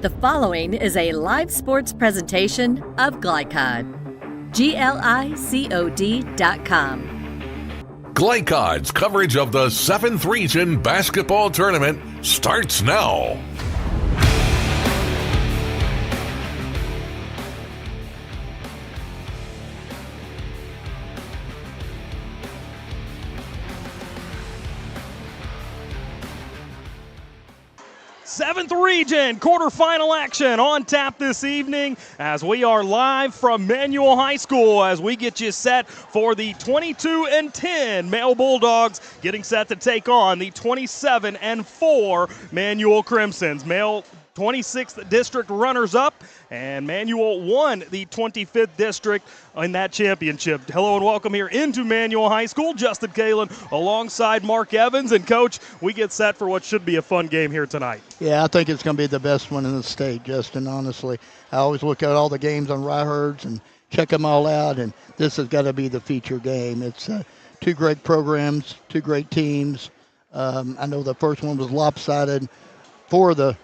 The following is a live sports presentation of Glycod. GLICOD.com. Glycod's coverage of the 7th Region Basketball Tournament starts now. Seventh Region quarterfinal action on tap this evening as we are live from Manual High School as we get you set for the 22-10 Male Bulldogs getting set to take on the 27-4 Manual Crimsons. Male 26th district runners-up, and Manual won the 25th district in that championship. Hello and welcome here into Manual High School. Justin Kalen alongside Mark Evans. And, Coach, we get set for what should be a fun game here tonight. Yeah, I think it's going to be the best one in the state, Justin, honestly. I always look at all the games on Ryherds and check them all out, and this has got to be the feature game. It's two great programs, two great teams. I know the first one was lopsided for the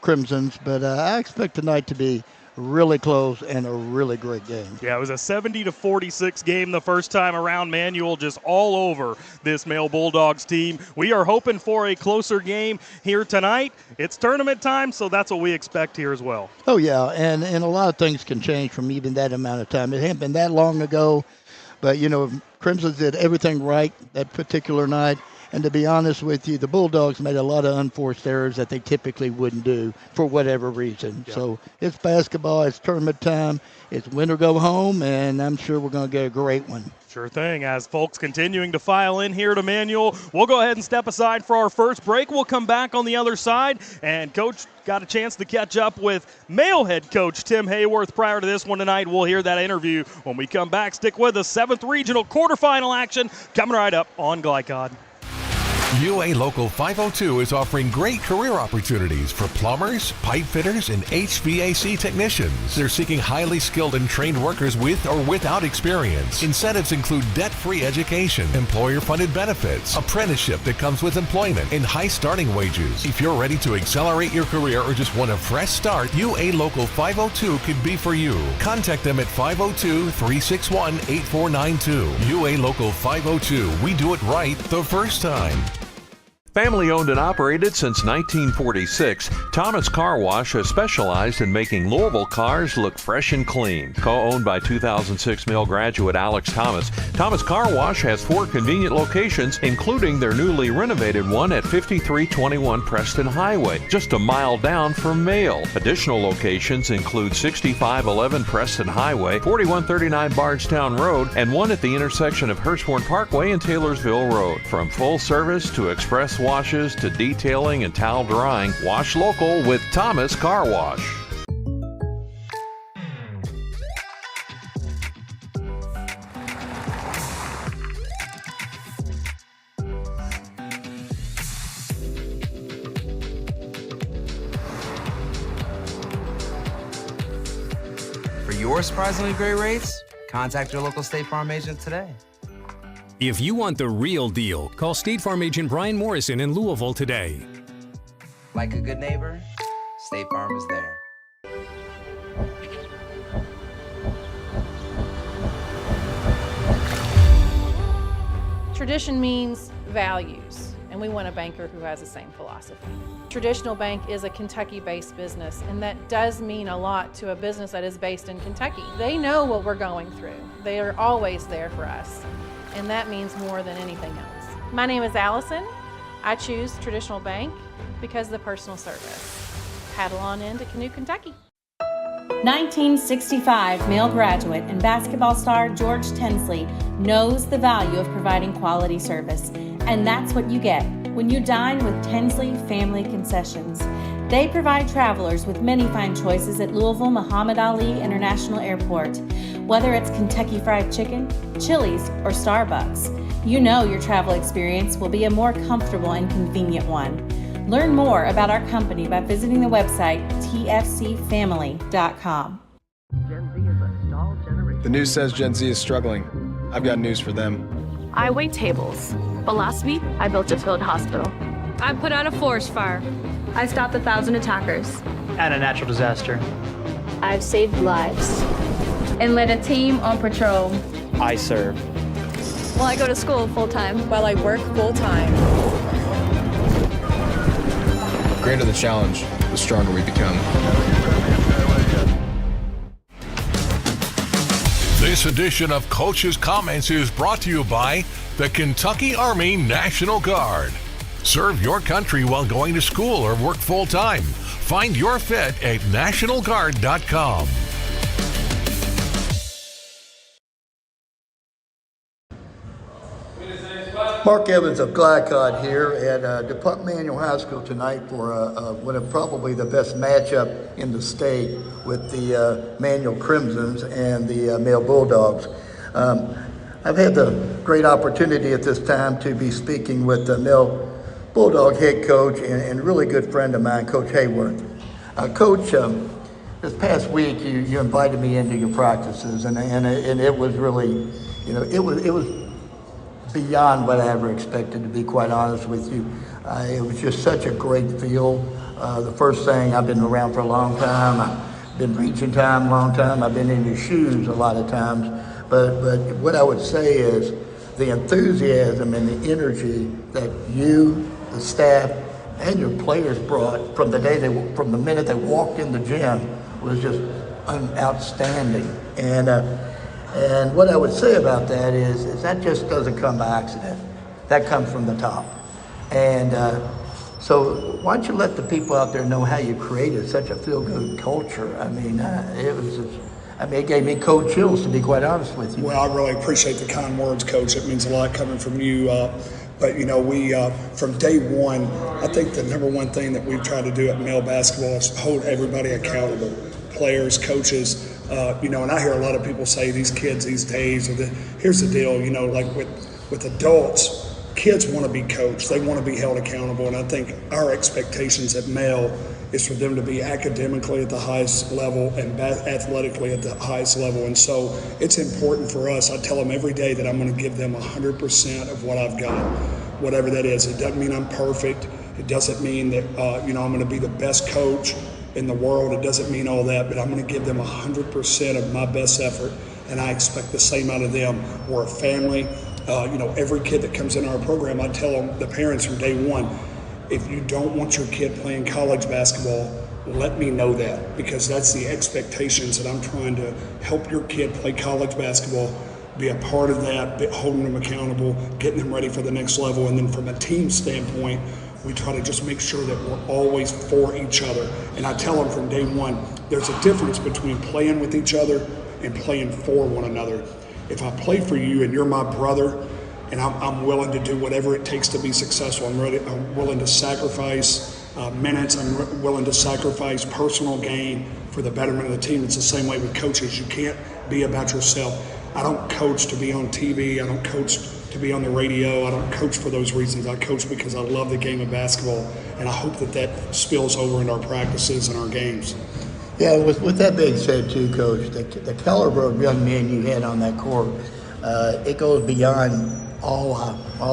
Crimsons, but I expect tonight to be really close and a really great game. Yeah, it was a 70-46 game the first time around. Manual just all over this Male Bulldogs team. We are hoping for a closer game here tonight. It's tournament time, so that's what we expect here as well. Oh, yeah, and a lot of things can change from even that amount of time. It hadn't been that long ago, but, you know, Crimsons did everything right that particular night. And to be honest with you, the Bulldogs made a lot of unforced errors that they typically wouldn't do for whatever reason. Yep. So it's basketball, it's tournament time, it's win or go home, and I'm sure we're going to get a great one. Sure thing. As folks continuing to file in here to Manual, we'll go ahead and step aside for our first break. We'll come back on the other side, and Coach got a chance to catch up with male head coach Tim Hayworth prior to this one tonight. We'll hear that interview when we come back. Stick with us. 7th Regional quarterfinal action coming right up on Glycod. UA Local 502 is offering great career opportunities for plumbers, pipe fitters, and HVAC technicians. They're seeking highly skilled and trained workers with or without experience. Incentives include debt-free education, employer-funded benefits, apprenticeship that comes with employment, and high starting wages. If you're ready to accelerate your career or just want a fresh start, UA Local 502 could be for you. Contact them at 502-361-8492. UA Local 502. We do it right the first time. Family owned and operated since 1946, Thomas Car Wash has specialized in making Louisville cars look fresh and clean. Co-owned by 2006 Mill graduate Alex Thomas, Thomas Car Wash has 4 convenient locations, including their newly renovated one at 5321 Preston Highway, just a mile down from Mail. Additional locations include 6511 Preston Highway, 4139 Bardstown Road, and one at the intersection of Hurstbourne Parkway and Taylorsville Road. From full service to express washes to detailing and towel drying, wash local with Thomas Car Wash. For your surprisingly great rates, contact your local State Farm agent today. If you want the real deal, call State Farm agent Brian Morrison in Louisville today. Like a good neighbor, State Farm is there. Tradition means values, and we want a banker who has the same philosophy. Traditional Bank is a Kentucky-based business, and that does mean a lot to a business that is based in Kentucky. They know what we're going through. They are always there for us. And that means more than anything else. My name is Allison. I choose Traditional Bank because of the personal service. Paddle on into Canoe, Kentucky. 1965 Male graduate and basketball star George Tensley knows the value of providing quality service. And that's what you get when you dine with Tensley Family Concessions. They provide travelers with many fine choices at Louisville Muhammad Ali International Airport. Whether it's Kentucky Fried Chicken, Chili's, or Starbucks, you know your travel experience will be a more comfortable and convenient one. Learn more about our company by visiting the website tfcfamily.com. The news says Gen Z is struggling. I've got news for them. I wait tables, but last week I built a field hospital. I put out a forest fire. I stopped 1,000 attackers. at a natural disaster. I've saved lives. And led a team on patrol. I serve. Well, I go to school full-time. While I work full-time. The greater the challenge, the stronger we become. This edition of Coach's Comments is brought to you by the Kentucky Army National Guard. Serve your country while going to school or work full-time. Find your fit at nationalguard.com. Mark Evans of Glycod here at DuPont Manual High School tonight for one of probably the best matchup in the state with the Manual Crimsons and the Male Bulldogs. I've had the great opportunity at this time to be speaking with the Male Bulldog head coach and really good friend of mine, Coach Hayworth. Coach, this past week you invited me into your practices, and it was really, it was beyond what I ever expected, to be quite honest with you. It was just such a great feel. The first thing, I've been around for a long time. I've been reaching time a long time. I've been in your shoes a lot of times. But what I would say is the enthusiasm and the energy that you, the staff, and your players brought from the minute they walked in the gym was just outstanding. And what I would say about that is that just doesn't come by accident. That comes from the top. And so why don't you let the people out there know how you created such a feel-good culture? I mean, it gave me cold chills, to be quite honest with you. Well, I really appreciate the kind words, Coach. It means a lot coming from you. But, we, from day one, I think the number one thing that we've tried to do at male basketball is hold everybody accountable. Players, coaches, and I hear a lot of people say these kids these days, here's the deal, like with adults, kids want to be coached. They want to be held accountable. And I think our expectations at male is for them to be academically at the highest level and athletically at the highest level. And so it's important for us. I tell them every day that I'm going to give them 100% of what I've got, whatever that is. It doesn't mean I'm perfect. It doesn't mean that, I'm going to be the best coach in the world. It doesn't mean all that, but I'm going to give them 100% of my best effort, and I expect the same out of them. We're a family. Every kid that comes in our program, I tell them, the parents from day one, if you don't want your kid playing college basketball, let me know that, because that's the expectations that I'm trying to help your kid play college basketball, be a part of that, holding them accountable, getting them ready for the next level. And then from a team standpoint, we try to just make sure that we're always for each other. And I tell them from day one, there's a difference between playing with each other and playing for one another. If I play for you and you're my brother, and I'm willing to do whatever it takes to be successful, I'm willing to sacrifice minutes, I'm willing to sacrifice personal gain for the betterment of the team. It's the same way with coaches. You can't be about yourself. I don't coach to be on TV. I don't coach to be on the radio. I don't coach for those reasons. I coach because I love the game of basketball, and I hope that spills over into our practices and our games. Yeah, with that being said too, Coach, the caliber of young men you had on that court, it goes beyond all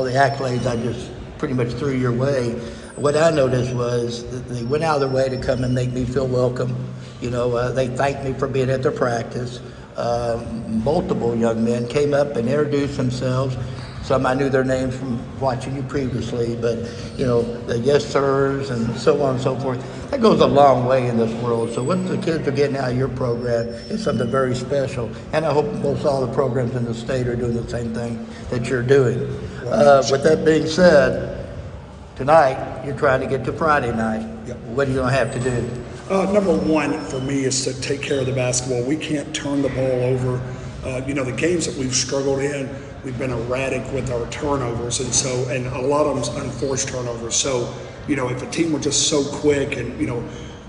the accolades I just pretty much threw your way. What I noticed was that they went out of their way to come and make me feel welcome. They thanked me for being at their practice. Multiple young men came up and introduced themselves. Some I knew their names from watching you previously, but the yes sirs and so on and so forth. That goes a long way in this world. So what the kids are getting out of your program is something very special. And I hope most all the programs in the state are doing the same thing that you're doing. With that being said, tonight you're trying to get to Friday night. Yep. What are you going to have to do? Number one for me is to take care of the basketball. We can't turn the ball over. The games that we've struggled in, we've been erratic with our turnovers, and a lot of them's unforced turnovers. So, if a team were just so quick and they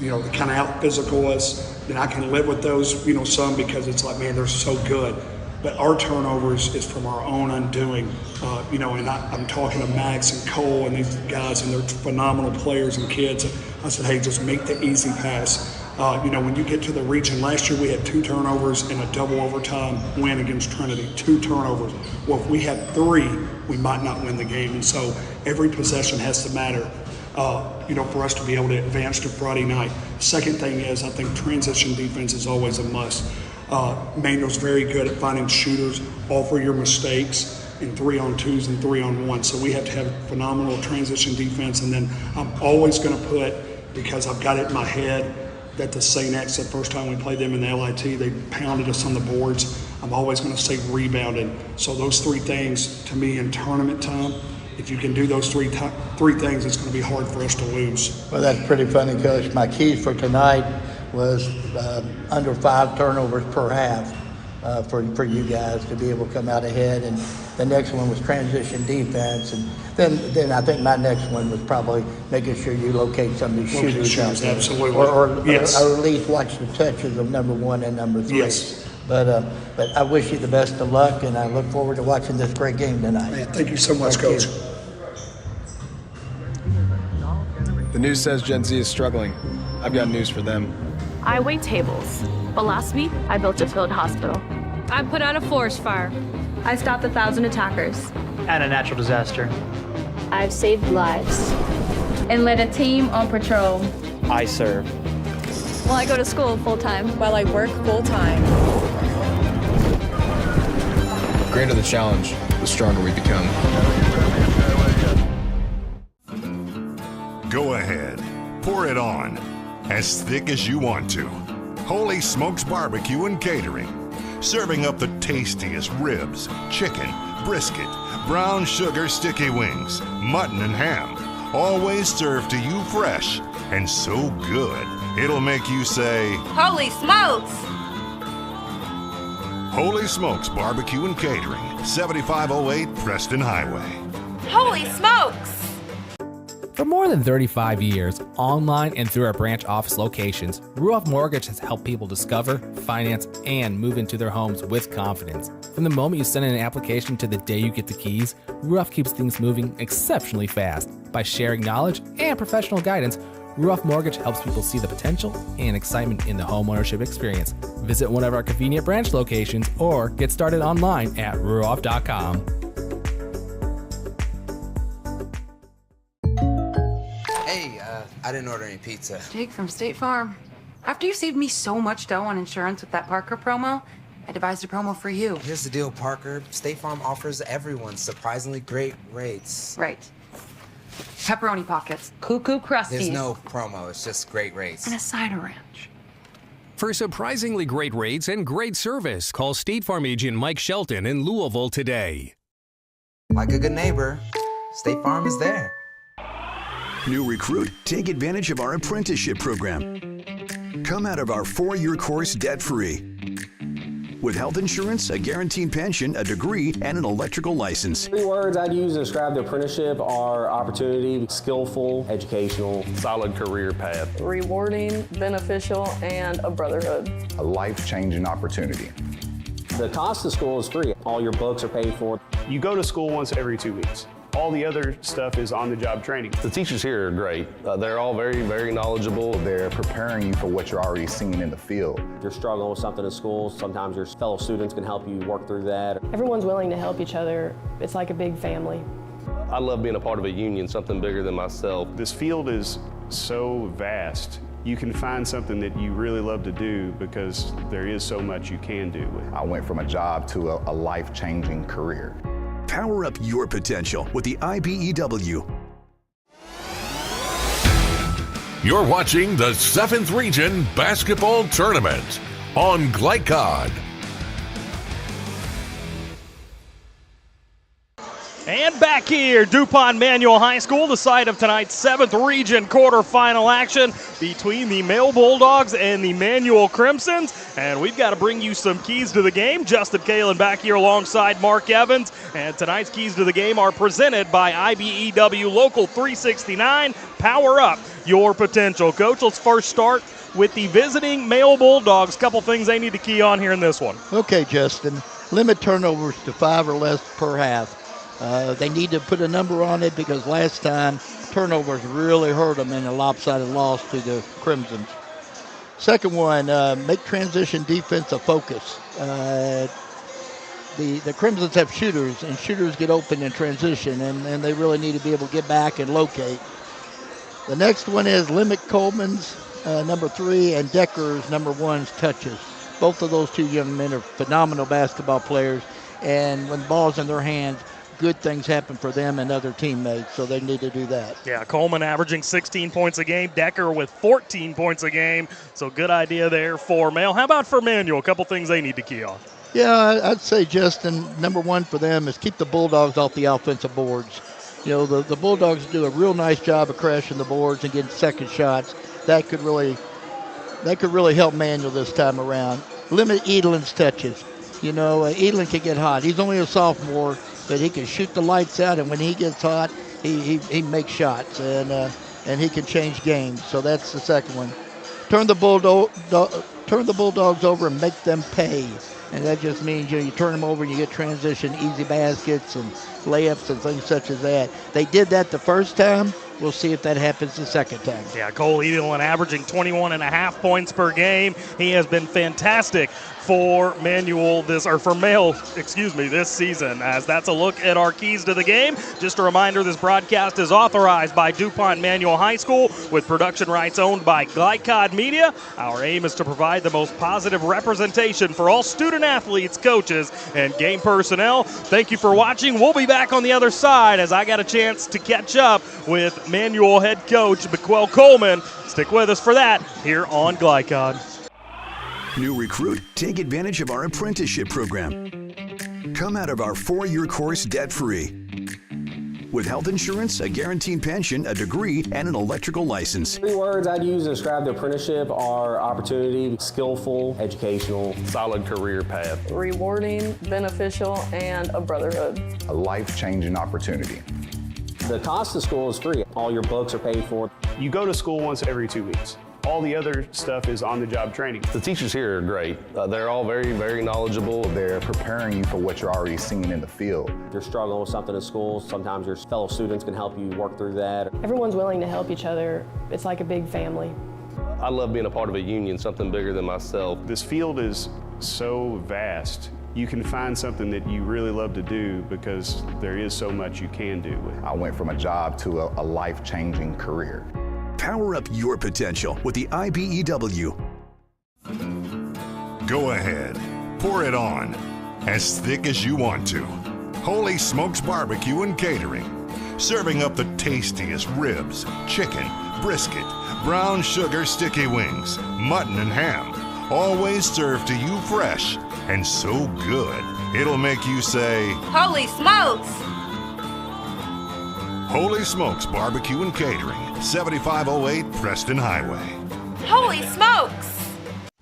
kind of out physical us, then I can live with those, some, because it's like, man, they're so good. But our turnovers is from our own undoing, and I'm talking to Max and Cole and these guys, and they're phenomenal players and kids. I said, hey, just make the easy pass. When you get to the region, last year we had 2 turnovers and a double overtime win against Trinity, 2 turnovers. Well, if we had 3, we might not win the game. And so every possession has to matter. for us to be able to advance to Friday night. Second thing is, I think transition defense is always a must. Manuel's very good at finding shooters, all for your mistakes in 3-on-2s and 3-on-1. So we have to have phenomenal transition defense. And then I'm always going to put, because I've got it in my head, that the St. X, the first time we played them in the LIT, they pounded us on the boards. I'm always going to say rebounding. So those three things, to me, in tournament time, if you can do those three things, it's going to be hard for us to lose. Well, that's pretty funny, Coach. My keys for tonight was under 5 turnovers per half for you guys to be able to come out ahead. And the next one was transition defense. And then I think my next one was probably making sure you locate some of these shooters out there. Absolutely. Or yes. at least watch the touches of number 1 and number 3. Yes. But I wish you the best of luck, and I look forward to watching this great game tonight. Man, thank you so much, Coach. The news says Gen Z is struggling. I've got news for them. I wait tables, but last week I built a field hospital. I put out a forest fire. I stopped 1,000 attackers. And a natural disaster. I've saved lives. And led a team on patrol. I serve. Well, I go to school full-time. While I work full-time. The greater the challenge, the stronger we become. Go ahead, pour it on, as thick as you want to. Holy Smokes Barbecue and Catering. Serving up the tastiest ribs, chicken, brisket, brown sugar sticky wings, mutton and ham. Always served to you fresh and so good, it'll make you say, Holy smokes! Holy Smokes Barbecue and Catering, 7508 Preston Highway. Holy smokes! For more than 35 years, online and through our branch office locations, Ruoff Mortgage has helped people discover, finance, and move into their homes with confidence. From the moment you send in an application to the day you get the keys, Ruoff keeps things moving exceptionally fast. By sharing knowledge and professional guidance, Ruoff Mortgage helps people see the potential and excitement in the homeownership experience. Visit one of our convenient branch locations or get started online at ruoff.com. I didn't order any pizza. Jake from State Farm. After you saved me so much dough on insurance with that Parker promo, I devised a promo for you. Here's the deal, Parker. State Farm offers everyone surprisingly great rates. Right. Pepperoni pockets. Cuckoo crusties. There's no promo, it's just great rates. And a cider ranch. For surprisingly great rates and great service, call State Farm agent Mike Shelton in Louisville today. Like a good neighbor, State Farm is there. New recruit, take advantage of our apprenticeship program. Come out of our 4-year course debt-free. With health insurance, a guaranteed pension, a degree, and an electrical license. 3 words I'd use to describe the apprenticeship are opportunity, skillful, educational, solid career path, rewarding, beneficial, and a brotherhood. A life-changing opportunity. The cost of school is free. All your books are paid for. You go to school once every 2 weeks. All the other stuff is on-the-job training. The teachers here are great. They're all very, very knowledgeable. They're preparing you for what you're already seeing in the field. If you're struggling with something in school, sometimes your fellow students can help you work through that. Everyone's willing to help each other. It's like a big family. I love being a part of a union, something bigger than myself. This field is so vast. You can find something that you really love to do because there is so much you can do with it. I went from a job to a life-changing career. Power up your potential with the IBEW. You're watching the 7th Region Basketball Tournament on Glycod. And back here, DuPont Manual High School, the site of tonight's 7th Region quarterfinal action between the Male Bulldogs and the Manual Crimsons. And we've got to bring you some keys to the game. Justin Kalen back here alongside Mark Evans. And tonight's keys to the game are presented by IBEW Local 369. Power up your potential. Coach, let's first start with the visiting Male Bulldogs. Couple things they need to key on here in this one. Okay, Justin. Limit turnovers to 5 or less per half. They need to put a number on it because last time turnovers really hurt them in a lopsided loss to the Crimsons. Second one, make transition defense a focus. The Crimsons have shooters, and shooters get open in transition, and they really need to be able to get back and locate. The next one is limit Coleman's number 3 and Decker's number 1's touches. Both of those two young men are phenomenal basketball players, and when the ball's in their hands, good things happen for them and other teammates, so they need to do that. Yeah, Coleman averaging 16 points a game, Decker with 14 points a game, so good idea there for Male. How about for Manual? A couple things they need to key on. Yeah, I'd say, Justin, number 1 for them is keep the Bulldogs off the offensive boards. You know, the Bulldogs do a real nice job of crashing the boards and getting second shots. That could really help Manual this time around. Limit Edelin's touches. You know, Edelin can get hot. He's only a sophomore, but he can shoot the lights out, and when he gets hot, he makes shots, and he can change games. So that's the second one. Turn the Bulldogs over and make them pay. And that just means, you turn them over and you get transition, easy baskets and layups and things such as that. They did that the first time. We'll see if that happens the second time. Yeah, Cole Edelin averaging 21.5 points per game. He has been fantastic for Male this season, as that's a look at our keys to the game. Just a reminder, this broadcast is authorized by DuPont Manual High School with production rights owned by Glycod Media. Our aim is to provide the most positive representation for all student athletes, coaches, and game personnel. Thank you for watching. We'll be back on the other side as I got a chance to catch up with Manual head coach McQuell Coleman. Stick with us for that here on Glycod. New recruit, take advantage of our apprenticeship program. Come out of our 4-year course debt-free. With health insurance, a guaranteed pension, a degree, and an electrical license. 3 words I'd use to describe the apprenticeship are opportunity, skillful, educational, solid career path. Rewarding, beneficial, and a brotherhood. A life-changing opportunity. The cost of school is free. All your books are paid for. You go to school once every 2 weeks. All the other stuff is on-the-job training. The teachers here are great. They're all very, very knowledgeable. They're preparing you for what you're already seeing in the field. If you're struggling with something at school, sometimes your fellow students can help you work through that. Everyone's willing to help each other. It's like a big family. I love being a part of a union, something bigger than myself. This field is so vast. You can find something that you really love to do because there is so much you can do with it. I went from a job to a life-changing career. Power up your potential with the IBEW. Go ahead, pour it on, as thick as you want to. Holy Smokes Barbecue and Catering. Serving up the tastiest ribs, chicken, brisket, brown sugar sticky wings, mutton and ham. Always served to you fresh and so good, it'll make you say, "Holy smokes!" Holy Smokes Barbecue and Catering, 7508 Preston Highway. Holy smokes!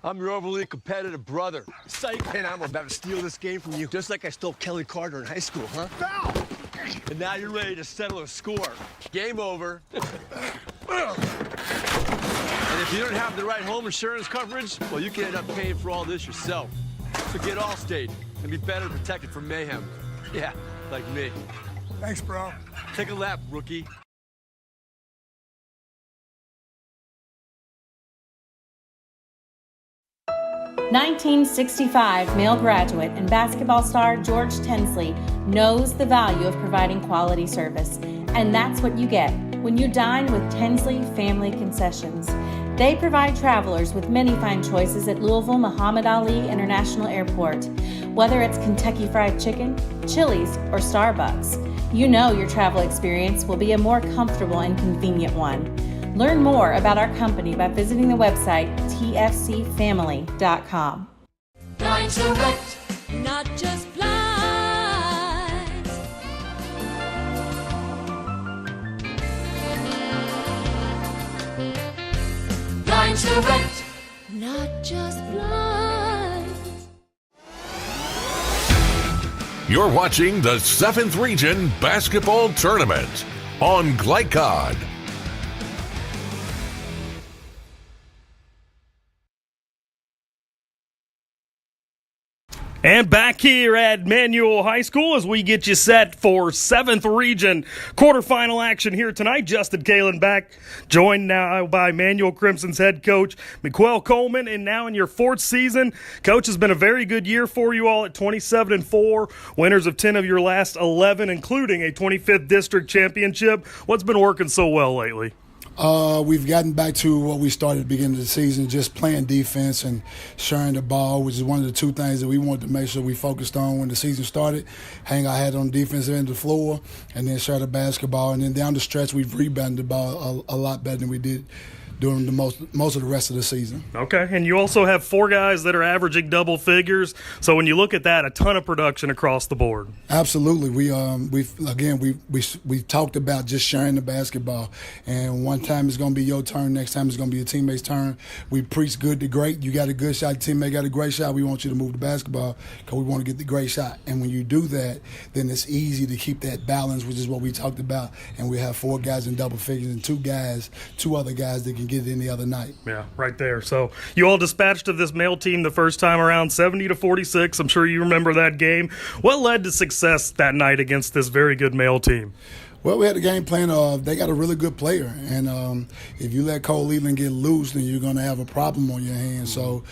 I'm your overly competitive brother. Psych, and I'm about to steal this game from you, just like I stole Kelly Carter in high school, huh? Foul! And now you're ready to settle a score. Game over. And if you don't have the right home insurance coverage, well, you can end up paying for all this yourself. So get Allstate and be better protected from mayhem. Yeah, like me. Thanks, bro. Take a lap, rookie. (1965) Male graduate and basketball star George Tensley knows the value of providing quality service, and that's what you get when you dine with Tensley Family Concessions. They provide travelers with many fine choices at Louisville Muhammad Ali International Airport. Whether it's Kentucky Fried Chicken, Chili's, or Starbucks, you know your travel experience will be a more comfortable and convenient one. Learn more about our company by visiting the website tfcfamily.com. Blind Select, not just blinds. Blind Select, not just blinds. You're watching the 7th Region Basketball Tournament on Glycod. And back here at Manual High School as we get you set for 7th Region quarterfinal action here tonight. Justin Kalen back, joined now by Manual Crimson's head coach McQuell Coleman, and now in your 4th season. Coach, has been a very good year for you all at 27-4, winners of 10 of your last 11, including a 25th district championship. What's been working so well lately? We've gotten back to what we started at the beginning of the season, just playing defense and sharing the ball, which is one of the two things that we wanted to make sure we focused on when the season started. Hang our hat on the defensive end of the floor and then share the basketball. And then down the stretch, we've rebounded the ball a lot better than we did during the most of the rest of the season. Okay, and you also have 4 guys that are averaging double figures. So when you look at that, a ton of production across the board. Absolutely. We've talked about just sharing the basketball. And one time it's going to be your turn, next time it's going to be your teammate's turn. We preach good to great. You got a good shot, your teammate got a great shot. We want you to move the basketball because we want to get the great shot. And when you do that, then it's easy to keep that balance, which is what we talked about. And we have 4 guys in double figures and 2 other guys that can get it any other night. Yeah, right there. So you all dispatched of this male team the first time around, 70-46. I'm sure you remember that game. What led to success that night against this very good male team? Well, we had a game plan of they got a really good player, and if you let Coleman get loose, then you're going to have a problem on your hands. So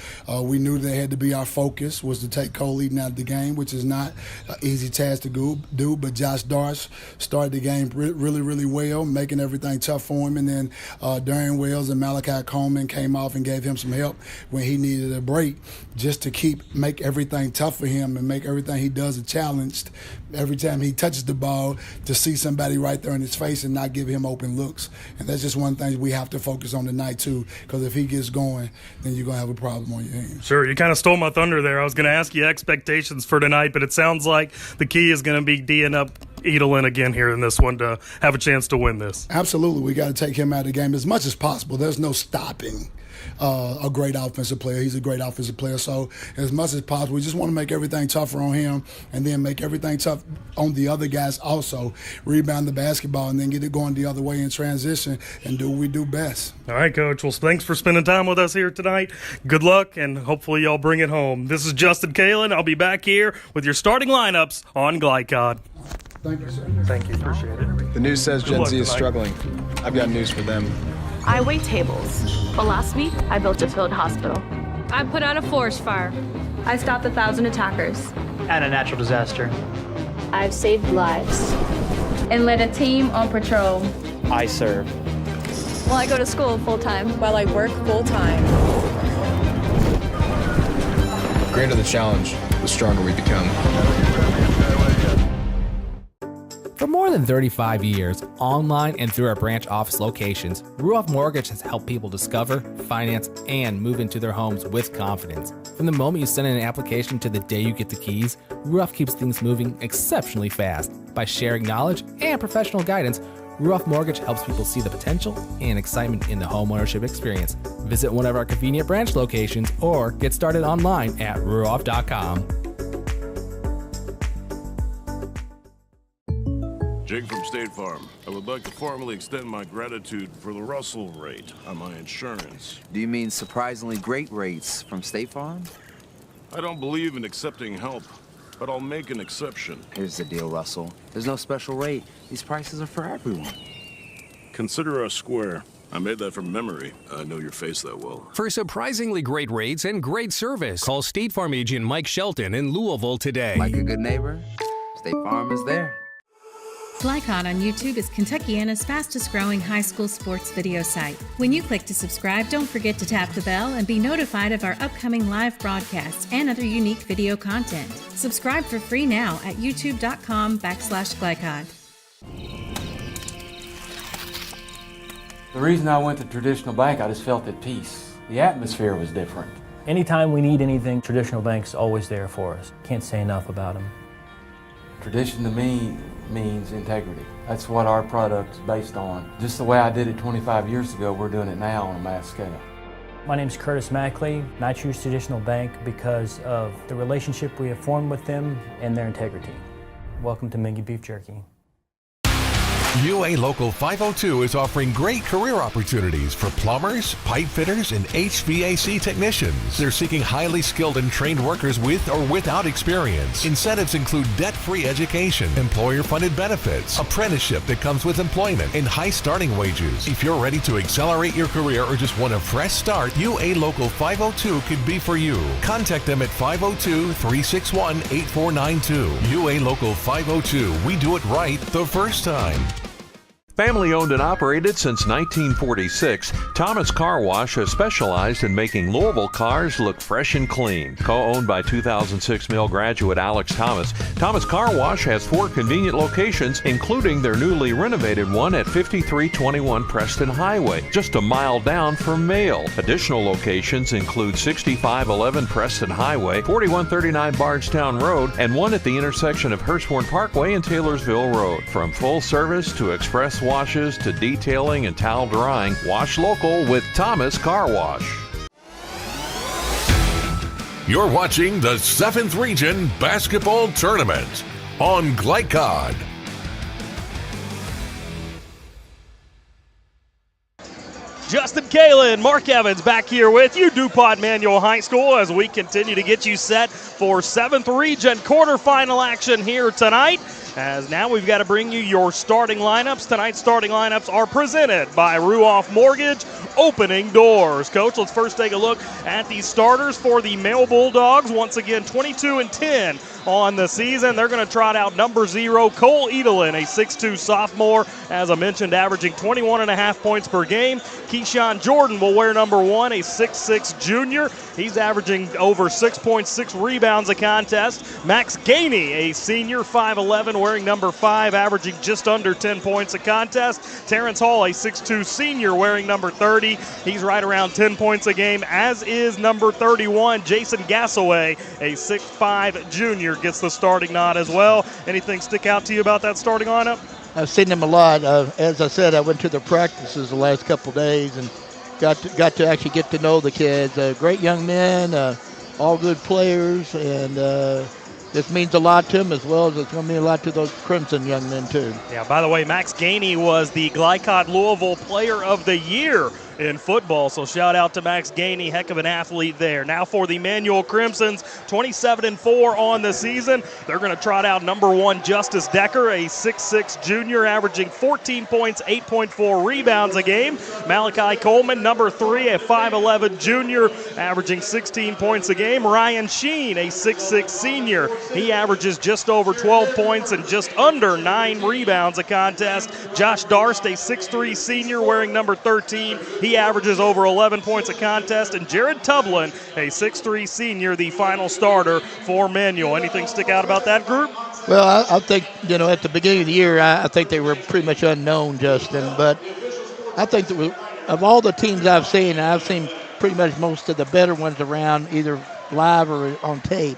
we knew that had to be our focus was to take Coleman out of the game, which is not an easy task to do. But Josh Darsh started the game really, really well, making everything tough for him. And then Darian Wells and Malachi Coleman came off and gave him some help when he needed a break, just to make everything tough for him and make everything he does a challenge. Every time he touches the ball, to see somebody right there in his face and not give him open looks. And that's just one thing we have to focus on tonight, too, because if he gets going, then you're going to have a problem on your hands. Sure, you kind of stole my thunder there. I was going to ask you expectations for tonight, but it sounds like the key is going to be D'ing up Edelin again here in this one to have a chance to win this. Absolutely. We got to take him out of the game as much as possible. There's no stopping a great offensive player. He's a great offensive player. So as much as possible, we just want to make everything tougher on him and then make everything tough on the other guys also. Rebound the basketball and then get it going the other way in transition and do what we do best. All right, Coach. Well, thanks for spending time with us here tonight. Good luck, and hopefully y'all bring it home. This is Justin Kalen. I'll be back here with your starting lineups on Glycod. Thank you, sir. Thank you. Appreciate it. The news says Gen Z is struggling. I've got news for them. I wait tables, but last week I built a field hospital. I put out a forest fire. I stopped 1,000 attackers. And a natural disaster. I've saved lives. And led a team on patrol. I serve. Well, I go to school full-time. While I work full-time. The greater the challenge, the stronger we become. For more than 35 years, online and through our branch office locations, Ruoff Mortgage has helped people discover, finance, and move into their homes with confidence. From the moment you send in an application to the day you get the keys, Ruoff keeps things moving exceptionally fast. By sharing knowledge and professional guidance, Ruoff Mortgage helps people see the potential and excitement in the homeownership experience. Visit one of our convenient branch locations or get started online at ruoff.com. Jake from State Farm. I would like to formally extend my gratitude for the Russell rate on my insurance. Do you mean surprisingly great rates from State Farm? I don't believe in accepting help, but I'll make an exception. Here's the deal, Russell. There's no special rate. These prices are for everyone. Consider us square. I made that from memory. I know your face that well. For surprisingly great rates and great service, call State Farm agent Mike Shelton in Louisville today. Like a good neighbor, State Farm is there. Glycod on YouTube is Kentuckiana's fastest growing high school sports video site. When you click to subscribe, don't forget to tap the bell and be notified of our upcoming live broadcasts and other unique video content. Subscribe for free now at youtube.com/Glycod. The reason I went to Traditional Bank, I just felt at peace. The atmosphere was different. Anytime we need anything, Traditional Bank's always there for us. Can't say enough about them. Tradition to me means integrity. That's what our product's based on. Just the way I did it 25 years ago, we're doing it now on a mass scale. My name's Curtis Mackley, and I choose Traditional Bank because of the relationship we have formed with them and their integrity. Welcome to Mingy Beef Jerky. UA Local 502 is offering great career opportunities for plumbers, pipe fitters, and HVAC technicians. They're seeking highly skilled and trained workers with or without experience. Incentives include debt-free education, employer-funded benefits, apprenticeship that comes with employment, and high starting wages. If you're ready to accelerate your career or just want a fresh start, UA Local 502 could be for you. Contact them at 502-361-8492. UA Local 502. We do it right the first time. Family owned and operated since 1946, Thomas Car Wash has specialized in making Louisville cars look fresh and clean. Co-owned by 2006 Mill graduate Alex Thomas, Thomas Car Wash has 4 convenient locations, including their newly renovated one at 5321 Preston Highway, just a mile down from Mail. Additional locations include 6511 Preston Highway, 4139 Bardstown Road, and one at the intersection of Hurstbourne Parkway and Taylorsville Road. From full service to express washes to detailing and towel drying, wash local with Thomas Car Wash. You're watching the 7th Region Basketball Tournament on Glycod. Justin Kalen, Mark Evans back here with you, DuPont Manual High School, as we continue to get you set for 7th Region quarterfinal action here tonight. As now we've got to bring you your starting lineups. Tonight's starting lineups are presented by Ruoff Mortgage, opening doors. Coach, let's first take a look at the starters for the Male Bulldogs. Once again, 22-10 on the season. They're going to trot out number 0, Cole Edelin, a 6'2 sophomore, as I mentioned, averaging 21.5 points per game. Keyshawn Jordan will wear number 1, a 6'6 junior. He's averaging over 6.6 rebounds a contest. Max Gainey, a senior, 5'11, wearing number 5, averaging just under 10 points a contest. Terrence Hall, a 6'2 senior, wearing number 30. He's right around 10 points a game, as is number 31, Jason Gassaway, a 6'5 junior, gets the starting nod as well. Anything stick out to you about that starting lineup? I've seen them a lot. As I said, I went to their practices the last couple of days and got to actually get to know the kids. Great young men, all good players, and this means a lot to them, as well as it's going to mean a lot to those Crimson young men too. Yeah, by the way, Max Gainey was the Glycod Louisville Player of the Year in football, so shout out to Max Gainey, heck of an athlete there. Now for the Manual Crimsons, 27-4 on the season. They're going to trot out number 1, Justice Decker, a 6'6 junior, averaging 14 points, 8.4 rebounds a game. Malachi Coleman, number 3, a 5'11 junior, averaging 16 points a game. Ryan Sheen, a 6'6 senior, he averages just over 12 points and just under 9 rebounds a contest. Josh Darst, a 6'3 senior, wearing number 13. He averages over 11 points a contest. And Jared Tublin, a 6'3 senior, the final starter for Manual. Anything stick out about that group? Well, I think, at the beginning of the year, I think they were pretty much unknown, Justin. But I think that of all the teams I've seen pretty much most of the better ones around, either live or on tape.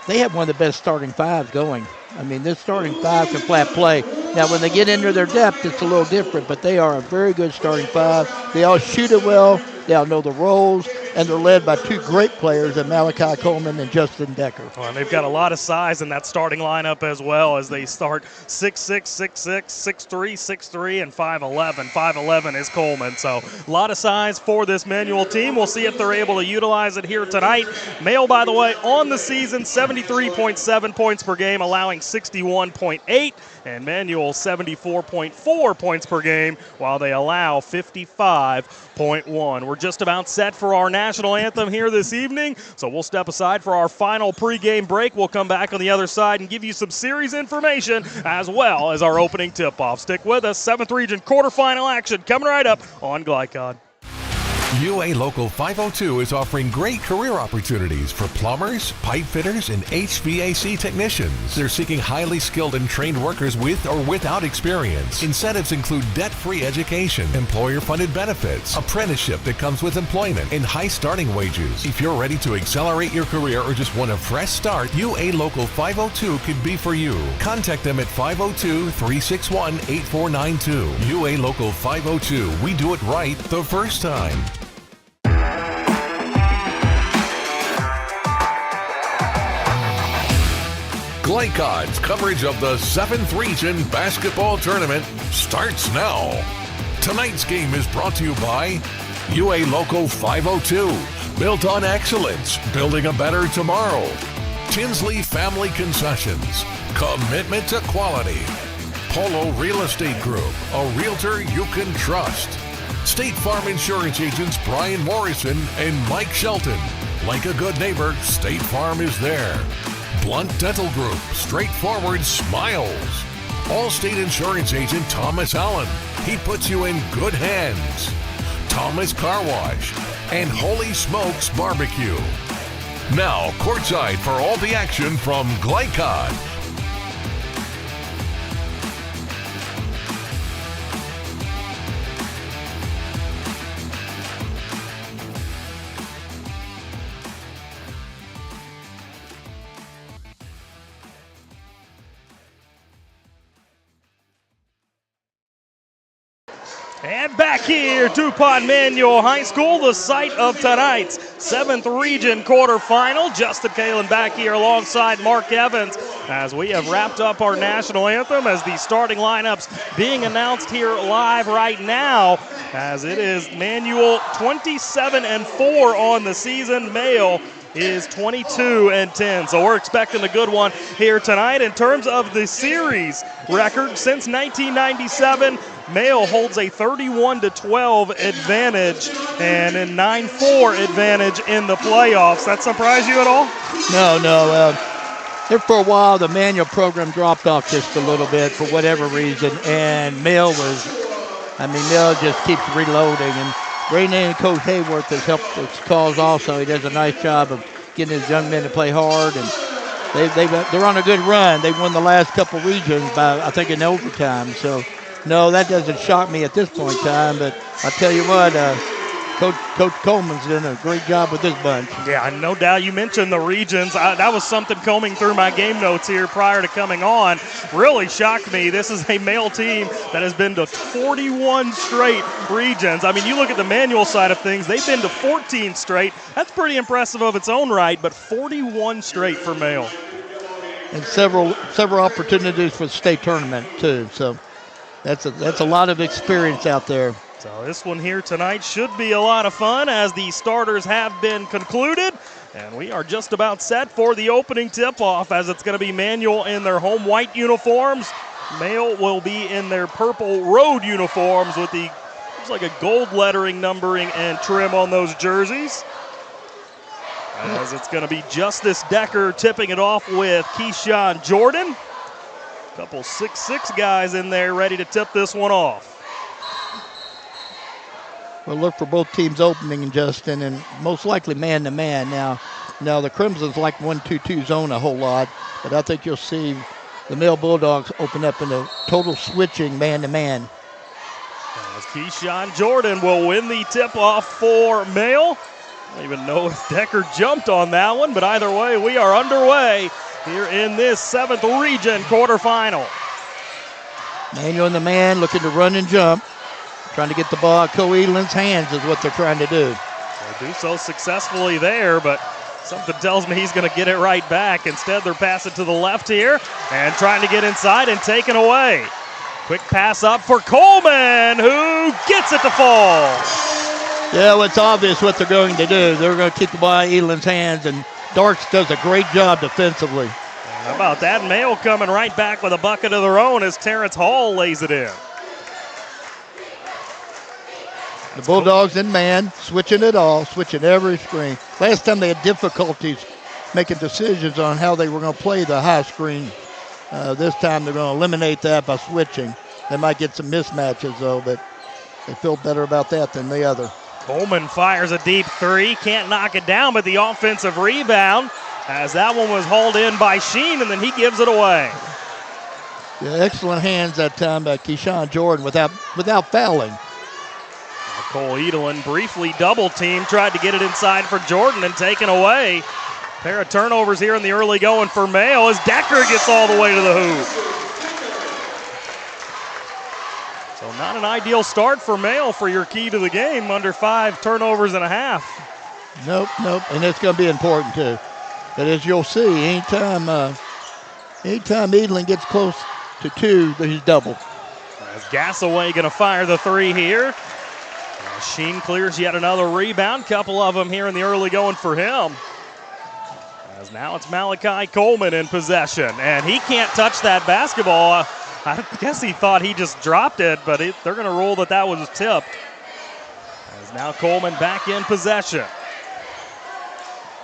They have one of the best starting 5s going. I mean, this starting 5 can flat play. Now, when they get into their depth, it's a little different, but they are a very good starting 5. They all shoot it well. They all know the roles, and they're led by 2 great players, in Malachi Coleman and Justin Decker. Well, and they've got a lot of size in that starting lineup as well, as they start 6'6", 6'6", 6'3", 6'3", and 5'11". 5'11 is Coleman, so a lot of size for this Manual team. We'll see if they're able to utilize it here tonight. Male, by the way, on the season, 73.7 points per game, allowing 61.8, and Manual 74.4 points per game, while they allow 55.1. We're just about set for our national anthem here this evening, so we'll step aside for our final pregame break. We'll come back on the other side and give you some series information as well as our opening tip-off. Stick with us. 7th Region quarterfinal action coming right up on Glycod. UA Local 502 is offering great career opportunities for plumbers, pipe fitters, and HVAC technicians. They're seeking highly skilled and trained workers with or without experience. Incentives include debt-free education, employer-funded benefits, apprenticeship that comes with employment, and high starting wages. If you're ready to accelerate your career or just want a fresh start, UA Local 502 could be for you. Contact them at 502-361-8492. UA Local 502. We do it right the first time. Glycod's coverage of the 7th Region Basketball Tournament starts now. Tonight's game is brought to you by UA Local 502, built on excellence, building a better tomorrow. Tinsley Family Concessions, commitment to quality. Polo Real Estate Group, a realtor you can trust. State Farm Insurance agents Brian Morrison and Mike Shelton. Like a good neighbor, State Farm is there. Blunt Dental Group, straightforward smiles. Allstate Insurance Agent Thomas Allen. He puts you in good hands. Thomas Car Wash and Holy Smokes Barbecue. Now, courtside for all the action from Glycod. And back here, DuPont Manual High School, the site of tonight's 7th Region quarterfinal. Justin Kalen back here alongside Mark Evans as we have wrapped up our national anthem as the starting lineups being announced here live right now as it is Manual 27-4 on the season. Male is 22-10. So we're expecting a good one here tonight. In terms of the series record, since 1997, Male holds a 31-12 advantage and a 9-4 advantage in the playoffs. That surprise you at all? No. There for a while, the Manual program dropped off just a little bit for whatever reason, and Male just keeps reloading. And great name Coach Hayworth has helped its cause also. He does a nice job of getting his young men to play hard, and they're on a good run. They've won the last couple regions by, I think, in overtime. So, no, that doesn't shock me at this point in time. But I tell you what, Coach Coleman's doing a great job with this bunch. Yeah, no doubt. You mentioned the regions. That was something combing through my game notes here prior to coming on. Really shocked me. This is a Male team that has been to 41 straight regions. I mean, you look at the Manual side of things, they've been to 14 straight. That's pretty impressive of its own right, but 41 straight for Male. And several opportunities for the state tournament, too. So that's a lot of experience out there. So this one here tonight should be a lot of fun as the starters have been concluded. And we are just about set for the opening tip-off as it's going to be Manual in their home white uniforms. Male will be in their purple road uniforms with the, looks like a gold lettering, numbering, and trim on those jerseys. As it's going to be Justice Decker tipping it off with Keyshawn Jordan. A couple 6'6" guys in there ready to tip this one off. We'll look for both teams opening, Justin, and most likely man-to-man. Now the Crimsons like 1-2-2 zone a whole lot, but I think you'll see the Male Bulldogs open up in a total switching man-to-man. As Keyshawn Jordan will win the tip-off for Male. I don't even know if Decker jumped on that one, but either way, we are underway here in this 7th Region quarterfinal. Manual and the man looking to run and jump. Trying to get the ball out Co-Eland's hands is what they're trying to do. They do so successfully there, but something tells me he's going to get it right back. Instead, they're passing to the left here and trying to get inside and taken away. Quick pass up for Coleman, who gets it to fall. Yeah, well, it's obvious what they're going to do. They're going to keep the ball in Eland's hands, and Darks does a great job defensively. How about that? Male coming right back with a bucket of their own as Terrence Hall lays it in. The Bulldogs in man, switching it all, switching every screen. Last time they had difficulties making decisions on how they were going to play the high screen. This time they're going to eliminate that by switching. They might get some mismatches, though, but they feel better about that than the other. Coleman fires a deep three, can't knock it down, but the offensive rebound as that one was hauled in by Sheen, and then he gives it away. Yeah, excellent hands that time by Keyshawn Jordan without fouling. Cole Edelin briefly double-teamed, tried to get it inside for Jordan and taken away. Pair of turnovers here in the early going for Male as Decker gets all the way to the hoop. So not an ideal start for Male for your key to the game, under 5 turnovers and a half. Nope, and it's going to be important too. But as you'll see, anytime Edelin gets close to 2, he's double. As Gassaway going to fire the 3 here. Sheen clears yet another rebound. Couple of them here in the early going for him. As now it's Malachi Coleman in possession. And he can't touch that basketball. I guess he thought he just dropped it, but they're going to rule that was tipped. As now Coleman back in possession.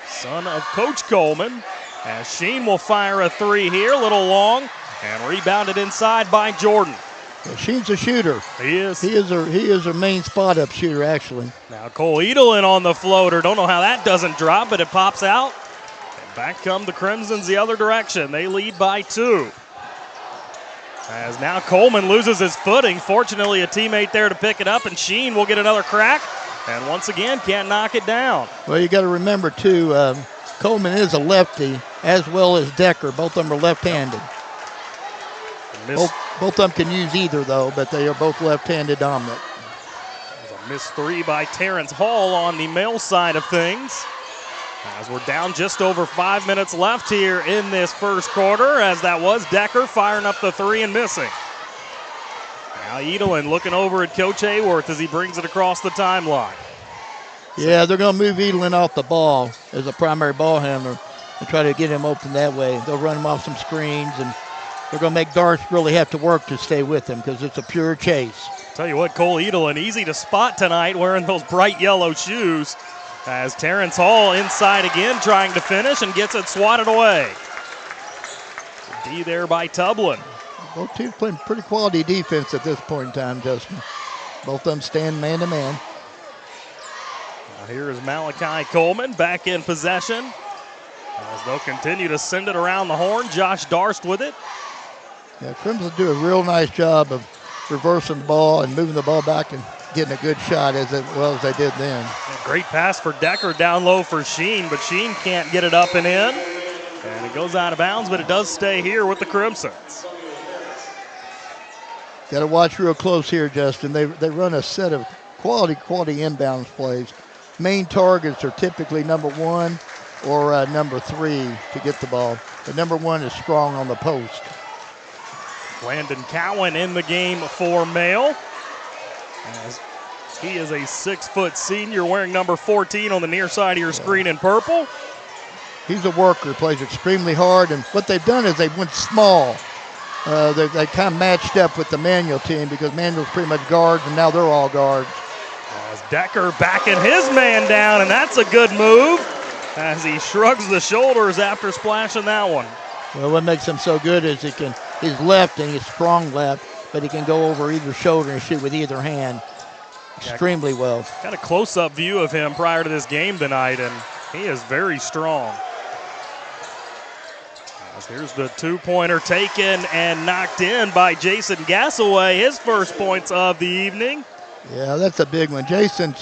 Son of Coach Coleman. As Sheen will fire a 3 here, a little long. And rebounded inside by Jordan. Yeah, Sheen's a shooter. He is. He is our main spot-up shooter, actually. Now Cole Edelin on the floater. Don't know how that doesn't drop, but it pops out. And back come the Crimsons the other direction. They lead by 2. As now Coleman loses his footing. Fortunately, a teammate there to pick it up, and Sheen will get another crack. And once again, can't knock it down. Well, you got to remember, too, Coleman is a lefty, as well as Decker. Both of them are left-handed. Both of them can use either, though, but they are both left-handed dominant. There's a missed 3 by Terrence Hall on the male side of things. As we're down just over 5 minutes left here in this first quarter, as that was Decker firing up the 3 and missing. Now Edelin looking over at Coach Hayworth as he brings it across the timeline. Yeah, they're going to move Edelin off the ball as a primary ball handler and try to get him open that way. They'll run him off some screens, and they're going to make Darce really have to work to stay with him because it's a pure chase. Tell you what, Cole Edelin, easy to spot tonight wearing those bright yellow shoes. As Terrence Hall inside again trying to finish and gets it swatted away. D there by Tublin. Both teams playing pretty quality defense at this point in time, Justin. Both of them stand man-to-man. Now here is Malachi Coleman back in possession. As they'll continue to send it around the horn. Josh Darst with it. Yeah, Crimson do a real nice job of reversing the ball and moving the ball back and getting a good shot as well as they did then. A great pass for Decker down low for Sheen, but Sheen can't get it up and in. And it goes out of bounds, but it does stay here with the Crimsons. Got to watch real close here, Justin. They run a set of quality inbounds plays. Main targets are typically number 1 or number 3 to get the ball. The number 1 is strong on the post. Landon Cowan in the game for Male. As he is a 6-foot senior wearing number 14 on the near side of your screen in purple. He's a worker, plays extremely hard, and what they've done is they went small. They kind of matched up with the Manual team because Manual's pretty much guards, and now they're all guards. As Decker backing his man down, and that's a good move as he shrugs the shoulders after splashing that one. Well, what makes him so good is he's left, and he's strong left, but he can go over either shoulder and shoot with either hand extremely well. Got a close-up view of him prior to this game tonight, and he is very strong. As here's the 2-pointer taken and knocked in by Jason Gassaway, his first points of the evening. Yeah, that's a big one. Jason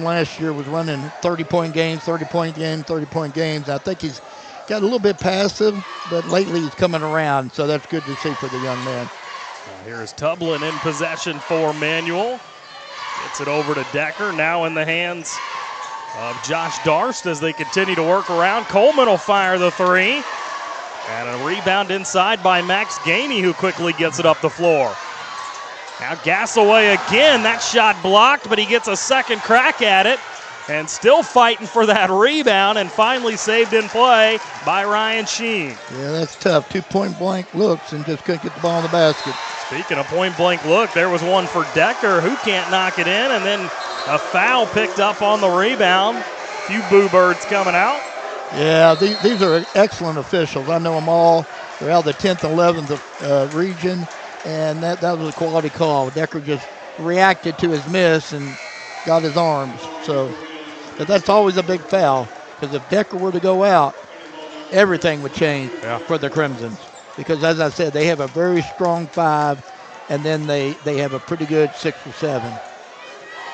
last year was running 30-point games, 30-point games, 30-point games. I think he's got a little bit passive, but lately he's coming around, so that's good to see for the young man. Here's Tublin in possession for Manual. Gets it over to Decker, now in the hands of Josh Darst as they continue to work around. Coleman will fire the 3. And a rebound inside by Max Gainey, who quickly gets it up the floor. Now Gassaway again, that shot blocked, but he gets a second crack at it. And still fighting for that rebound, and finally saved in play by Ryan Sheen. Yeah, that's tough. 2 point-blank looks and just couldn't get the ball in the basket. Speaking of point-blank look, there was one for Decker, who can't knock it in, and then a foul picked up on the rebound. A few boo birds coming out. Yeah, these are excellent officials. I know them all. They're out of the 10th and 11th region, and that was a quality call. Decker just reacted to his miss and got his arms. But that's always a big foul, because if Decker were to go out, everything would change for the Crimsons. Because, as I said, they have a very strong 5, and then they have a pretty good 6 or 7.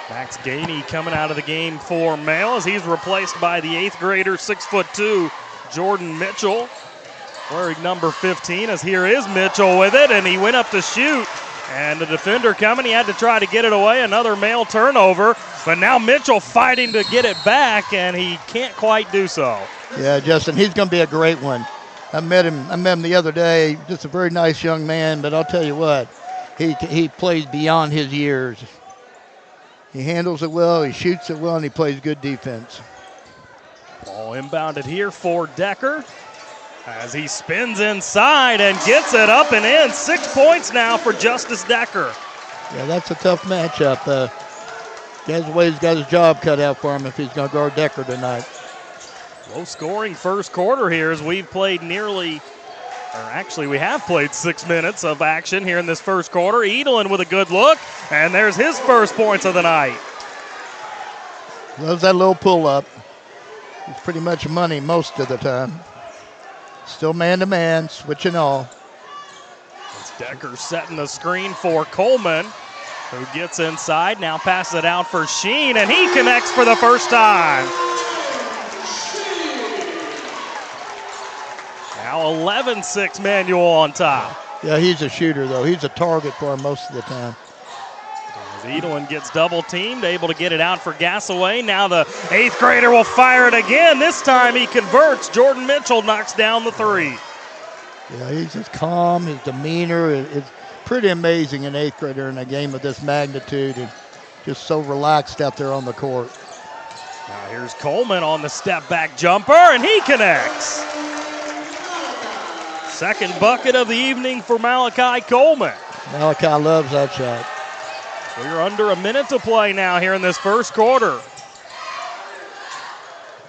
Max Gainey coming out of the game for Male as he's replaced by the 8th grader, 6'2", Jordan Mitchell, wearing number 15. As here is Mitchell with it, and he went up to shoot. And the defender coming, he had to try to get it away. Another Male turnover, but now Mitchell fighting to get it back, and he can't quite do so. Yeah, Justin, he's going to be a great one. I met him the other day. Just a very nice young man, but I'll tell you what, he plays beyond his years. He handles it well, he shoots it well, and he plays good defense. Ball inbounded here for Decker as he spins inside and gets it up and in. 6 points now for Justice Decker. Yeah, that's a tough matchup. Gassaway's got his job cut out for him if he's going to guard Decker tonight. Low scoring first quarter here as we've played nearly Actually, we have played 6 minutes of action here in this first quarter. Edelin with a good look, and there's his first points of the night. Loves that little pull-up. He's pretty much money most of the time. Still man-to-man, switching all. It's Decker setting the screen for Coleman, who gets inside, now passes it out for Sheen, and he connects for the first time. Now 11-6 Manual on top. Yeah, he's a shooter, though. He's a target for him most of the time. As Edelin gets double teamed, able to get it out for Gasaway. Now the 8th grader will fire it again. This time he converts. Jordan Mitchell knocks down the 3. Yeah, he's just calm. His demeanor is pretty amazing, an 8th grader in a game of this magnitude, and just so relaxed out there on the court. Now here's Coleman on the step back jumper, and he connects. Second bucket of the evening for Malachi Coleman. Malachi loves that shot. We're under a minute to play now here in this first quarter.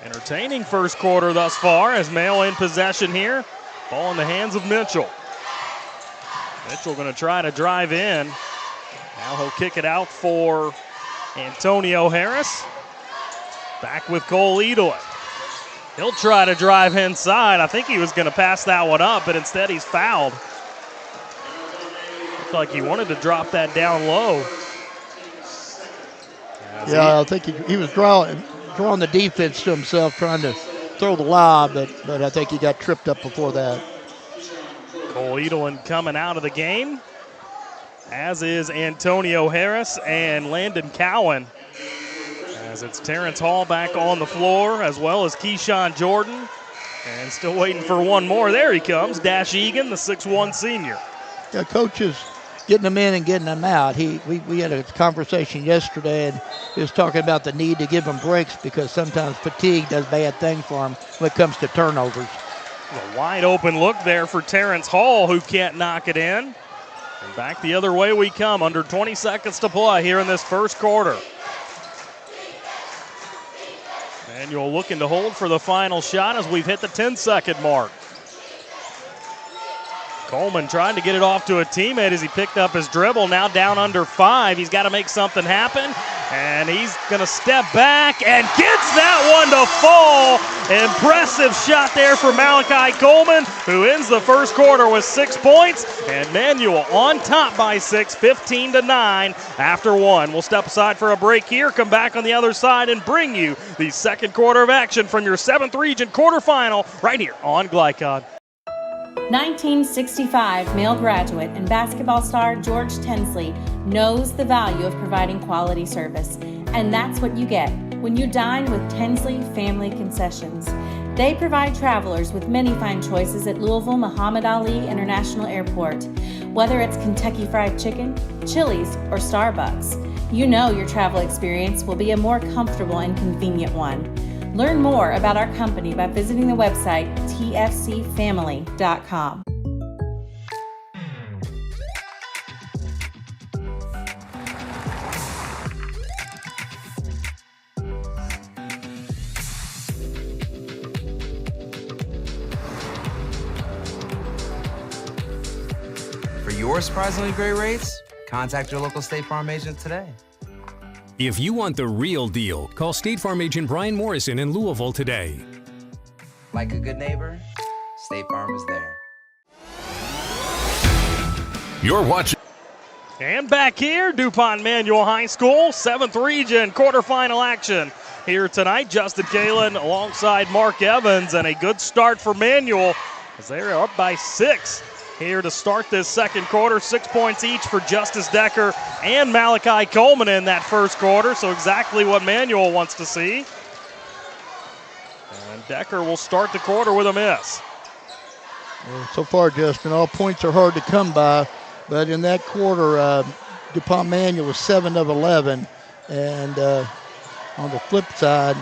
Entertaining first quarter thus far as Mayo in possession here. Ball in the hands of Mitchell. Mitchell going to try to drive in. Now he'll kick it out for Antonio Harris. Back with Cole Edelin. He'll try to drive inside. I think he was going to pass that one up, but instead he's fouled. Looked like he wanted to drop that down low. Yeah, I think he was drawing the defense to himself, trying to throw the lob, but I think he got tripped up before that. Cole Edelin coming out of the game, as is Antonio Harris and Landon Cowan. As it's Terrence Hall back on the floor, as well as Keyshawn Jordan. And still waiting for one more. There he comes, Dash Egan, the 6'1 senior. Yeah, coach is getting them in and getting them out. We had a conversation yesterday, and he was talking about the need to give them breaks because sometimes fatigue does bad things for them when it comes to turnovers. A wide open look there for Terrence Hall, who can't knock it in. And back the other way we come, under 20 seconds to play here in this first quarter. Manuel looking to hold for the final shot as we've hit the 10-second mark. Coleman trying to get it off to a teammate as he picked up his dribble. Now down under 5. He's got to make something happen. And he's going to step back and gets that one to fall. Impressive shot there for Malachi Coleman, who ends the first quarter with 6 points. And Manuel on top by 6, 15-9 after 1. We'll step aside for a break here, come back on the other side, and bring you the second quarter of action from your 7th Region quarterfinal right here on Glycod. 1965 male graduate and basketball star George Tensley knows the value of providing quality service, and that's what you get when you dine with Tensley Family Concessions. They provide travelers with many fine choices at Louisville Muhammad Ali International Airport. Whether it's Kentucky Fried Chicken, Chili's, or Starbucks, you know your travel experience will be a more comfortable and convenient one. Learn more about our company by visiting the website tfcfamily.com. For your surprisingly great rates, contact your local State Farm agent today. If you want the real deal, call State Farm agent Brian Morrison in Louisville today. Like a good neighbor, State Farm is there. You're watching. And back here, DuPont Manual High School, 7th Region quarterfinal action here tonight. Justin Kalen alongside Mark Evans, and a good start for Manual as they're up by 6 here to start this second quarter. 6 points each for Justice Decker and Malachi Coleman in that first quarter, so exactly what Manual wants to see. And Decker will start the quarter with a miss. Well, so far, Justin, all points are hard to come by, but in that quarter, DuPont Manual was 7 of 11, and on the flip side,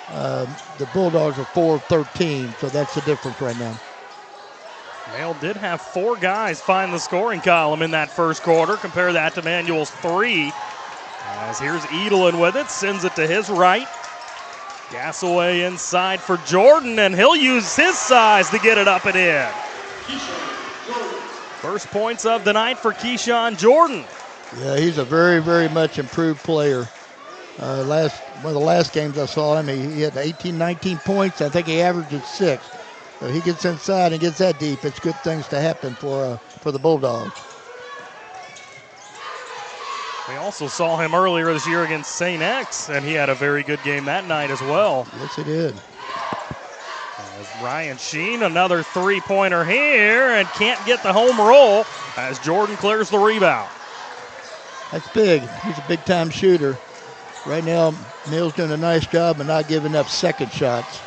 the Bulldogs are 4 of 13, so that's the difference right now. Mail did have 4 guys find the scoring column in that first quarter. Compare that to Manual's 3. As here's Edelin with it, sends it to his right. Gasaway inside for Jordan, and he'll use his size to get it up and in. First points of the night for Keyshawn Jordan. Yeah, he's a very, very much improved player. One of the last games I saw him, he had 18, 19 points. I think he averages 6. So he gets inside and gets that deep. It's good things to happen for the Bulldogs. We also saw him earlier this year against St. X, and he had a very good game that night as well. Yes, he did. As Ryan Sheen, another three-pointer here, and can't get the home roll as Jordan clears the rebound. That's big. He's a big-time shooter. Right now, Mills doing a nice job of not giving up second shots.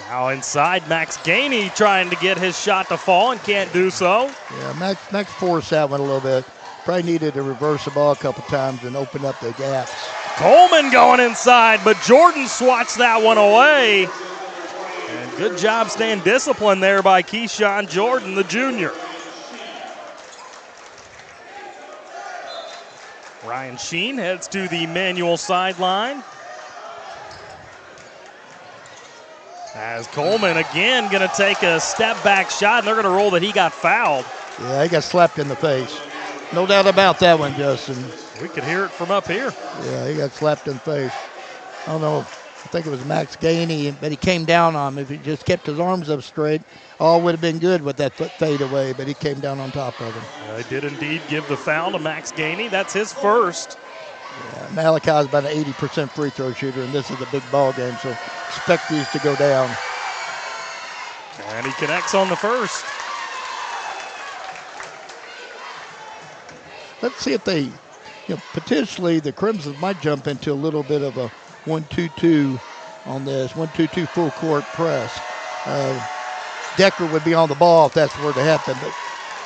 Now inside, Max Gainey trying to get his shot to fall and can't do so. Yeah, Max forced that one a little bit. Probably needed to reverse the ball a couple times and open up the gaps. Coleman going inside, but Jordan swats that one away. And good job staying disciplined there by Keyshawn Jordan, the junior. Ryan Sheen heads to the Manual sideline. As Coleman again going to take a step back shot, and they're going to roll that he got fouled. Yeah, he got slapped in the face. No doubt about that one, Justin. We could hear it from up here. Yeah, he got slapped in the face. I don't know. I think it was Max Gainey, but he came down on him. If he just kept his arms up straight, all would have been good with that foot fade away, but he came down on top of him. They did indeed give the foul to Max Gainey. That's his first. Yeah, Malachi's about an 80% free throw shooter, and this is a big ball game, so expect these to go down. And he connects on the first. Let's see if they, potentially the Crimsons might jump into a little bit of a 1-2-2 on this, 1-2-2 full court press. Decker would be on the ball if that's were to happen, but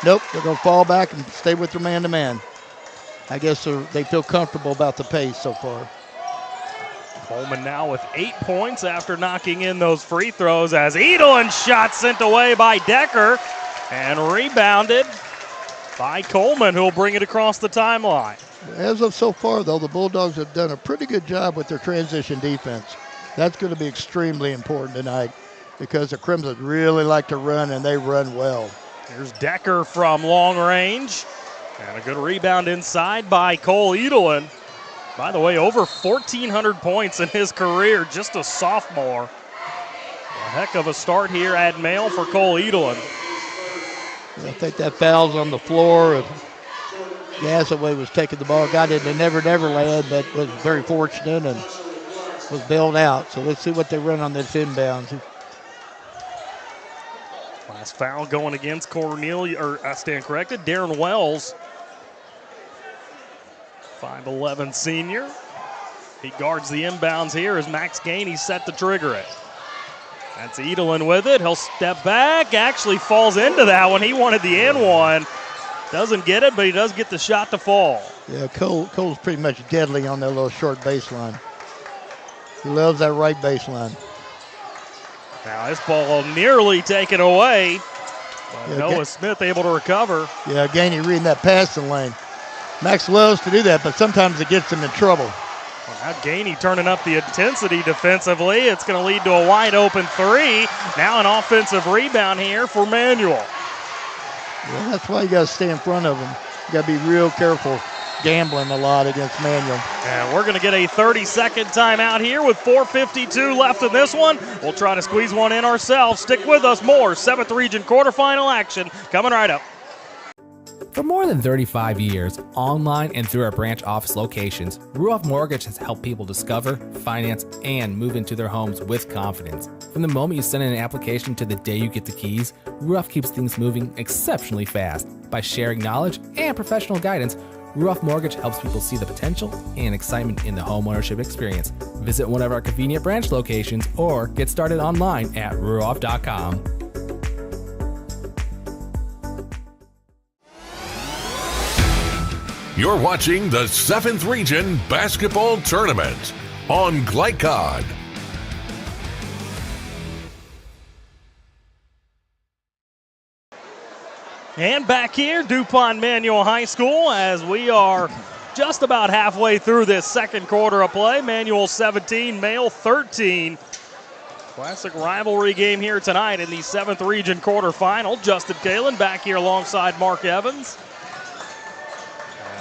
nope, they're going to fall back and stay with their man-to-man. I guess they feel comfortable about the pace so far. Coleman now with 8 points after knocking in those free throws as Edelin's shot sent away by Decker and rebounded by Coleman, who'll bring it across the timeline. As of so far, though, the Bulldogs have done a pretty good job with their transition defense. That's going to be extremely important tonight because the Crimson really like to run, and they run well. Here's Decker from long range. And a good rebound inside by Cole Edelin. By the way, over 1,400 points in his career, just a sophomore. A heck of a start here at Male for Cole Edelin. I think that foul's on the floor. Gasaway was taking the ball, got into Never Never Land, but was very fortunate and was bailed out. So let's see what they run on this inbounds. Last foul going against Cornelia, or I stand corrected, Darren Wells. 5'11" senior. He guards the inbounds here as Max Gainey set to trigger it. That's Edelin with it. He'll step back. Actually falls into that one. He wanted the and one. Doesn't get it, but he does get the shot to fall. Yeah, Cole's pretty much deadly on that little short baseline. He loves that right baseline. Now this ball nearly taken away. But Yeah, Noah Smith able to recover. Yeah, Gainey reading that passing lane. Max loves to do that, but sometimes it gets him in trouble. Well, now Gainey turning up the intensity defensively. It's going to lead to a wide open three. Now an offensive rebound here for Manual. Yeah, that's why you got to stay in front of him. You got to be real careful gambling a lot against Manual. And we're going to get a 30-second timeout here with 4:52 left in this one. We'll try to squeeze one in ourselves. Stick with us. More 7th Region quarterfinal action coming right up. For more than 35 years, online and through our branch office locations, Ruoff Mortgage has helped people discover, finance, and move into their homes with confidence. From the moment you send in an application to the day you get the keys, Ruoff keeps things moving exceptionally fast. By sharing knowledge and professional guidance, Ruoff Mortgage helps people see the potential and excitement in the homeownership experience. Visit one of our convenient branch locations or get started online at ruoff.com. You're watching the 7th Region Basketball Tournament on Glycod. And back here, DuPont Manual High School, as we are just about halfway through this second quarter of play. Manual 17, Male 13. Classic rivalry game here tonight in the 7th Region quarterfinal. Justin Kalen back here alongside Mark Evans.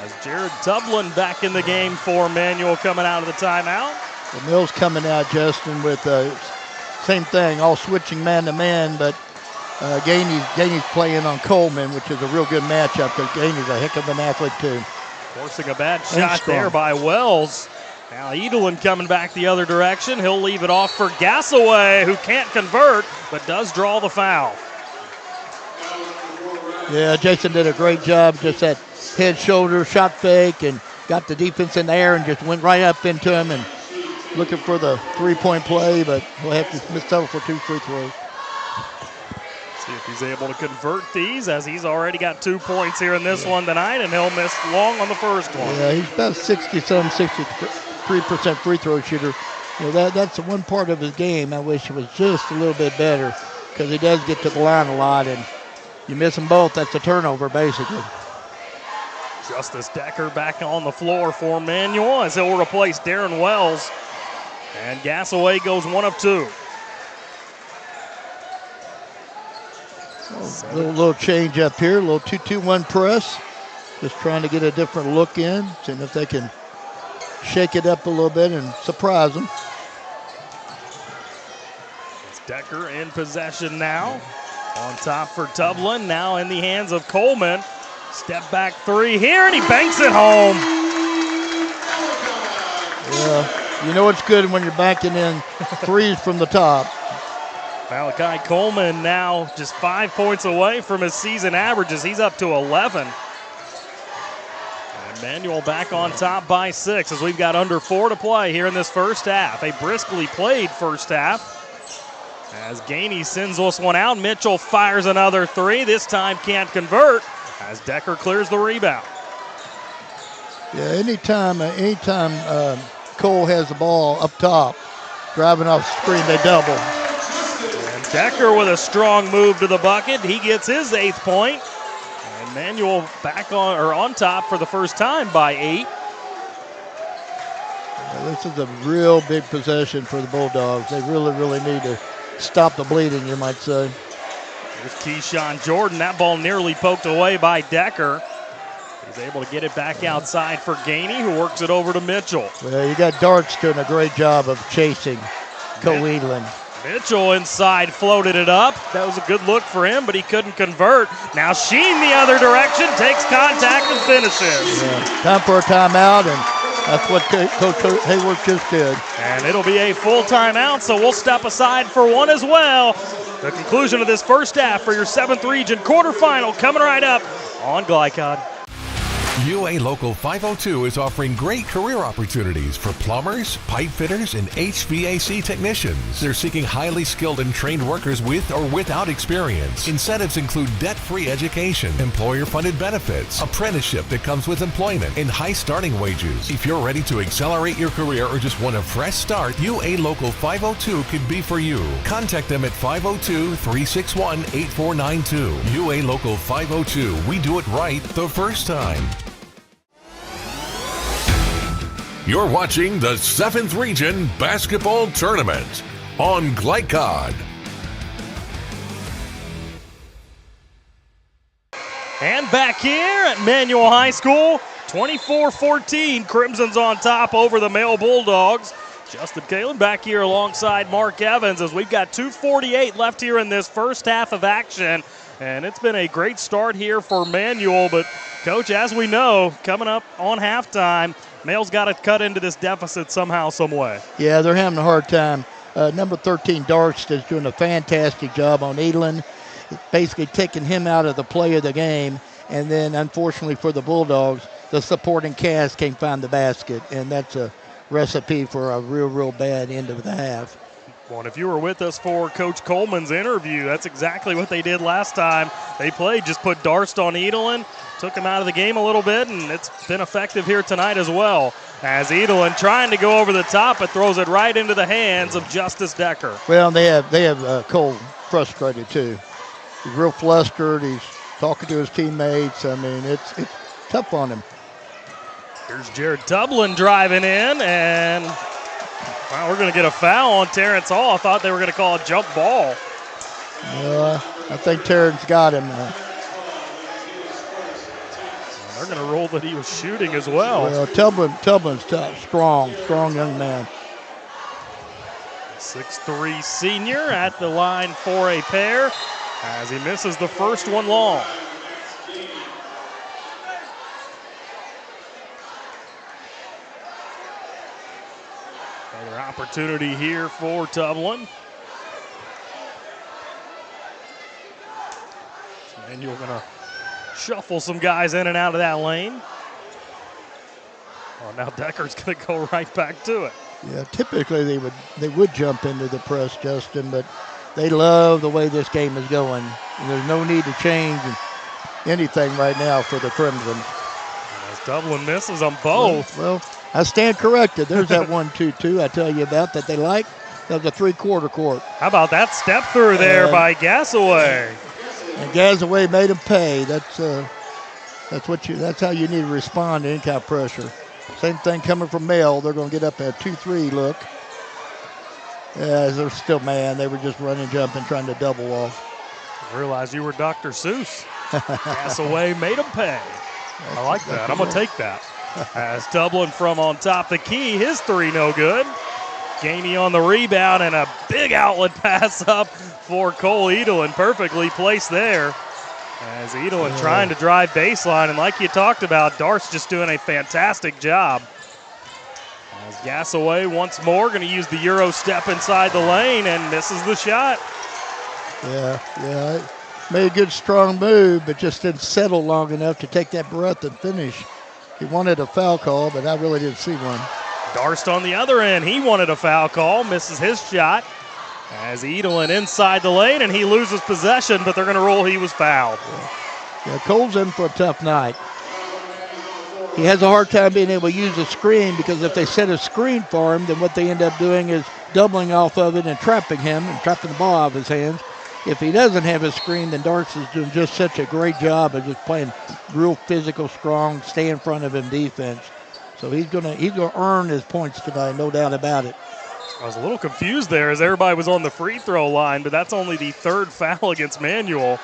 As Jared Dublin back in the game for Manual coming out of the timeout. The Mills coming out, Justin, with same thing, all switching man-to-man, but Gainey's playing on Coleman, which is a real good matchup because Gainey's a heck of an athlete too. Forcing a bad shot there by Wells. Now Edelin coming back the other direction. He'll leave it off for Gassaway, who can't convert, but does draw the foul. Yeah, Jason did a great job. Just that head, shoulder, shot fake, and got the defense in the air and just went right up into him and looking for the three-point play, but he'll have to miss out for 2 free throws. See if he's able to convert these, as he's already got 2 points here in this one tonight, and he'll miss long on the first one. Yeah, he's about 63% free throw shooter. You know, that's the one part of his game I wish it was just a little bit better, because he does get to the line a lot, and you miss them both, that's a turnover basically. Justice Decker back on the floor for Manual as he'll replace Darren Wells. And Gassaway goes 1 of 2. Little change up here, a little 2-2-1 press. Just trying to get a different look in, seeing if they can shake it up a little bit and surprise them. It's Decker in possession now. On top for Dublin, now in the hands of Coleman. Step back 3 here, and he banks it home. Yeah, you know it's good when you're banking in threes from the top. Malachi Coleman now just 5 points away from his season averages. He's up to 11. And Manual back on top by 6 as we've got under 4 to play here in this first half. A briskly played first half. As Gainey sends this one out, Mitchell fires another 3. This time can't convert as Decker clears the rebound. Yeah, anytime Cole has the ball up top, driving off the screen, they double. And Decker with a strong move to the bucket. He gets his 8th point. And Manual back on top for the first time by 8. Yeah, this is a real big possession for the Bulldogs. They really, really need to stop the bleeding, you might say. Here's Keyshawn Jordan. That ball nearly poked away by Decker. He's able to get it back outside for Gainey, who works it over to Mitchell. Well, you got Darts doing a great job of chasing Edelin. Mitchell inside floated it up. That was a good look for him, but he couldn't convert. Now Sheen the other direction, takes contact and finishes. Yeah. Time for a timeout, and that's what Coach Hayworth just did. And it'll be a full timeout, so we'll step aside for one as well. The conclusion of this first half for your 7th Region quarterfinal coming right up on Glycod. UA Local 502 is offering great career opportunities for plumbers, pipe fitters, and HVAC technicians. They're seeking highly skilled and trained workers with or without experience. Incentives include debt-free education, employer-funded benefits, apprenticeship that comes with employment, and high starting wages. If you're ready to accelerate your career or just want a fresh start, UA Local 502 could be for you. Contact them at 502-361-8492. UA Local 502. We do it right the first time. You're watching the 7th Region Basketball Tournament on Glycod. And back here at Manual High School, 24-14, Crimson's on top over the male Bulldogs. Justin Kalen back here alongside Mark Evans as we've got 2:48 left here in this first half of action. And it's been a great start here for Manual, but Coach, as we know, coming up on halftime, Male's got to cut into this deficit somehow, some way. Yeah, they're having a hard time. Number 13, Darst, is doing a fantastic job on Edelin, basically taking him out of the play of the game. And then, unfortunately for the Bulldogs, the supporting cast can't find the basket, and that's a recipe for a real, real bad end of the half. Well, and if you were with us for Coach Coleman's interview, that's exactly what they did last time they played. Just put Darst on Edelin, took him out of the game a little bit, and it's been effective here tonight as well. As Edelin trying to go over the top, but throws it right into the hands of Justice Decker. Well, they have Cole frustrated too. He's real flustered. He's talking to his teammates. I mean, it's tough on him. Here's Jared Dublin driving in, and Well, we're going to get a foul on Terrence Hall. I thought they were going to call a jump ball. I think Terrence got him. They're going to rule that he was shooting as well. Well, Tubman's tough, strong young man. 6'3" senior at the line for a pair as he misses the first one long. Another opportunity here for Dublin. And you're going to shuffle some guys in and out of that lane. Oh, now Decker's going to go right back to it. Yeah, typically they would jump into the press, Justin, but they love the way this game is going. And there's no need to change anything right now for the Crimson. As Dublin misses them both. Well, I stand corrected. There's that 1-2-2 I tell you about that they like. That was a three-quarter court. How about that step through there by Gasaway? And Gasaway made him pay. That's how you need to respond to any kind of pressure. Same thing coming from Mel. They're going to get up at 2-3 look. Yeah, they're still mad. They were just running, jumping, trying to double off. I realized you were Dr. Seuss. Gasaway made him pay. I like that. I'm going to take that. As Dublin from on top the key, his three no good. Gainey on the rebound and a big outlet pass up for Cole Edelin. Perfectly placed there. As Edelin trying to drive baseline, and like you talked about, Dart's just doing a fantastic job. As Gasaway once more going to use the Euro step inside the lane and misses the shot. Yeah. Made a good strong move, but just didn't settle long enough to take that breath and finish. He wanted a foul call, but I really didn't see one. Darst on the other end. He wanted a foul call, misses his shot. As Edelin inside the lane, and he loses possession, but they're going to rule he was fouled. Yeah, Cole's in for a tough night. He has a hard time being able to use a screen because if they set a screen for him, then what they end up doing is doubling off of it and trapping him and trapping the ball out of his hands. If he doesn't have a screen, then Darts is doing just such a great job of just playing real physical, strong, stay in front of him defense. So he's gonna earn his points tonight, no doubt about it. I was a little confused there as everybody was on the free throw line, but that's only the third foul against Manuel.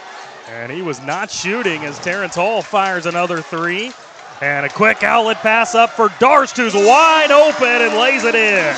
And he was not shooting as Terrence Hall fires another three. And a quick outlet pass up for Darst, who's wide open and lays it in.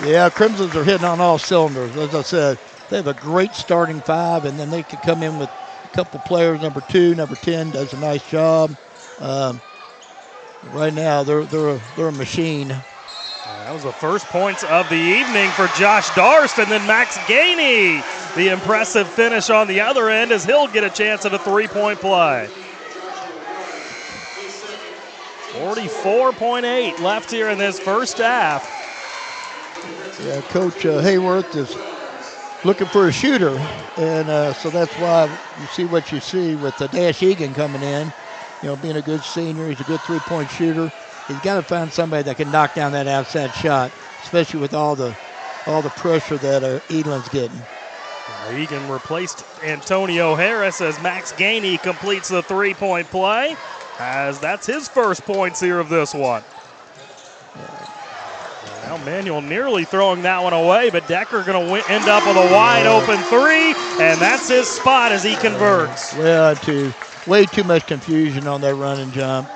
Yeah, Crimsons are hitting on all cylinders. As I said, they have a great starting five, and then they could come in with a couple players. Number 2, number 10 does a nice job. Right now, they're a machine. That was the first points of the evening for Josh Darst, and then Max Gainey. The impressive finish on the other end as he'll get a chance at a three-point play. 44.8 left here in this first half. Yeah, Coach Hayworth is looking for a shooter, and so that's why you see what you see with Dash Egan coming in. You know, being a good senior, he's a good three-point shooter. He's got to find somebody that can knock down that outside shot, especially with all the pressure that Edelin's getting. Egan replaced Antonio Harris as Max Gainey completes the three-point play, as that's his first points here of this one. Now Manuel nearly throwing that one away, but Decker going to end up with a wide open three, and that's his spot as he converts. Well, way too much confusion on that run and jump.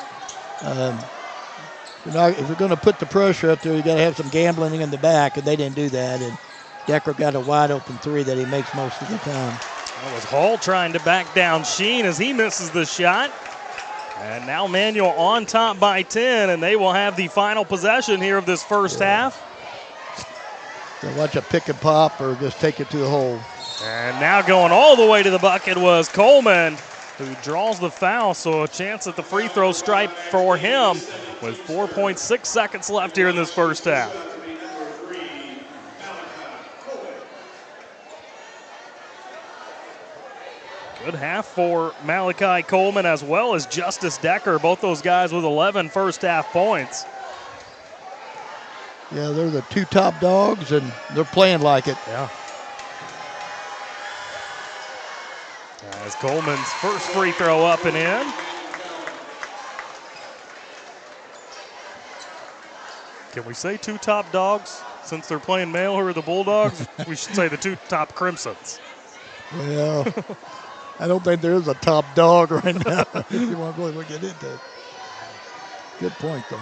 If you're going to put the pressure up there, you got to have some gambling in the back, and they didn't do that. And Decker got a wide open three that he makes most of the time. That was Hall trying to back down Sheen as he misses the shot. And now Manuel on top by 10, and they will have the final possession here of this first half. So watch a pick and pop or just take it to the hole. And now going all the way to the bucket was Coleman, who draws the foul, so a chance at the free throw stripe for him with 4.6 seconds left here in this first half. Good half for Malachi Coleman as well as Justice Decker, both those guys with 11 first half points. Yeah, they're the two top dogs, and they're playing like it. Yeah. As Coleman's first free throw up and in. Can we say two top dogs since they're playing male? Who are the Bulldogs? We should say the two top Crimsons. Well, I don't think there is a top dog right now if you want to really get into it. Good point, though.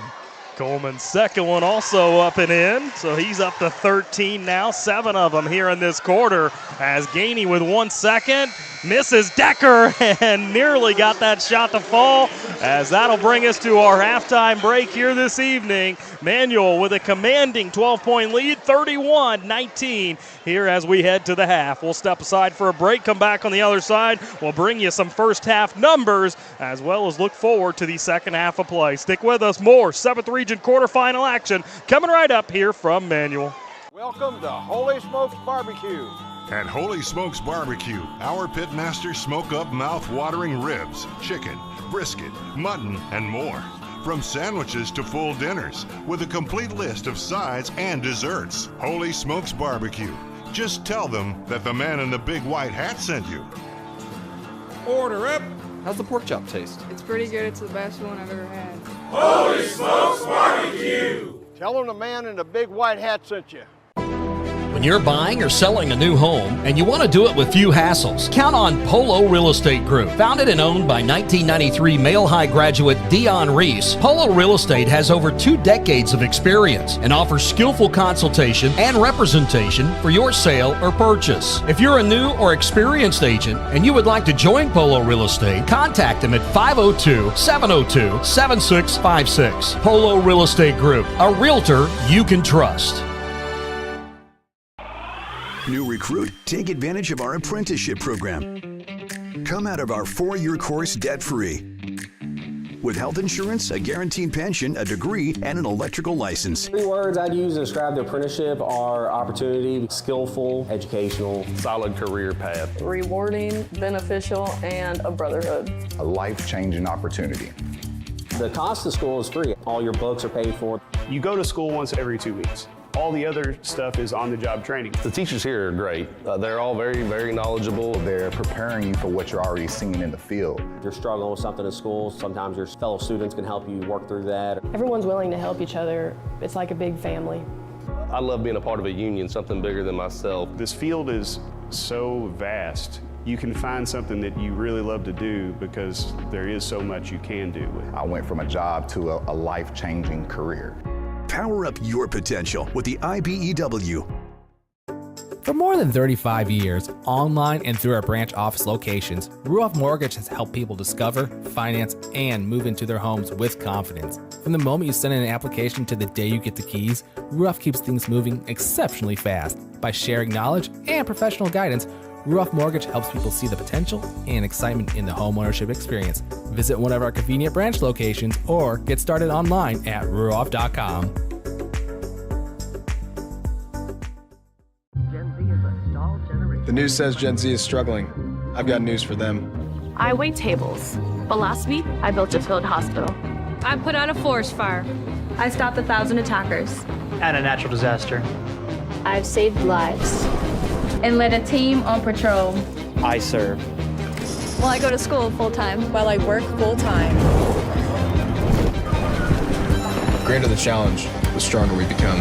Coleman's second one also up and in, so he's up to 13 now, 7 of them here in this quarter as Gainey with 1 second misses Decker and nearly got that shot to fall, as that'll bring us to our halftime break here this evening. Manual with a commanding 12-point lead, 31-19 here as we head to the half. We'll step aside for a break, come back on the other side. We'll bring you some first half numbers as well as look forward to the second half of play. Stick with us, more 7th Region quarterfinal action coming right up here from Manual. Welcome to Holy Smokes Barbecue. At Holy Smokes Barbecue, our pitmasters smoke up mouth-watering ribs, chicken, brisket, mutton, and more. From sandwiches to full dinners, with a complete list of sides and desserts. Holy Smokes Barbecue. Just tell them that the man in the big white hat sent you. Order up. How's the pork chop taste? It's pretty good. It's the best one I've ever had. Holy Smokes Barbecue. Tell them the man in the big white hat sent you. When you're buying or selling a new home and you want to do it with few hassles, count on Polo Real Estate Group. Founded and owned by 1993 Male High graduate Dion Reese, Polo Real Estate has over 2 decades of experience and offers skillful consultation and representation for your sale or purchase. If you're a new or experienced agent and you would like to join Polo Real Estate, contact them at 502-702-7656. Polo Real Estate Group, a realtor you can trust. New recruit, take advantage of our apprenticeship program. Come out of our 4-year course debt-free. With health insurance, a guaranteed pension, a degree, and an electrical license. 3 words I'd use to describe the apprenticeship are opportunity, skillful, educational, solid career path, Rewarding, beneficial, and a brotherhood. A life-changing opportunity. The cost of school is free. All your books are paid for. You go to school once every 2 weeks. All the other stuff is on-the-job training. The teachers here are great. They're all very, very knowledgeable. They're preparing you for what you're already seeing in the field. If you're struggling with something in school, sometimes your fellow students can help you work through that. Everyone's willing to help each other. It's like a big family. I love being a part of a union, something bigger than myself. This field is so vast. You can find something that you really love to do because there is so much you can do. I went from a job to a life-changing career. Power up your potential with the IBEW. For more than 35 years, online and through our branch office locations, Ruoff Mortgage has helped people discover, finance, and move into their homes with confidence. From the moment you send in an application to the day you get the keys, Ruoff keeps things moving exceptionally fast. By sharing knowledge and professional guidance, Ruoff Mortgage helps people see the potential and excitement in the homeownership experience. Visit one of our convenient branch locations or get started online at ruoff.com. The news says Gen Z is struggling. I've got news for them. I wait tables, but last week I built a field hospital. I put out a forest fire. I stopped 1,000 attackers. And a natural disaster. I've saved lives. And led a team on patrol. I serve. Well, I go to school full-time. While I work full-time. The greater the challenge, the stronger we become.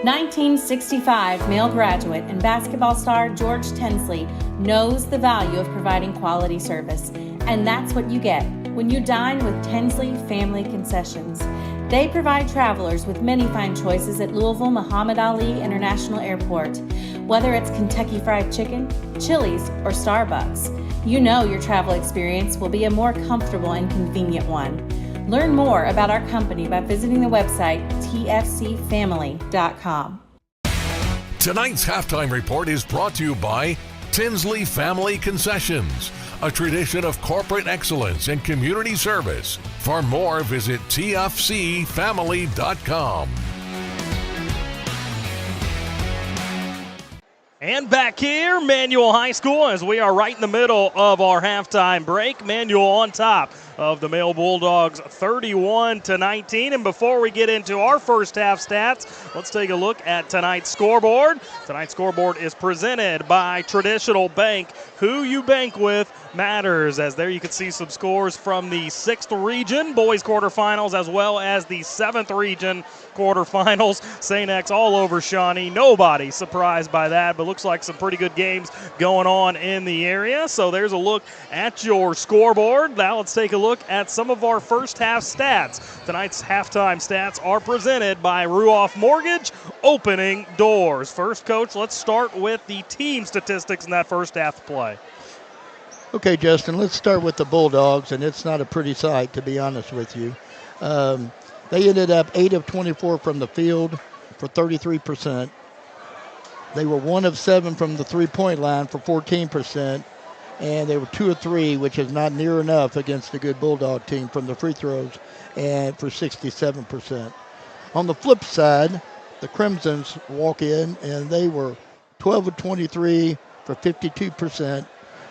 1965 male graduate and basketball star George Tensley knows the value of providing quality service. And that's what you get when you dine with Tensley Family Concessions. They provide travelers with many fine choices at Louisville Muhammad Ali International Airport. Whether it's Kentucky Fried Chicken, Chili's, or Starbucks, you know your travel experience will be a more comfortable and convenient one. Learn more about our company by visiting the website tfcfamily.com. Tonight's halftime report is brought to you by Tinsley Family Concessions, a tradition of corporate excellence and community service. For more, visit tfcfamily.com. And back here, Manual High School, as we are right in the middle of our halftime break. Manual on top of the Male Bulldogs 31-19. And before we get into our first half stats, let's take a look at tonight's scoreboard. Tonight's scoreboard is presented by Traditional Bank. Who you bank with matters, as there you can see some scores from the 6th region boys quarterfinals as well as the 7th region quarterfinals. St. X all over Shawnee. Nobody surprised by that, but looks like some pretty good games going on in the area. So there's a look at your scoreboard. Now let's take a look at some of our first half stats. Tonight's halftime stats are presented by Ruoff Mortgage, opening doors. First, Coach, let's start with the team statistics in that first half of play. Okay, Justin, let's start with the Bulldogs, and it's not a pretty sight, to be honest with you. They ended up 8 of 24 from the field for 33%. They were 1 of 7 from the three-point line for 14%, and they were 2 of 3, which is not near enough against a good Bulldog team, from the free throws, and for 67%. On the flip side, the Crimsons walk in, and they were 12 of 23 for 52%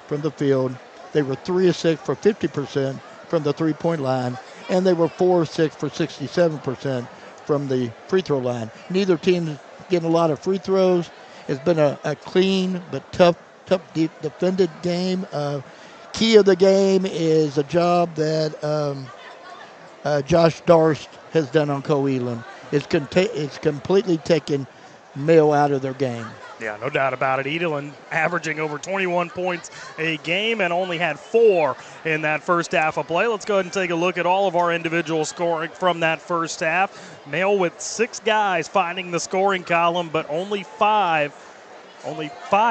from the field. They were 3 of 6 for 50% from the three-point line, and they were 4 of 6 for 67% from the free throw line. Neither team getting a lot of free throws. It's been a clean but tough deep defended game. Key of the game is a job that Josh Darst has done on Coleman. It's completely taken Male out of their game. Yeah, no doubt about it. Edelin averaging over 21 points a game and only had 4 in that first half of play. Let's go ahead and take a look at all of our individual scoring from that first half. Male with 6 guys finding the scoring column, but only 5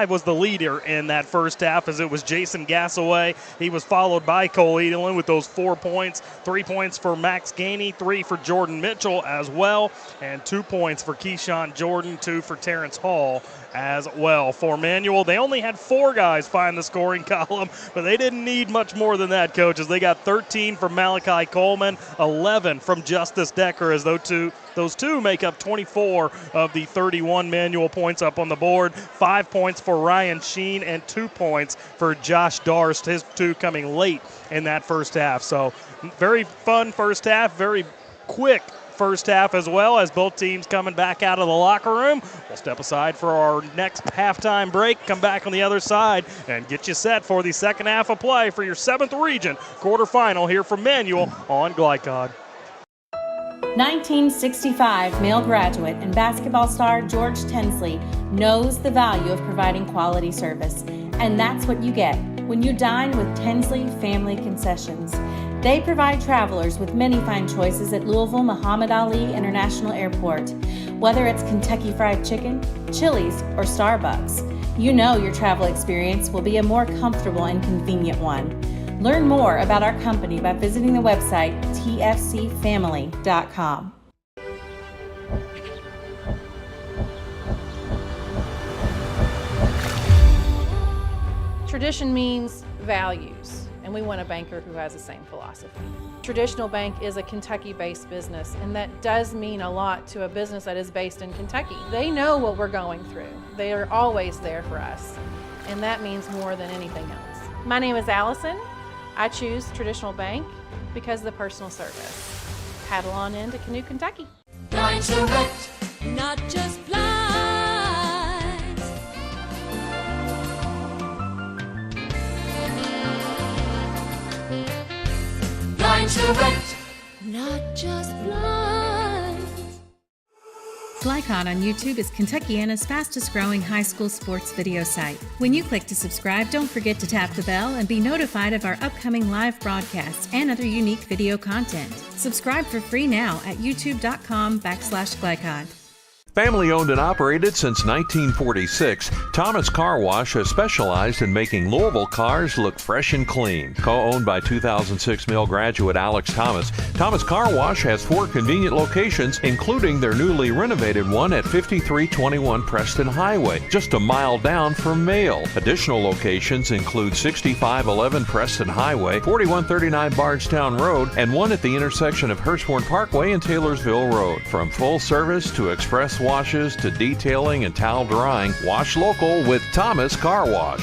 was the leader in that first half, as it was Jason Gassaway. He was followed by Cole Edelin with those 4 points. 3 points for Max Gainey, 3 for Jordan Mitchell as well, and 2 points for Keyshawn Jordan, 2 for Terrence Hall as well. For Manual, they only had 4 guys find the scoring column, but they didn't need much more than that, coaches. They got 13 from Malachi Coleman, 11 from Justice Decker, as those two make up 24 of the 31 Manual points up on the board. 5 points for Ryan Sheen and 2 points for Josh Darst, his 2 coming late in that first half. So very fun first half, very quick first half as well, as both teams coming back out of the locker room. We'll step aside for our next halftime break, come back on the other side, and get you set for the second half of play for your 7th region quarterfinal here from Manual on Glycod. 1965 Male graduate and basketball star George Tensley knows the value of providing quality service, and that's what you get when you dine with Tensley Family Concessions. They provide travelers with many fine choices at Louisville Muhammad Ali International Airport. Whether it's Kentucky Fried Chicken, Chili's, or Starbucks, you know your travel experience will be a more comfortable and convenient one. Learn more about our company by visiting the website tfcfamily.com. Tradition means values, and we want a banker who has the same philosophy. Traditional Bank is a Kentucky-based business, and that does mean a lot to a business that is based in Kentucky. They know what we're going through. They are always there for us, and that means more than anything else. My name is Allison. I choose Traditional Bank because of the personal service. Paddle on into Canoe, Kentucky. Blinds Direct, not just blinds. Blinds Direct, not just blinds. Glycod on YouTube is Kentuckiana's fastest growing high school sports video site. When you click to subscribe, don't forget to tap the bell and be notified of our upcoming live broadcasts and other unique video content. Subscribe for free now at youtube.com/Glycod. Family owned and operated since 1946, Thomas Car Wash has specialized in making Louisville cars look fresh and clean. Co-owned by 2006 Male graduate Alex Thomas, Thomas Car Wash has 4 convenient locations, including their newly renovated one at 5321 Preston Highway, just a mile down from Male. Additional locations include 6511 Preston Highway, 4139 Bardstown Road, and one at the intersection of Hurstbourne Parkway and Taylorsville Road. From full service to express washes to detailing and towel drying, wash local with Thomas Car Wash.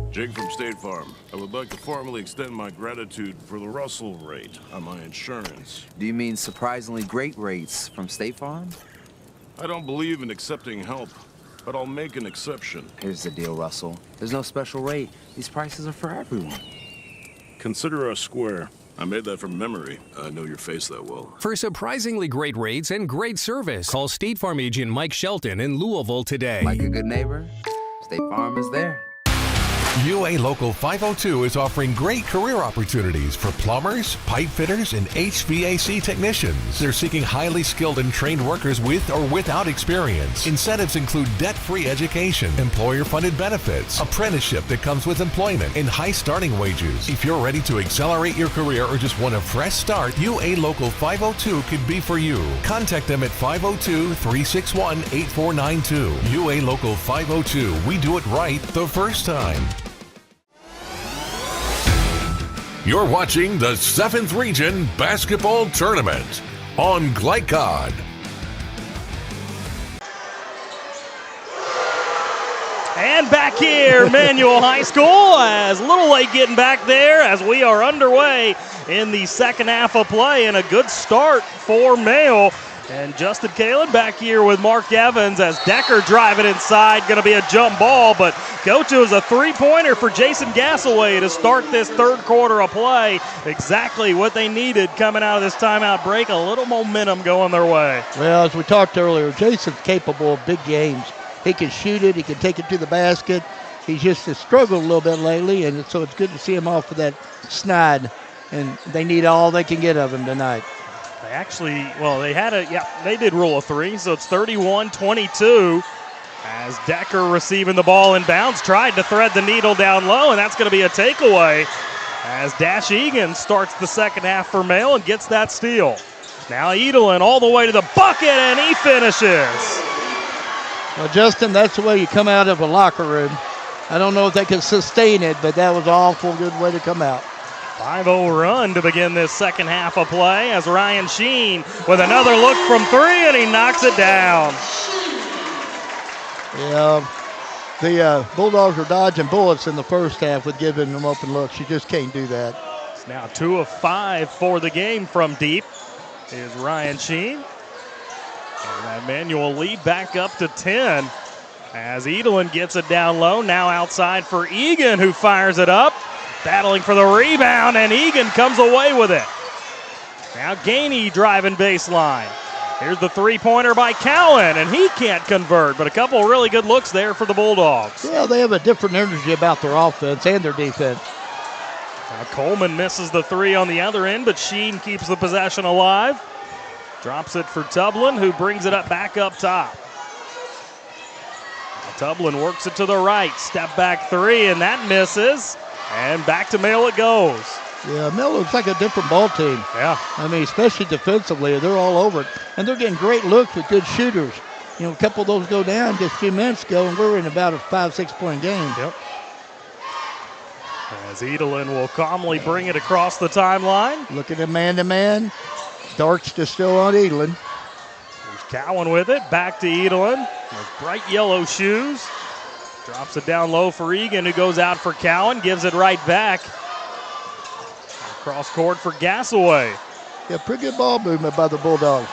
Jake from State Farm. I would like to formally extend my gratitude for the Russell rate on my insurance. Do you mean surprisingly great rates from State Farm? I don't believe in accepting help, but I'll make an exception. Here's the deal, Russell. There's no special rate. These prices are for everyone. Consider us square. I made that from memory. I know your face that well. For surprisingly great rates and great service, call State Farm agent Mike Shelton in Louisville today. Like a good neighbor, State Farm is there. UA Local 502 is offering great career opportunities for plumbers, pipe fitters, and HVAC technicians. They're seeking highly skilled and trained workers with or without experience. Incentives include debt-free education, employer-funded benefits, apprenticeship that comes with employment, and high starting wages. If you're ready to accelerate your career or just want a fresh start, UA Local 502 could be for you. Contact them at 502-361-8492. UA Local 502. We do it right the first time. You're watching the 7th Region Basketball Tournament on Glycod. And back here, Manual High School, as a little late getting back there as we are underway in the second half of play, and a good start for Mayo. And Justin Kalen back here with Mark Evans as Decker driving inside. Going to be a jump ball, but Coach, it was a three-pointer for Jason Gassaway to start this third quarter of play. Exactly what they needed coming out of this timeout break. A little momentum going their way. Well, as we talked earlier, Jason's capable of big games. He can shoot it. He can take it to the basket. He's just struggled a little bit lately, and so it's good to see him off of that snide. And they need all they can get of him tonight. They actually, well, they did rule a three, so it's 31-22 as Decker receiving the ball in bounds, tried to thread the needle down low, and that's going to be a takeaway as Dash Egan starts the second half for Mail and gets that steal. Now Edelin all the way to the bucket, and he finishes. Well, Justin, that's the way you come out of a locker room. I don't know if they can sustain it, but that was an awful good way to come out. 5-0 run to begin this second half of play as Ryan Sheen with another look from three, and he knocks it down. Yeah, the Bulldogs were dodging bullets in the first half with giving them open looks. You just can't do that. It's now 2 of 5 for the game from deep is Ryan Sheen. And that Manual lead back up to 10 as Edelin gets it down low. Now outside for Egan, who fires it up. Battling for the rebound, and Egan comes away with it. Now Gainey driving baseline. Here's the three-pointer by Cowan, and he can't convert, but a couple of really good looks there for the Bulldogs. Yeah, they have a different energy about their offense and their defense. Now Coleman misses the three on the other end, but Sheen keeps the possession alive. Drops it for Tublin, who brings it up back up top. Now Tublin works it to the right. Step back three, and that misses. And back to Mail it goes. Yeah, Mail looks like a different ball team. Yeah. I mean, especially defensively, they're all over it. And they're getting great looks with good shooters. You know, a couple of those go down just a few minutes ago, and we're in about a 5-6 point game. Yep. As Edelin will calmly bring it across the timeline. Looking at man-to-man. Darts just still on Edelin. There's Cowan with it. Back to Edelin. With bright yellow shoes. Drops it down low for Egan, who goes out for Cowan. Gives it right back. Cross court for Gassaway. Yeah, pretty good ball movement by the Bulldogs.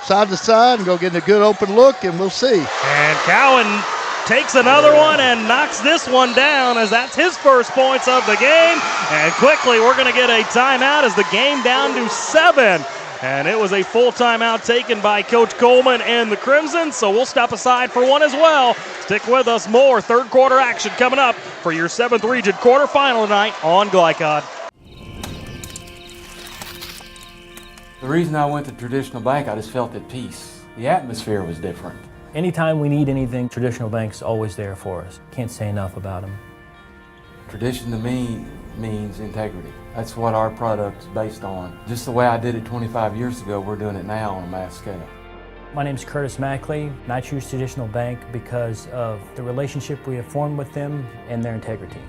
Side to side and go get a good open look, and we'll see. And Cowan takes another one and knocks this one down as that's his first points of the game. And quickly we're going to get a timeout as the game down to 7. And it was a full timeout taken by Coach Coleman and the Crimson, so we'll step aside for one as well. Stick with us. More third quarter action coming up for your 7th Region quarterfinal tonight on Glycod. The reason I went to Traditional Bank, I just felt at peace. The atmosphere was different. Anytime we need anything, Traditional Bank's always there for us. Can't say enough about them. Tradition to me means integrity. That's what our product is based on. Just the way I did it 25 years ago, we're doing it now on a mass scale. My name is Curtis Mackley, and I choose Traditional Bank because of the relationship we have formed with them and their integrity.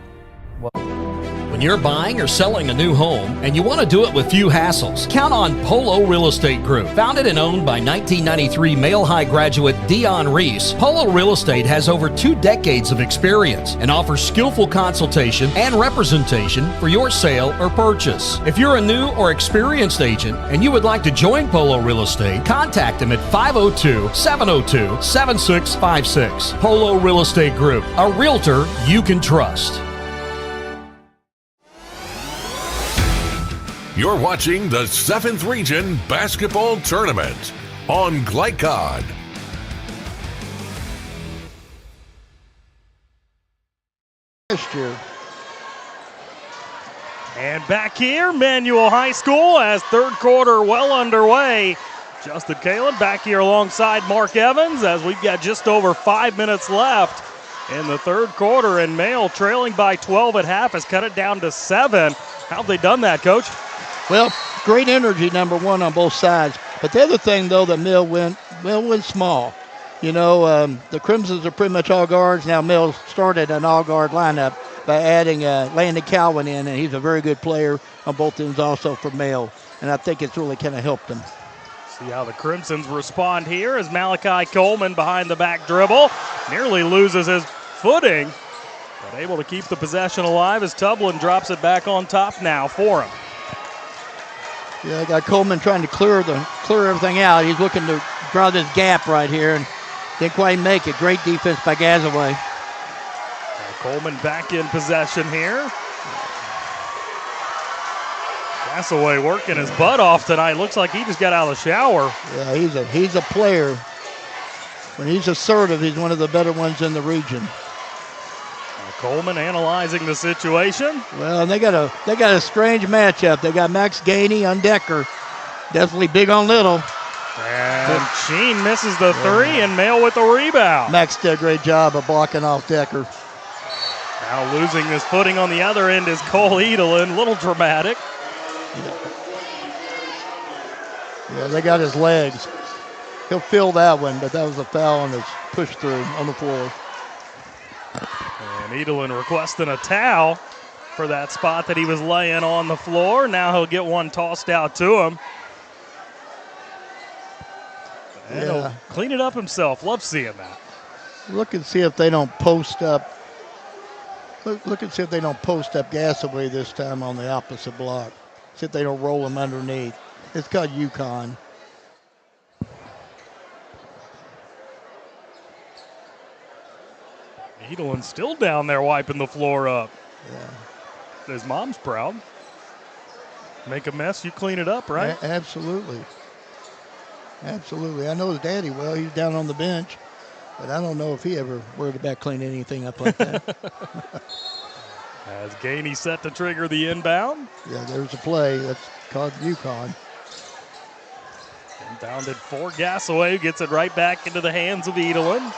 When When you're buying or selling a new home and you want to do it with few hassles, count on Polo Real Estate Group. Founded and owned by 1993 Male High graduate Dion Reese, Polo Real Estate has over 2 decades of experience and offers skillful consultation and representation for your sale or purchase. If you're a new or experienced agent and you would like to join Polo Real Estate, contact them at 502-702-7656. Polo Real Estate Group, a realtor you can trust. You're watching the 7th Region Basketball Tournament on Glycod. Last year. And back here, Manual High School as third quarter well underway. Justin Kalen back here alongside Mark Evans as we've got just over 5 minutes left in the third quarter, and Male trailing by 12 at half has cut it down to 7. How have they done that, Coach? Well, great energy, number one, on both sides. But the other thing, though, that Mill went small. You know, the Crimsons are pretty much all guards. Now Mill started an all-guard lineup by adding Landon Cowan in, and he's a very good player on both ends also for Male. And I think it's really kind of helped them. See how the Crimsons respond here as Malachi Coleman behind the back dribble nearly loses his footing, but able to keep the possession alive as Tublin drops it back on top now for him. Yeah, I got Coleman trying to clear everything out. He's looking to draw this gap right here and didn't quite make it. Great defense by Gazaway. Coleman back in possession here. Gazaway working his butt off tonight. Looks like he just got out of the shower. Yeah, he's a player. When he's assertive, he's one of the better ones in the region. Coleman analyzing the situation. Well, and they got a strange matchup. They got Max Gainey on Decker. Definitely big on little. And Sheen misses the three, and Male with the rebound. Max did a great job of blocking off Decker. Now losing his footing on the other end is Cole Edelin. A little dramatic. Yeah, they got his legs. He'll feel that one, but that was a foul on his push through on the floor. And Edelin requesting a towel for that spot that he was laying on the floor. Now he'll get one tossed out to him. And he'll clean it up himself. Love seeing that. Look and see if they don't post up. Look and see if they don't post up Gazaway this time on the opposite block. See if they don't roll him underneath. It's called UConn. Edelin's still down there wiping the floor up. Yeah. His mom's proud. Make a mess, you clean it up, right? Absolutely. Absolutely. I know his daddy well. He's down on the bench. But I don't know if he ever worried about cleaning anything up like that. As Gainey set to trigger the inbound. Yeah, there's a play. That's called UConn. Inbounded for Gazaway. Gets it right back into the hands of Edelin.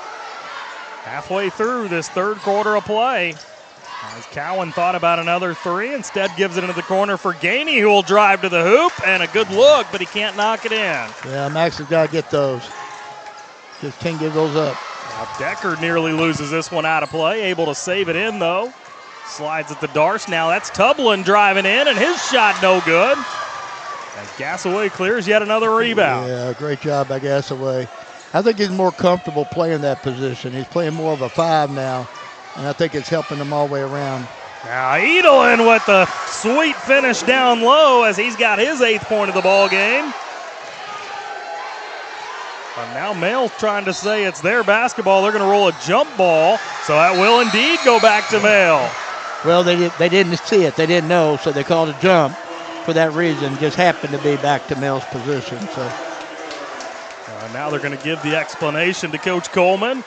Halfway through this third quarter of play. As Cowan thought about another three, instead gives it into the corner for Gainey, who will drive to the hoop, and a good look, but he can't knock it in. Yeah, Max has got to get those. Just can't give those up. Now Decker nearly loses this one out of play, able to save it in, though. Slides it to Darce. Now that's Tublin driving in, and his shot no good. As Gazaway clears yet another rebound. Yeah, great job by Gazaway. I think he's more comfortable playing that position. He's playing more of a 5 now, and I think it's helping him all the way around. Now Edelin with the sweet finish down low as he's got his 8th point of the ball game. And now Male's trying to say it's their basketball. They're going to roll a jump ball, so that will indeed go back to Male. Well, they didn't see it. They didn't know, so they called a jump for that reason. Just happened to be back to Male's position. So. Now they're going to give the explanation to Coach Coleman.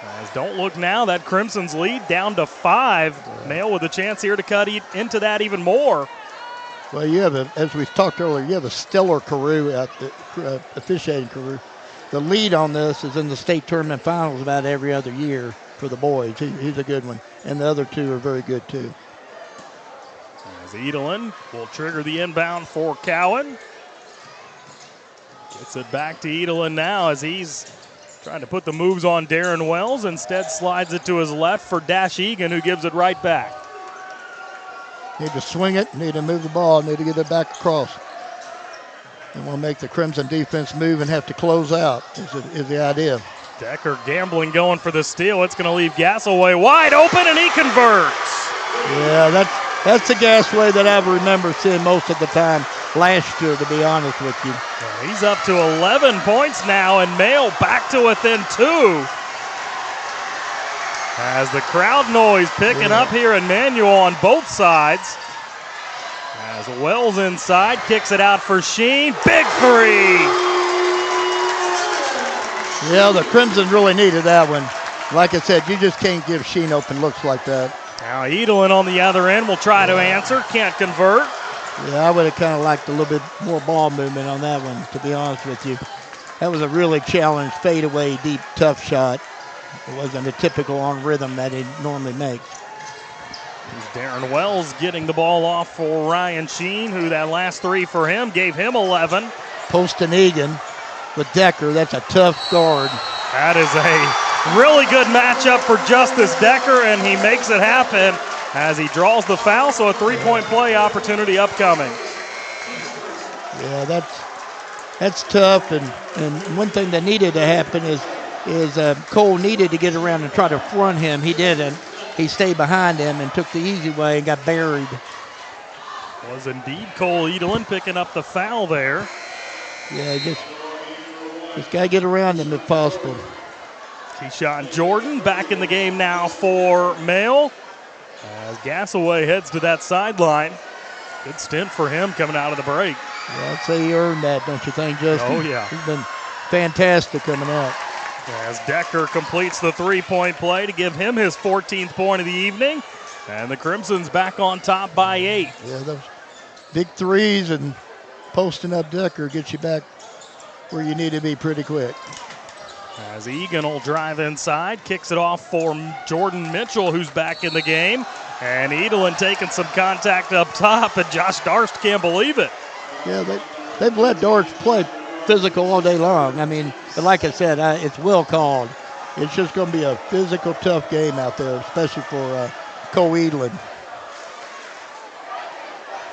As don't look now, that Crimson's lead down to 5. Male with a chance here to cut into that even more. Well, you have, as we talked earlier, you have a stellar career out the officiating career. The lead on this is in the state tournament finals about every other year for the boys. He's a good one. And the other two are very good, too. As Edelin will trigger the inbound for Cowan. Gets it back to Edelin now as he's trying to put the moves on Darren Wells. Instead slides it to his left for Dash Egan, who gives it right back. Need to swing it, need to move the ball, need to get it back across. And we'll make the Crimson defense move and have to close out is the idea. Decker gambling going for the steal. It's going to leave Gasaway wide open, and he converts. Yeah, that's the Gasaway that I remember seeing most of the time last year, to be honest with you. Yeah, he's up to 11 points now, and Mail back to within 2. As the crowd noise picking up here in Manual on both sides. As Wells inside, kicks it out for Sheen. Big 3! Yeah, the Crimson really needed that one. Like I said, you just can't give Sheen open looks like that. Now Edelin on the other end will try to answer, can't convert. Yeah, I would have kind of liked a little bit more ball movement on that one, to be honest with you. That was a really challenged fadeaway, deep, tough shot. It wasn't a typical on rhythm that he normally makes. Darren Wells getting the ball off for Ryan Sheen, who that last 3 for him gave him 11. Poston Egan with Decker. That's a tough guard. That is a really good matchup for Justice Decker, and he makes it happen as he draws the foul, so a 3-point play opportunity upcoming. Yeah, that's tough, and one thing that needed to happen is Cole needed to get around and try to front him. He didn't. He stayed behind him and took the easy way and got buried. Was indeed Cole Edelin picking up the foul there. Yeah, just got to get around him if possible. Keyshawn Jordan back in the game now for Mail. As Gasaway heads to that sideline. Good stint for him coming out of the break. Yeah, I'd say he earned that, don't you think, Justin? Oh, yeah. He's been fantastic coming out. As Decker completes the 3-point play to give him his 14th point of the evening. And the Crimson's back on top by 8. Yeah, those big threes and posting up Decker gets you back where you need to be pretty quick. As Egan will drive inside, kicks it off for Jordan Mitchell, who's back in the game. And Edelin taking some contact up top, and Josh Darst can't believe it. Yeah, they've let Darst play physical all day long. I mean, but like I said, it's well called. It's just going to be a physical, tough game out there, especially for Cole Edelin.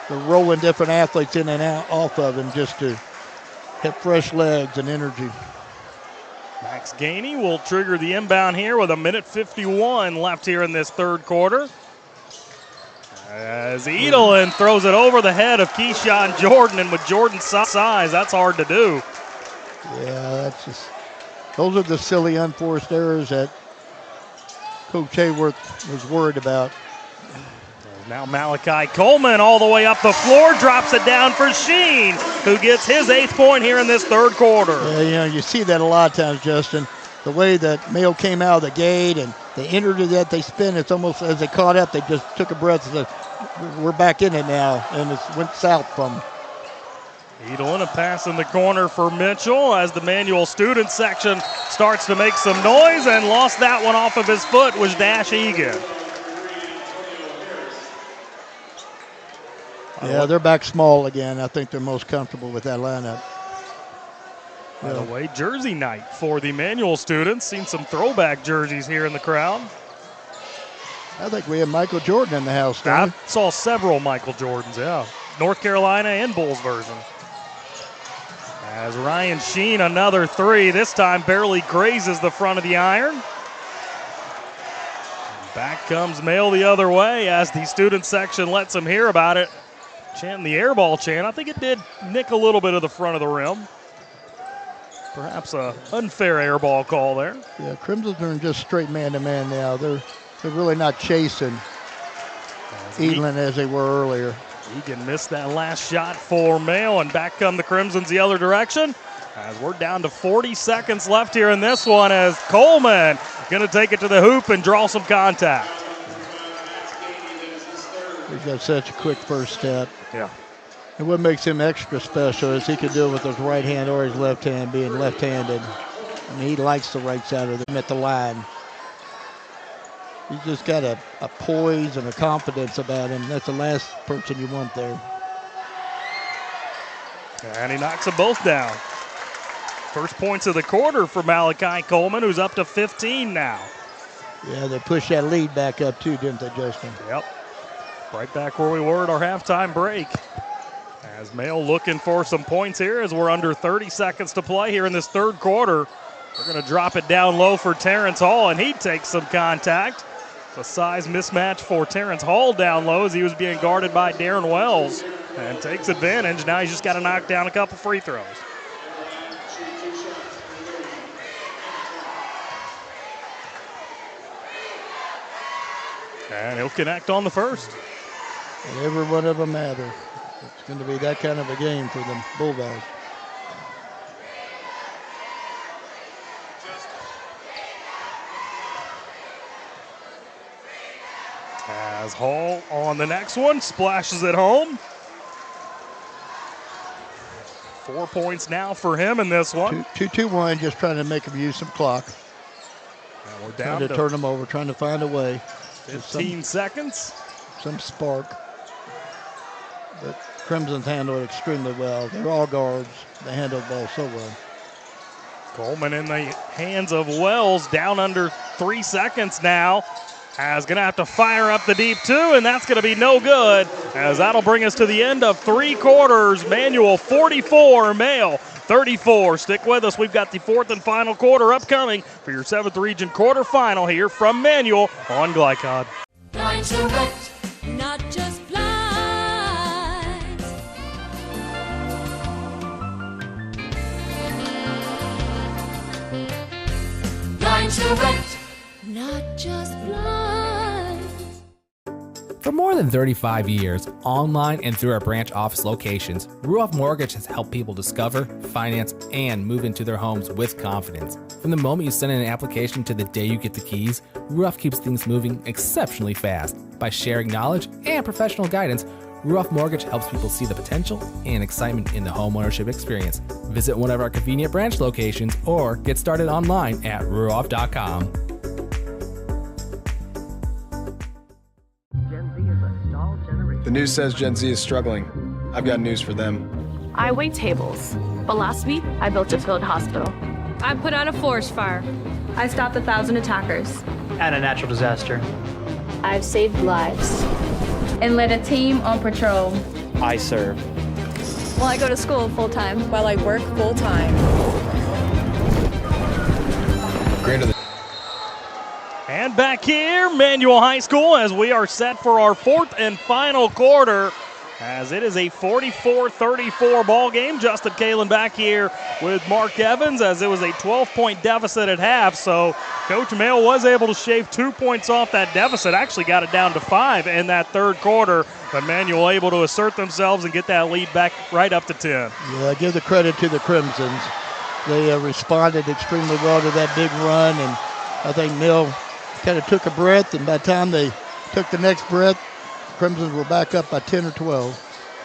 They're rolling different athletes in and out off of him just to have fresh legs and energy. Max Gainey will trigger the inbound here with 1:51 left here in this third quarter. As Edelin throws it over the head of Keyshawn Jordan, and with Jordan's size, that's hard to do. Yeah, those are the silly unforced errors that Coach Hayworth was worried about. Now Malachi Coleman all the way up the floor, drops it down for Sheen, who gets his 8th point here in this third quarter. Yeah, you see that a lot of times, Justin. The way that Mayo came out of the gate and they entered it, that they spin, it's almost as they caught up, they just took a breath and said, we're back in it now, and it went south from them. Edelin a pass in the corner for Mitchell as the Manual student section starts to make some noise, and lost that one off of his foot was Dash Egan. Yeah, they're back small again. I think they're most comfortable with that lineup. By the way, jersey night for the Manual students. Seen some throwback jerseys here in the crowd. I think we have Michael Jordan in the house, don't we? I saw several Michael Jordans, yeah. North Carolina and Bulls version. As Ryan Sheen, another 3. This time barely grazes the front of the iron. Back comes Mail the other way as the student section lets him hear about it. Chanting the airball chant. I think it did nick a little bit of the front of the rim. Perhaps an unfair airball call there. Yeah, Crimson's are just straight man-to-man now. They're really not chasing Edelin as they were earlier. Egan missed that last shot for Mail, and back come the Crimsons the other direction. As we're down to 40 seconds left here in this one, as Coleman going to take it to the hoop and draw some contact. He's got such a quick first step. Yeah. And what makes him extra special is he can do it with his right hand or his left hand, being left-handed. I mean, he likes the right side of them at the line. He's just got a poise and a confidence about him. That's the last person you want there. And he knocks them both down. First points of the quarter for Malachi Coleman, who's up to 15 now. Yeah, they pushed that lead back up too, didn't they, Justin? Yep. Right back where we were at our halftime break. As Mail looking for some points here as we're under 30 seconds to play here in this third quarter. They're going to drop it down low for Terrence Hall, and he takes some contact. It's a size mismatch for Terrence Hall down low as he was being guarded by Darren Wells and takes advantage. Now he's just got to knock down a couple free throws. And he'll connect on the first. And every one of them matter. It's going to be that kind of a game for the Bulldogs. As Hall on the next one, splashes it home. 4 points now for him in this one. 2-2-1, just trying to make them use some clock. And we're down trying to turn them over, trying to find a way. 15 seconds. Some spark. But Crimson's handled it extremely well. They're all guards. They handle the ball so well. Coleman in the hands of Wells, down under 3 seconds now. As going to have to fire up the deep two, and that's going to be no good, as that'll bring us to the end of 3 quarters. Manual 44, Mail 34. Stick with us. We've got the 4th and final quarter upcoming for your 7th region quarterfinal here from Manual on Glycod. Line to wet, not just blinds. Line to wet, not just blinds. For more than 35 years, online and through our branch office locations, Ruoff Mortgage has helped people discover, finance, and move into their homes with confidence. From the moment you send in an application to the day you get the keys, Ruoff keeps things moving exceptionally fast. By sharing knowledge and professional guidance, Ruoff Mortgage helps people see the potential and excitement in the homeownership experience. Visit one of our convenient branch locations or get started online at ruoff.com. The news says Gen Z is struggling. I've got news for them. I wait tables, but last week I built a field hospital. I put out a forest fire. I stopped 1,000 attackers. And a natural disaster. I've saved lives. And led a team on patrol. I serve. Well, I go to school full-time. While I work full-time. Greater than. And back here, Manual High School, as we are set for our 4th and final quarter, as it is a 44-34 ball game. Justin Kalen back here with Mark Evans, as it was a 12-point deficit at half. So Coach Mail was able to shave 2 points off that deficit. Actually got it down to 5 in that third quarter. But Manual able to assert themselves and get that lead back right up to 10. Yeah, give the credit to the Crimsons. They responded extremely well to that big run, and I think Mill kind of took a breath, and by the time they took the next breath, Crimsons were back up by 10 or 12.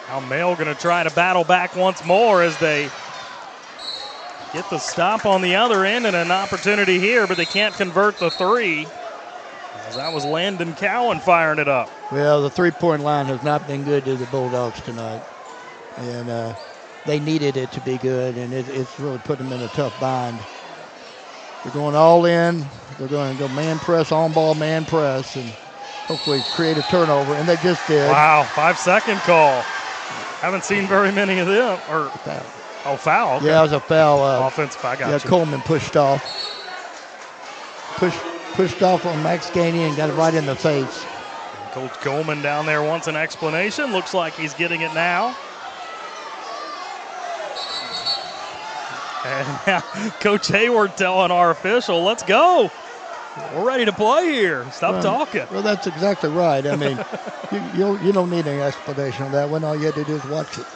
Now Mail going to try to battle back once more as they get the stop on the other end and an opportunity here, but they can't convert the three. As that was Landon Cowan firing it up. Well, the three-point line has not been good to the Bulldogs tonight, and they needed it to be good, and it's really put them in a tough bind. They're going all in. They're going to go man press, on ball man press, and hopefully create a turnover, and they just did. Wow, 5-second call. Haven't seen very many of them. Or foul. Oh, foul. Okay. Yeah, it was a foul. Offensive, I got you. Coleman pushed off. Pushed off on Max Gainey and got it right in the face. And Coach Coleman down there wants an explanation. Looks like he's getting it now. And now Coach Hayworth telling our official, let's go. We're ready to play here. Stop talking. Well, that's exactly right. I mean, you don't need any explanation on that one. All you had to do is watch it.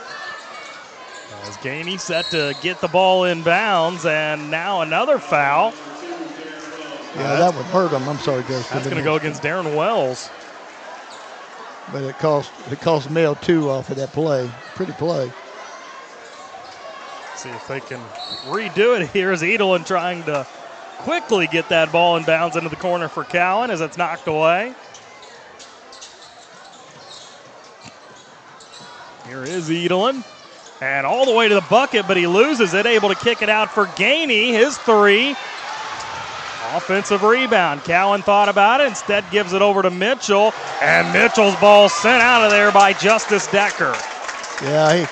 As Gainey set to get the ball in bounds, and now another foul. Yeah, that would hurt him. I'm sorry, Justin. That's going to go against Darren Wells. But it cost Mail 2 off of that play. Pretty play. See if they can redo it here as Edelin trying to quickly get that ball in bounds into the corner for Cowan as it's knocked away. Here is Edelin. And all the way to the bucket, but he loses it. Able to kick it out for Gainey. His three. Offensive rebound. Cowan thought about it, instead gives it over to Mitchell, and Mitchell's ball sent out of there by Justice Decker. Yeah,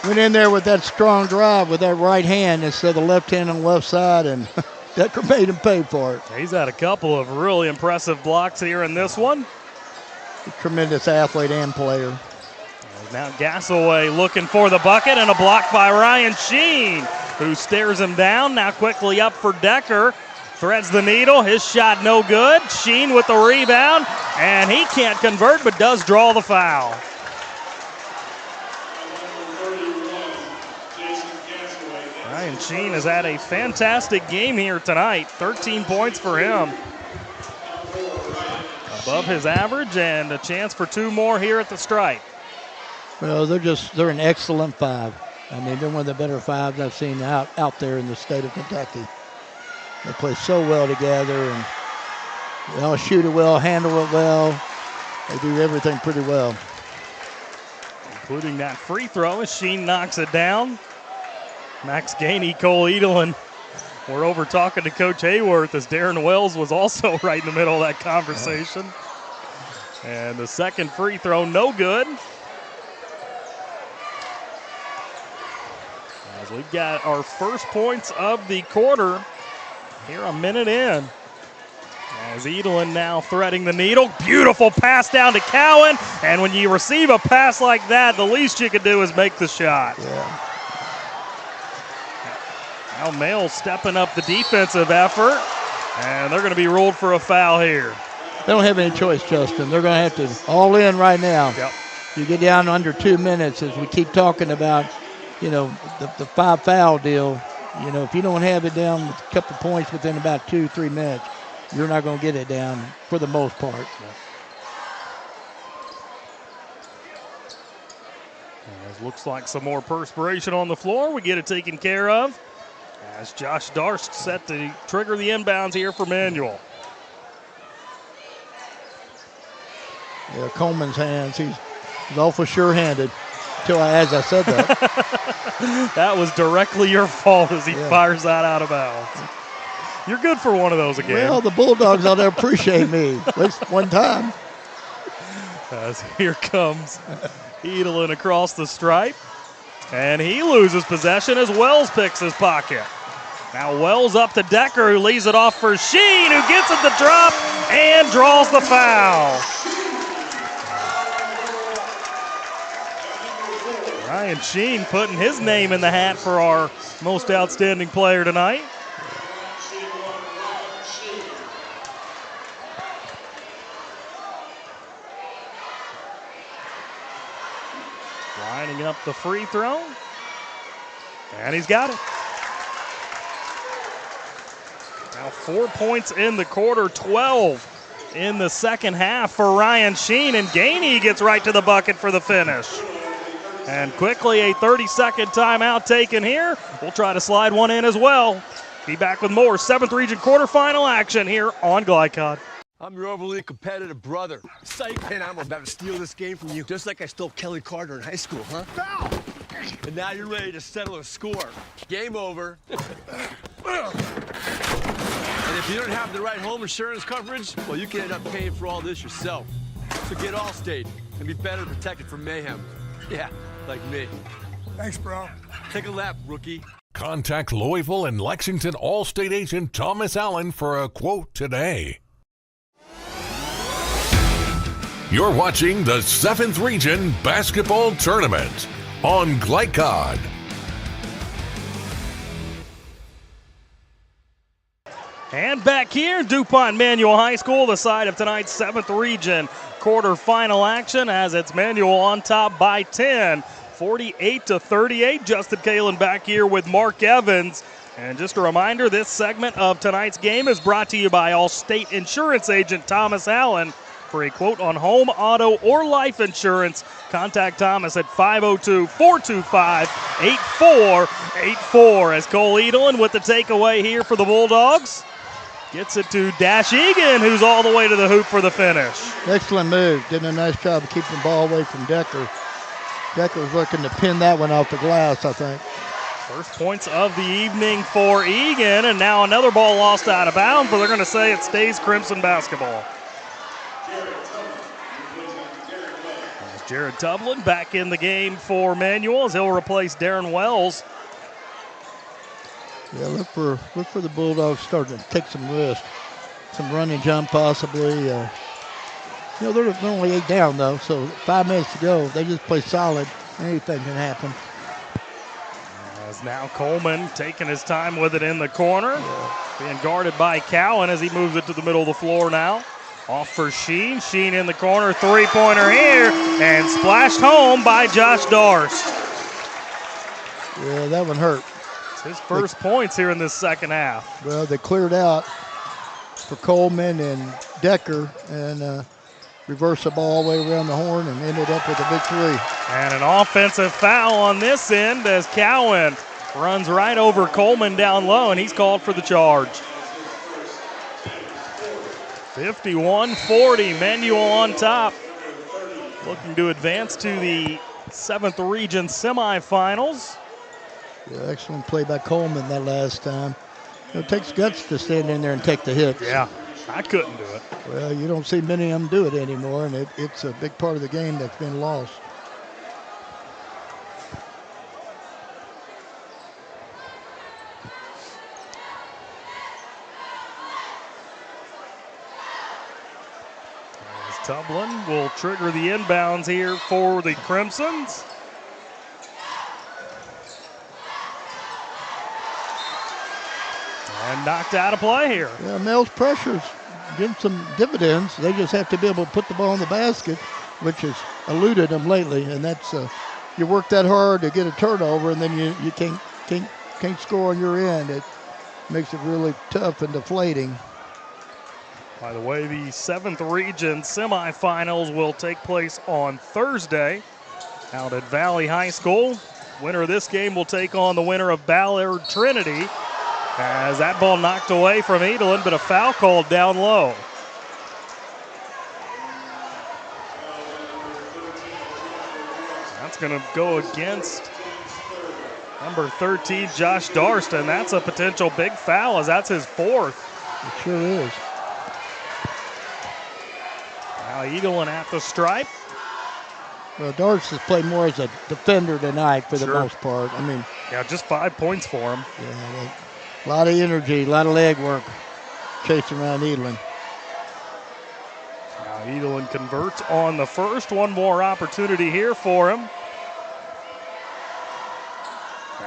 he went in there with that strong drive with that right hand instead of the left hand on the left side, and Decker made him pay for it. He's had a couple of really impressive blocks here in this one. A tremendous athlete and player. Now Gasaway looking for the bucket, and a block by Ryan Sheen, who stares him down. Now quickly up for Decker. Threads the needle. His shot no good. Sheen with the rebound, and he can't convert but does draw the foul. Ryan Sheen has had a fantastic game here tonight. 13 points for him. Above his average, and a chance for 2 more here at the stripe. Well, they're an excellent 5. I mean, they're one of the better 5s I've seen out there in the state of Kentucky. They play so well together, and they all shoot it well, handle it well. They do everything pretty well. Including that free throw as Sheen knocks it down. Max Gainey, Cole Edelin. We're over talking to Coach Hayworth as Darren Wells was also right in the middle of that conversation. And the second free throw, no good. As we've got our first points of the quarter here a minute in. As Edelin now threading the needle. Beautiful pass down to Cowan. And when you receive a pass like that, the least you can do is make the shot. Yeah. Now Male stepping up the defensive effort. And they're going to be ruled for a foul here. They don't have any choice, Justin. They're going to have to all in right now. Yep. You get down under 2 minutes, as we keep talking about, you know, the 5 foul deal. You know, if you don't have it down with a couple points within about 2-3 minutes, you're not going to get it down for the most part. Yep. As looks like some more perspiration on the floor. We get it taken care of as Josh Darst set to trigger the inbounds here for Manual. Yeah, Coleman's hands, he's awful sure-handed. As I said that. That was directly your fault as he fires that out of bounds. You're good for one of those again. Well, the Bulldogs ought to appreciate me, at least one time. As here comes Edelin across the stripe. And he loses possession as Wells picks his pocket. Now Wells up to Decker, who leaves it off for Sheen, who gets it to drop and draws the foul. Ryan Sheen putting his name in the hat for our most outstanding player tonight. Lining up the free throw. And he's got it. Now 4 points in the quarter, 12 in the second half for Ryan Sheen. And Gainey gets right to the bucket for the finish. And quickly a 30-second timeout taken here. We'll try to slide one in as well. Be back with more 7th Region quarterfinal action here on Glycod. I'm your overly competitive brother. Psych, and I'm about to steal this game from you, just like I stole Kelly Carter in high school, huh? Foul! And now you're ready to settle a score. Game over. And if you don't have the right home insurance coverage, well, you can end up paying for all this yourself. So get Allstate and be better protected from mayhem. Yeah, like me. Thanks, bro. Take a lap, rookie. Contact Louisville and Lexington Allstate agent Thomas Allen for a quote today. You're watching the 7th Region Basketball Tournament on Glycod. And back here, DuPont Manual High School, the side of tonight's 7th Region quarterfinal action, as it's Manual on top by 10, 48-38. Justin Kalen back here with Mark Evans. And just a reminder, this segment of tonight's game is brought to you by Allstate Insurance agent Thomas Allen. For a quote on home, auto, or life insurance, contact Thomas at 502-425-8484. As Cole Edelin with the takeaway here for the Bulldogs. Gets it to Dash Egan, who's all the way to the hoop for the finish. Excellent move. Did a nice job of keeping the ball away from Decker. Decker was looking to pin that one off the glass, I think. First points of the evening for Egan, and now another ball lost out of bounds, but they're going to say it stays Crimson basketball. As Jared Tublin back in the game for Manual as he'll replace Darren Wells. Yeah, look for the Bulldogs starting to take some risk, some run and jump possibly. They're only 8 down though, so 5 minutes to go. If they just play solid, anything can happen. As now Coleman taking his time with it in the corner, being guarded by Cowan as he moves it to the middle of the floor now. Off for Sheen. Sheen in the corner, three-pointer here, and splashed home by Josh Darst. Yeah, that one hurt. It's his first points here in this second half. Well, they cleared out for Coleman and Decker and reversed the ball all the way around the horn and ended up with a big three. And an offensive foul on this end as Cowan runs right over Coleman down low, and he's called for the charge. 51-40, Manual on top. Looking to advance to the 7th Region semifinals. Yeah, excellent play by Coleman that last time. It takes guts to stand in there and take the hits. Yeah, I couldn't do it. Well, you don't see many of them do it anymore, and it's a big part of the game that's been lost. As Tublin will trigger the inbounds here for the Crimsons. And knocked out of play here. Yeah, Mel's pressure's getting some dividends. They just have to be able to put the ball in the basket, which has eluded them lately. And that's you work that hard to get a turnover, and then you can't score on your end. It makes it really tough and deflating. By the way, the 7th Region semifinals will take place on Thursday out at Valley High School. Winner of this game will take on the winner of Ballard Trinity. As that ball knocked away from Edelin, but a foul called down low. That's going to go against number 13, Josh Darst, and that's a potential big foul as that's his 4th. It sure is. Now Edelin at the stripe. Well, Darst has played more as a defender tonight for the Sure. most part. I mean, Yeah, just 5 points for him. yeah, a lot of energy, a lot of leg work chasing around Edelin. Now Edelin converts on the first. One more opportunity here for him.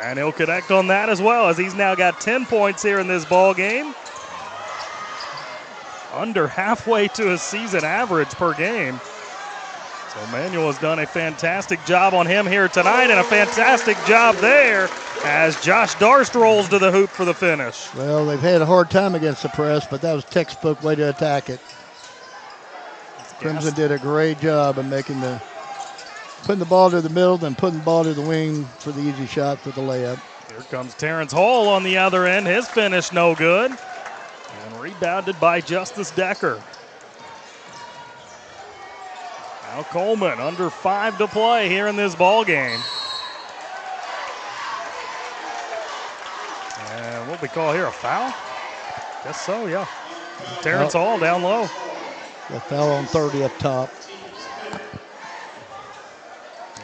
And he'll connect on that as well, as he's now got 10 points here in this ball game. Under halfway to his season average per game. So Manuel has done a fantastic job on him here tonight, and a fantastic job there as Josh Darst rolls to the hoop for the finish. Well, they've had a hard time against the press, but that was textbook way to attack it. Crimson did a great job of putting the ball to the middle, then putting the ball to the wing for the easy shot for the layup. Here comes Terrence Hall on the other end. His finish no good. And rebounded by Justice Decker. Now Coleman, under 5 to play here in this ball game. And what we call here, a foul? Guess so, yeah. Terrence Hall down low. The foul on 30 up top.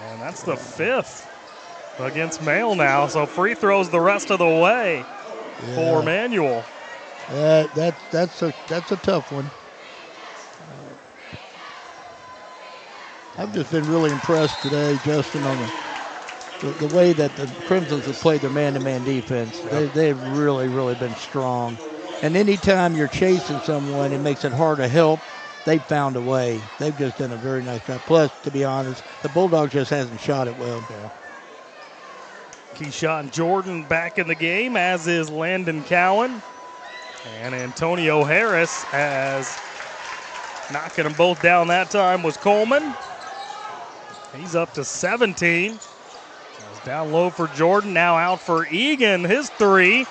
And that's the 5th against Mail now. So free throws the rest of the way for Manual. That's a tough one. I've just been really impressed today, Justin, on the way that the Crimsons have played their man-to-man defense. They've really, really been strong. And anytime you're chasing someone, it makes it hard to help. They've found a way. They've just done a very nice job. Plus, to be honest, the Bulldogs just hasn't shot it well. Keyshawn Jordan back in the game, as is Landon Cowan. And Antonio Harris, as knocking them both down that time was Coleman. He's up to 17. Goes down low for Jordan, now out for Egan, his 3.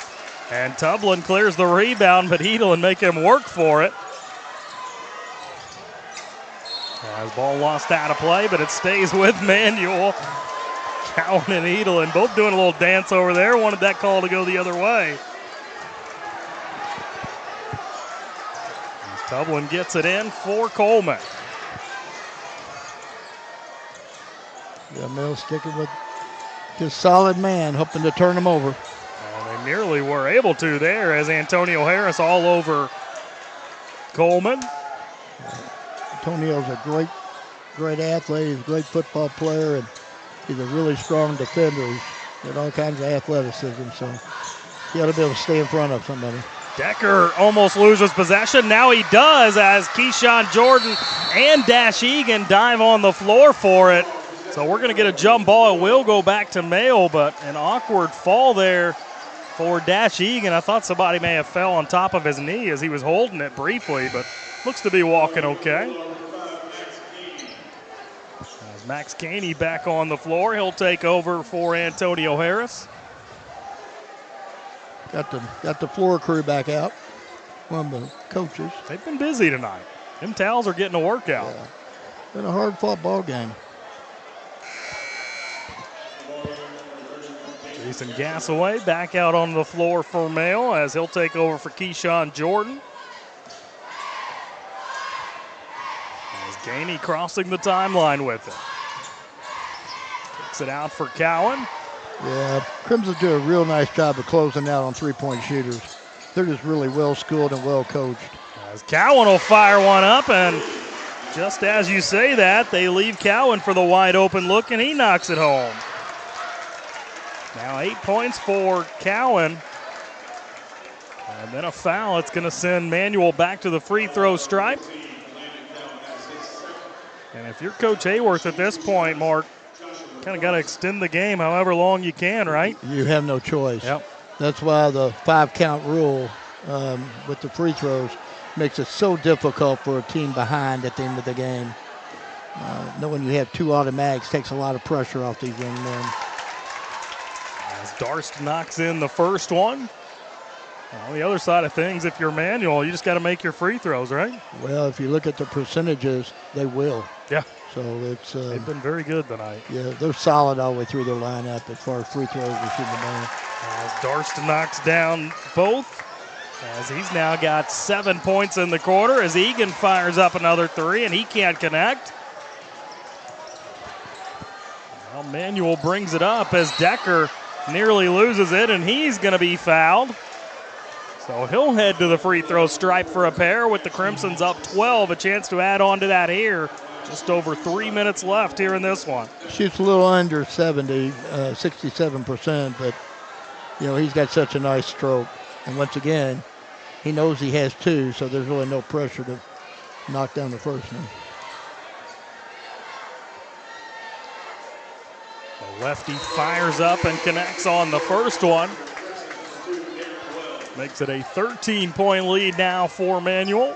And Tublin clears the rebound, but Edelin make him work for it. As ball lost out of play, but it stays with Manuel. Cowan and Edelin both doing a little dance over there. Wanted that call to go the other way. Tublin gets it in for Coleman. Yeah, Mill sticking with his solid man, hoping to turn him over. And they nearly were able to there as Antonio Harris all over Coleman. Antonio's a great athlete. He's a great football player, and he's a really strong defender. He's got all kinds of athleticism, so he ought to be able to stay in front of somebody. Decker almost loses possession. Now he does as Keyshawn Jordan and Dash Egan dive on the floor for it. So we're going to get a jump ball. It will go back to Mayo, but an awkward fall there for Dash Egan. I thought somebody may have fell on top of his knee as he was holding it briefly, but looks to be walking okay. As Max Caney back on the floor. He'll take over for Antonio Harris. Got the floor crew back out. One of the coaches. They've been busy tonight. Them towels are getting a workout. Yeah. Been a hard-fought ball game. Jason Gassaway back out on the floor for Mayo as he'll take over for Keyshawn Jordan. As Gainey crossing the timeline with it. Kicks it out for Cowan. Yeah, Crimson do a real nice job of closing out on three-point shooters. They're just really well-schooled and well-coached. As Cowan will fire one up, and just as you say that, they leave Cowan for the wide-open look, and he knocks it home. Now 8 points for Cowan. And then a foul. It's going to send Manuel back to the free throw stripe. And if you're Coach Hayworth at this point, Mark, kind of got to extend the game however long you can, right? You have no choice. Yep. That's why the 5-count rule with the free throws makes it so difficult for a team behind at the end of the game. Knowing you have 2 automatics takes a lot of pressure off these young men. As Darst knocks in the first one. On the other side of things, if you're Manuel, you just got to make your free throws, right? Well, if you look at the percentages, they will. Yeah. So it's they've been very good tonight. Yeah, they're solid all the way through their lineup as far as free throws we should have. As Darst knocks down both, as he's now got 7 points in the quarter, as Egan fires up another 3, and he can't connect. Well, Manuel brings it up as Decker nearly loses it, and he's going to be fouled. So he'll head to the free throw stripe for a pair with the Crimsons up 12. A chance to add on to that here. Just over 3 minutes left here in this one. Shoots a little under 70, 67%, but, he's got such a nice stroke. And once again, he knows he has 2, so there's really no pressure to knock down the first one. The lefty fires up and connects on the first one. Makes it a 13-point lead now for Manuel.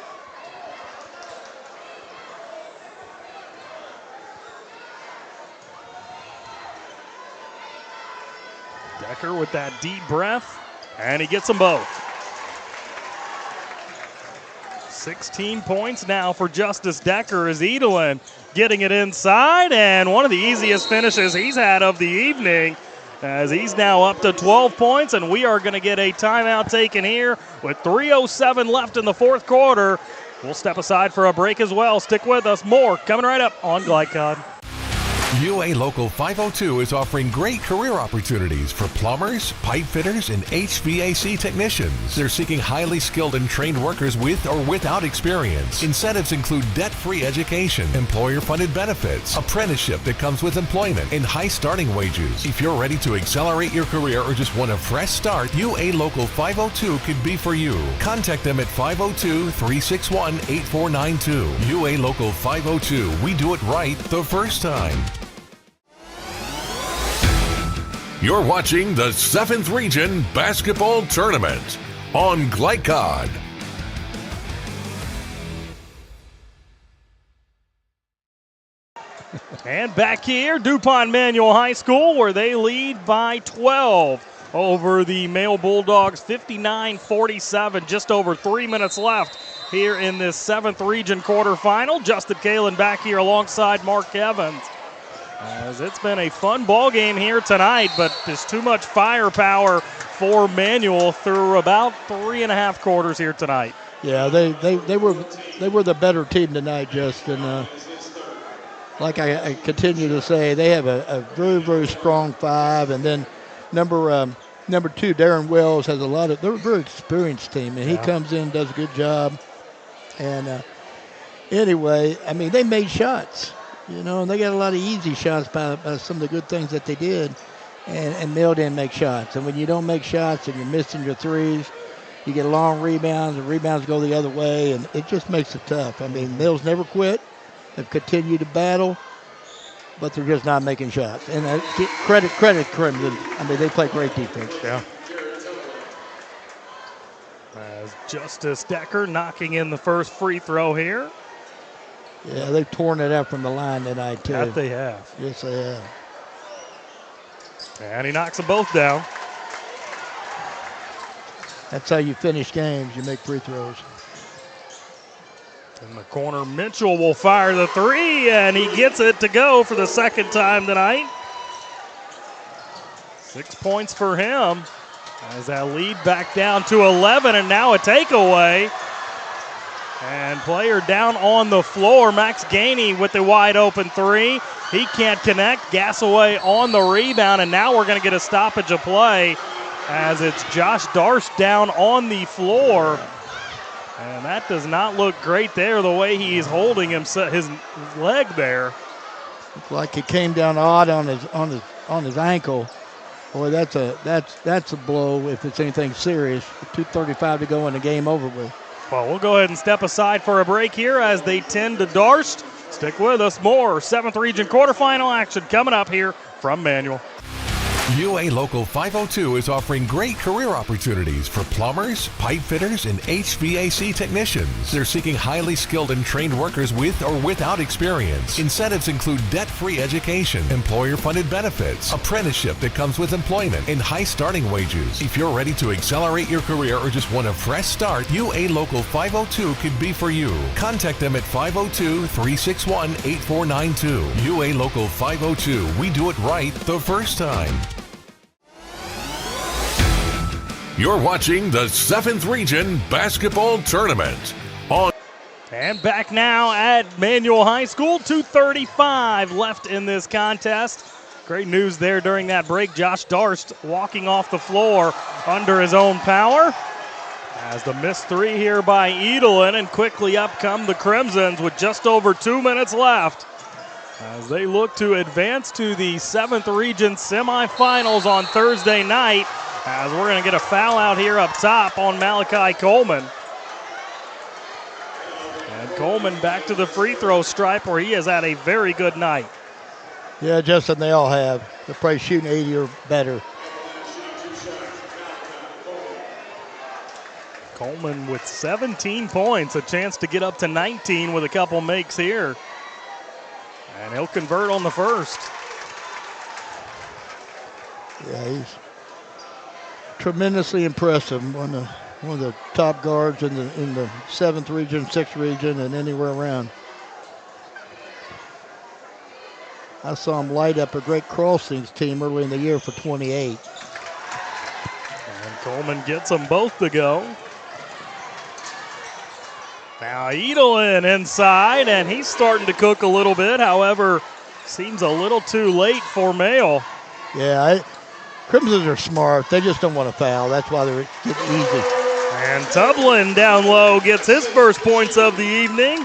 Decker with that deep breath, and he gets them both. 16 points now for Justice Decker as Edelin getting it inside, and one of the easiest finishes he's had of the evening as he's now up to 12 points, and we are going to get a timeout taken here with 3:07 left in the fourth quarter. We'll step aside for a break as well. Stick with us. More coming right up on Glycod. UA Local 502 is offering great career opportunities for plumbers, pipe fitters, and HVAC technicians. They're seeking highly skilled and trained workers with or without experience. Incentives include debt-free education, employer-funded benefits, apprenticeship that comes with employment, and high starting wages. If you're ready to accelerate your career or just want a fresh start, UA Local 502 could be for you. Contact them at 502-361-8492. UA Local 502. We do it right the first time. You're watching the 7th Region Basketball Tournament on Glycod. And back here, DuPont Manual High School, where they lead by 12 over the Mayo Bulldogs, 59-47. Just over 3 minutes left here in this 7th Region quarterfinal. Justin Kalen back here alongside Mark Evans. As it's been a fun ball game here tonight, but there's too much firepower for Manual through about 3.5 quarters here tonight. Yeah, they were the better team tonight, Justin. Like I continue to say, they have a very, very strong 5, and then number 2, Darren Wells, has they're a very experienced team, and he comes in, does a good job. And anyway, I mean, they made shots, and they got a lot of easy shots by some of the good things that they did, and Mill didn't make shots. And when you don't make shots and you're missing your threes, you get long rebounds, and rebounds go the other way, and it just makes it tough. I mean, Mills never quit. They've continued to battle, but they're just not making shots. And credit Crimson. I mean, they play great defense. Yeah. As Justice Decker knocking in the first free throw here. Yeah, they've torn it out from the line tonight, too. That they have. Yes, they have. And he knocks them both down. That's how you finish games. You make free throws. In the corner, Mitchell will fire the 3, and he gets it to go for the second time tonight. 6 points for him as that lead back down to 11, and now a takeaway. And player down on the floor, Max Gainey with the wide open 3. He can't connect. Gasaway on the rebound, and now we're going to get a stoppage of play as it's Josh Darst down on the floor. And that does not look great there, the way he's holding his leg there. Looks like he came down odd on his ankle. Boy, that's a blow if it's anything serious. 2:35 to go and the game over with. Well, we'll go ahead and step aside for a break here as they tend to Darst. Stick with us. More 7th Region quarterfinal action coming up here from Manual. UA Local 502 is offering great career opportunities for plumbers, pipe fitters, and HVAC technicians. They're seeking highly skilled and trained workers with or without experience. Incentives include debt-free education, employer-funded benefits, apprenticeship that comes with employment, and high starting wages. If you're ready to accelerate your career or just want a fresh start, UA Local 502 could be for you. Contact them at 502-361-8492. UA Local 502. We do it right the first time. You're watching the 7th Region Basketball Tournament. And back now at Manual High School, 2:35 left in this contest. Great news there during that break. Josh Darst walking off the floor under his own power. As the missed 3 here by Edelin, and quickly up come the Crimsons with just over 2 minutes left as they look to advance to the 7th Region semifinals on Thursday night. As we're going to get a foul out here up top on Malachi Coleman. And Coleman back to the free throw stripe where he has had a very good night. Yeah, Justin, they all have. They're probably shooting 80 or better. Coleman with 17 points, a chance to get up to 19 with a couple makes here. And he'll convert on the first. Yeah, he's tremendously impressive. One of the top guards in the 7th Region, 6th Region, and anywhere around. I saw him light up a Great Crossings team early in the year for 28. And Coleman gets them both to go. Now Edelin inside, and he's starting to cook a little bit. However, seems a little too late for Mail. Yeah, Crimsons are smart. They just don't want to foul. That's why they're getting easy. And Tublin down low gets his first points of the evening.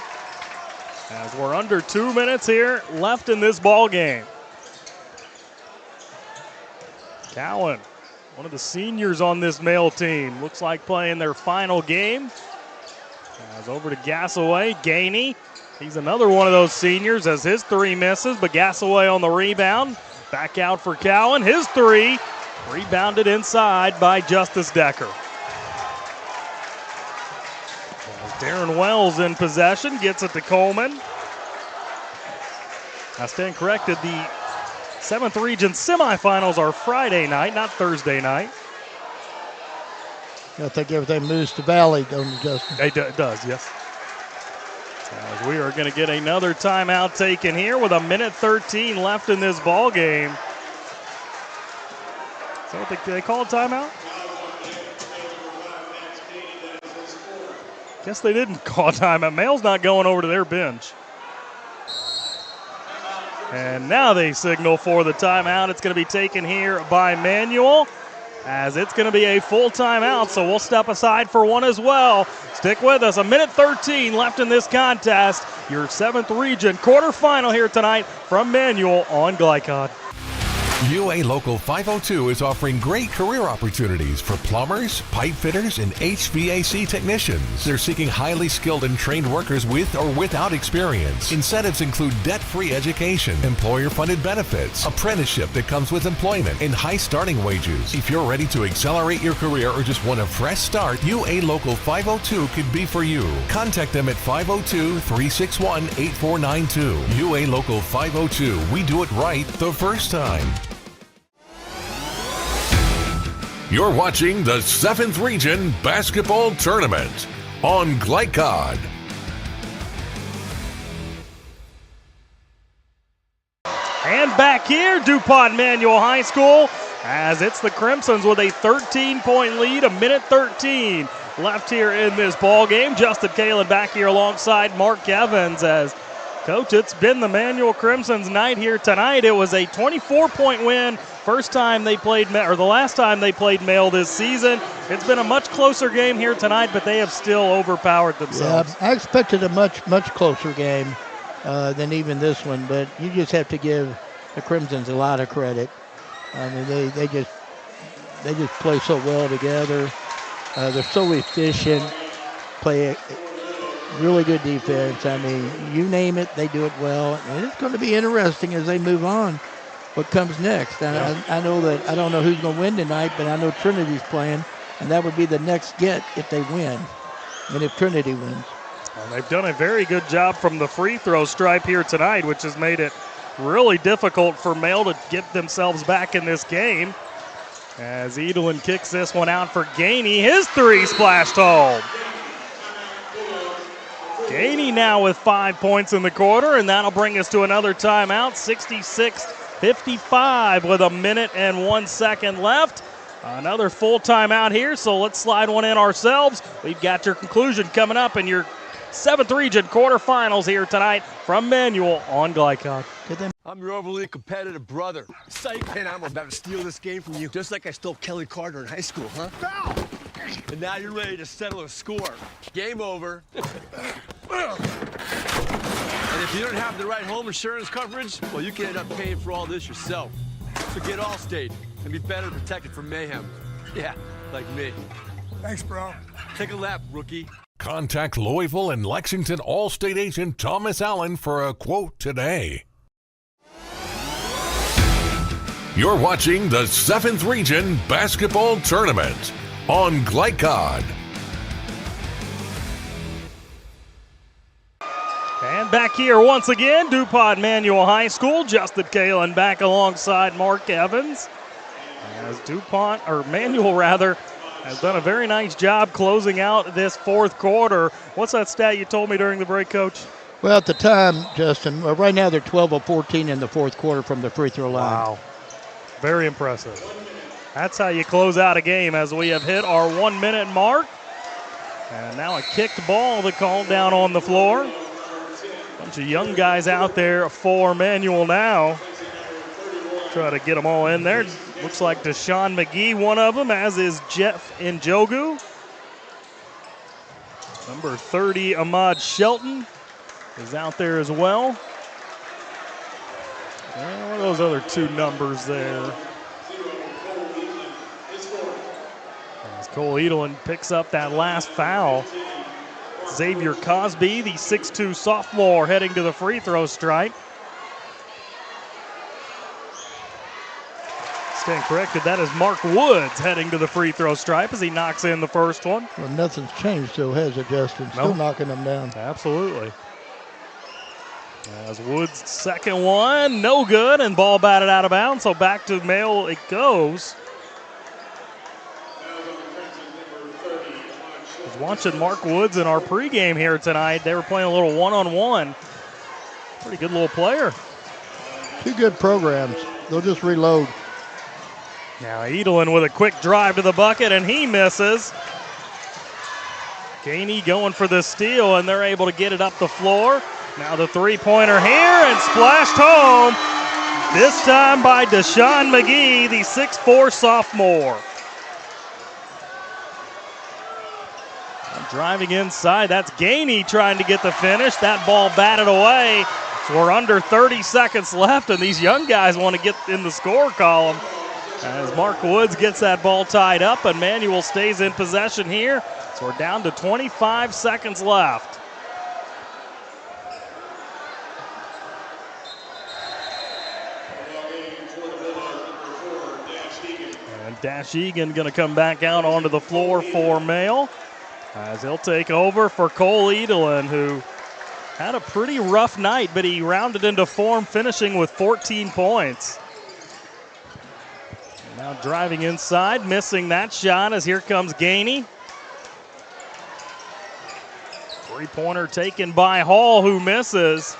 As we're under 2 minutes here left in this ball game. Cowan, one of the seniors on this Mail team, looks like playing their final game. As over to Gasaway, Gainey. He's another one of those seniors as his 3 misses, but Gasaway on the rebound. Back out for Cowan. His 3 rebounded inside by Justice Decker. Darren Wells in possession, gets it to Coleman. I stand corrected, the 7th Region semifinals are Friday night, not Thursday night. I think everything moves to Valley, don't it, Justin? It does, yes. As we are going to get another timeout taken here with 1:13 left in this ball game. So they call a timeout? Guess they didn't call a timeout. Mail's not going over to their bench. And now they signal for the timeout. It's going to be taken here by Manual, as it's going to be a full timeout, so we'll step aside for one as well. Stick with us. 1:13 left in this contest. Your 7th region quarterfinal here tonight from Manual on Glycod. UA Local 502 is offering great career opportunities for plumbers, pipe fitters, and HVAC technicians. They're seeking highly skilled and trained workers with or without experience. Incentives include debt-free education, employer-funded benefits, apprenticeship that comes with employment, and high starting wages. If you're ready to accelerate your career or just want a fresh start, UA Local 502 could be for you. Contact them at 502-361-8492. UA Local 502. We do it right the first time. You're watching the 7th Region Basketball Tournament on Glycod. And back here, DuPont Manual High School, as it's the Crimsons with a 13-point lead, 1:13 left here in this ball game. Justin Kalen back here alongside Mark Evans. As Coach, it's been the Manual Crimsons night here tonight. It was a 24-point win. First time they played, or the last time they played Mail this season. It's been a much closer game here tonight, but they have still overpowered themselves. Yeah, I expected a much closer game than even this one, but you just have to give the Crimsons a lot of credit. I mean, they just play so well together. They're so efficient, play really good defense. I mean, you name it, they do it well. And it's going to be interesting as they move on what comes next. I know that I don't know who's going to win tonight, but I know Trinity's playing, and that would be the next get if they win, and if Trinity wins. Well, they've done a very good job from the free throw stripe here tonight, which has made it really difficult for Mail to get themselves back in this game. As Edelin kicks this one out for Gainey, his three splashed home. Gainey now with 5 points in the quarter, and that'll bring us to another timeout. 66-55 with 1:01 left. Another full timeout here, so let's slide one in ourselves. We've got your conclusion coming up in your 7th Region quarterfinals here tonight from Manual on Glycod. I'm your overly competitive brother. Psych, and I'm about to steal this game from you, just like I stole Kelly Carter in high school, huh? Foul! And now you're ready to settle a score. Game over. And if you don't have the right home insurance coverage, well, you can end up paying for all this yourself. So get Allstate and be better protected from mayhem. Yeah, like me. Thanks, bro. Take a lap, rookie. Contact Louisville and Lexington Allstate agent Thomas Allen for a quote today. You're watching the 7th Region Basketball Tournament on Glycod. And back here once again, DuPont Manual High School. Justin Kalen back alongside Mark Evans. As Manual has done a very nice job closing out this fourth quarter. What's that stat you told me during the break, Coach? Well, at the time, Justin, right now they're 12 of 14 in the fourth quarter from the free throw line. Wow. Very impressive. That's how you close out a game, as we have hit our 1 minute mark. And now a kicked ball to call down on the floor. Bunch of young guys out there for Manual now. Try to get them all in there. Looks like Deshaun McGee, one of them, as is Jeff Njogu. Number 30, Ahmad Shelton, is out there as well. What are those other two numbers there? As Cole Edelin picks up that last foul. Xavier Cosby, the 6'2 sophomore, heading to the free throw stripe. Stand corrected, that is Mark Woods heading to the free throw stripe as he knocks in the first one. Well, nothing's changed, still has it, Justin? Still knocking them down. Absolutely. As Woods' second one, no good, and ball batted out of bounds, so back to Mail it goes. was watching Mark Woods in our pregame here tonight. They were playing a little one-on-one. Pretty good little player. Two good programs. They'll just reload. Now Edelin with a quick drive to the bucket, and he misses. Gainey going for the steal, and they're able to get it up the floor. Now the three-pointer here, and splashed home. This time by Deshaun McGee, the 6'4 sophomore. Driving inside, that's Gainey trying to get the finish. That ball batted away. So we're under 30 seconds left, and these young guys want to get in the score column. As Mark Woods gets that ball tied up, and Manual stays in possession here. So we're down to 25 seconds left. And Dash Egan going to come back out onto the floor for Mail, as he'll take over for Cole Edelin, who had a pretty rough night, but he rounded into form, finishing with 14 points. Now driving inside, missing that shot, as here comes Gainey. Three-pointer taken by Hall, who misses.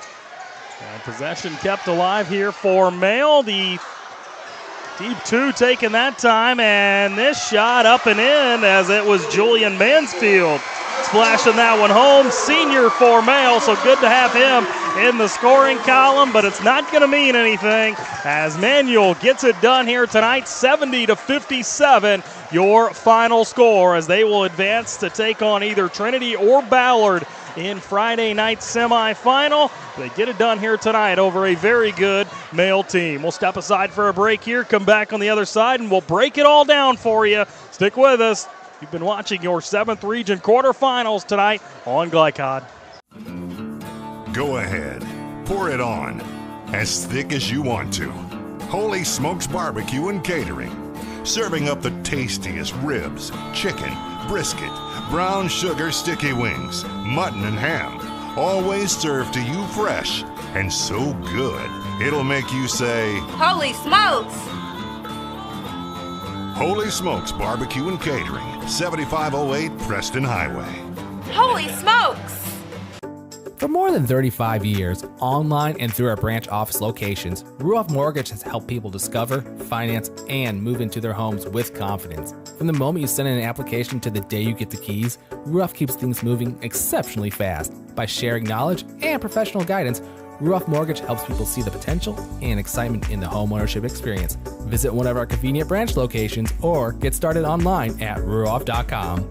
And possession kept alive here for Mail. The deep two taken that time, and this shot up and in, as it was Julian Mansfield splashing that one home. Senior for Mail, so good to have him in the scoring column, but it's not going to mean anything as Manual gets it done here tonight. 70-57, your final score, as they will advance to take on either Trinity or Ballard in Friday night semifinal. They get it done here tonight over a very good Mail team. We'll step aside for a break here, come back on the other side, and we'll break it all down for you. Stick with us. You've been watching your 7th Region quarterfinals tonight on Glycod. Go ahead, pour it on, as thick as you want to. Holy Smokes Barbecue and Catering, serving up the tastiest ribs, chicken, brisket, brown sugar sticky wings, mutton and ham, always served to you fresh and so good, it'll make you say, Holy smokes! Holy Smokes Barbecue and Catering, 7508 Preston Highway. Holy smokes! For more than 35 years, online and through our branch office locations, Ruoff Mortgage has helped people discover, finance, and move into their homes with confidence. From the moment you send in an application to the day you get the keys, Ruoff keeps things moving exceptionally fast. By sharing knowledge and professional guidance, Ruoff Mortgage helps people see the potential and excitement in the homeownership experience. Visit one of our convenient branch locations or get started online at ruoff.com.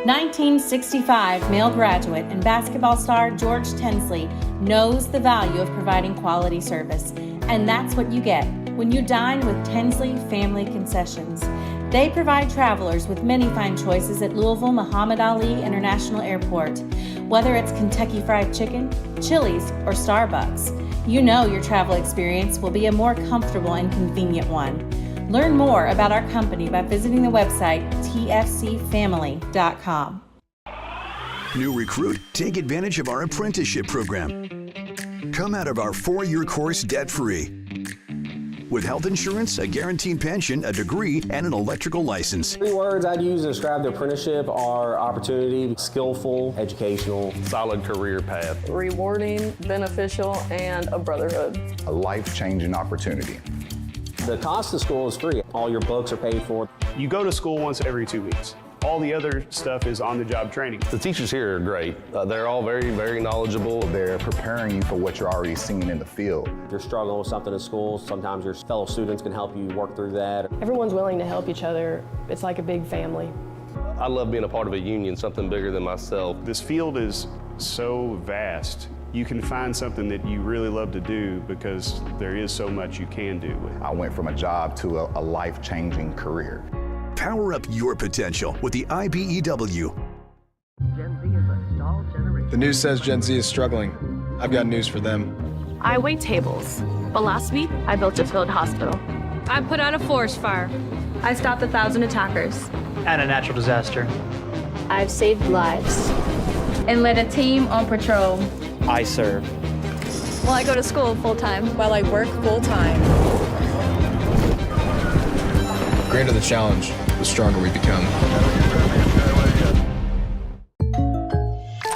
1965 Male graduate and basketball star George Tensley knows the value of providing quality service, and that's what you get when you dine with Tensley Family Concessions. They provide travelers with many fine choices at Louisville Muhammad Ali International Airport. Whether it's Kentucky Fried Chicken, Chili's, or Starbucks, you know your travel experience will be a more comfortable and convenient one. Learn more about our company by visiting the website tfcfamily.com. New recruit, take advantage of our apprenticeship program. Come out of our 4-year course debt-free. With health insurance, a guaranteed pension, a degree, and an electrical license. 3 words I'd use to describe the apprenticeship are opportunity, skillful, educational, solid career path, rewarding, beneficial, and a brotherhood. A life-changing opportunity. The cost of school is free. All your books are paid for. You go to school once every 2 weeks. All the other stuff is on-the-job training. The teachers here are great. They're all very, very knowledgeable. They're preparing you for what you're already seeing in the field. If you're struggling with something in school, sometimes your fellow students can help you work through that. Everyone's willing to help each other. It's like a big family. I love being a part of a union, something bigger than myself. This field is so vast. You can find something that you really love to do because there is so much you can do with it. I went from a job to a life-changing career. Power up your potential with the IBEW. Gen Z is a stall generation. The news says Gen Z is struggling. I've got news for them. I wait tables, but last week I built a field hospital. I put out a forest fire. I stopped 1,000 attackers. And a natural disaster. I've saved lives. And led a team on patrol. I serve. Well, I go to school full-time. While I work full-time. greater the challenge, the stronger we become.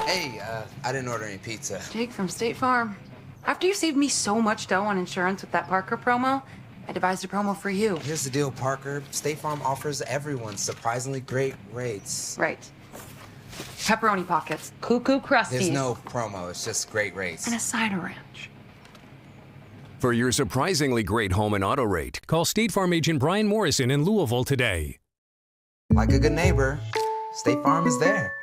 Hey, I didn't order any pizza. Jake from State Farm. After you saved me so much dough on insurance with that Parker promo, I devised a promo for you. Here's the deal, Parker. State Farm offers everyone surprisingly great rates. Right. Pepperoni pockets, cuckoo crusties. There's no promo, it's just great rates. And a cider ranch. For your surprisingly great home and auto rate, call State Farm agent Brian Morrison in Louisville today. Like a good neighbor, State Farm is there.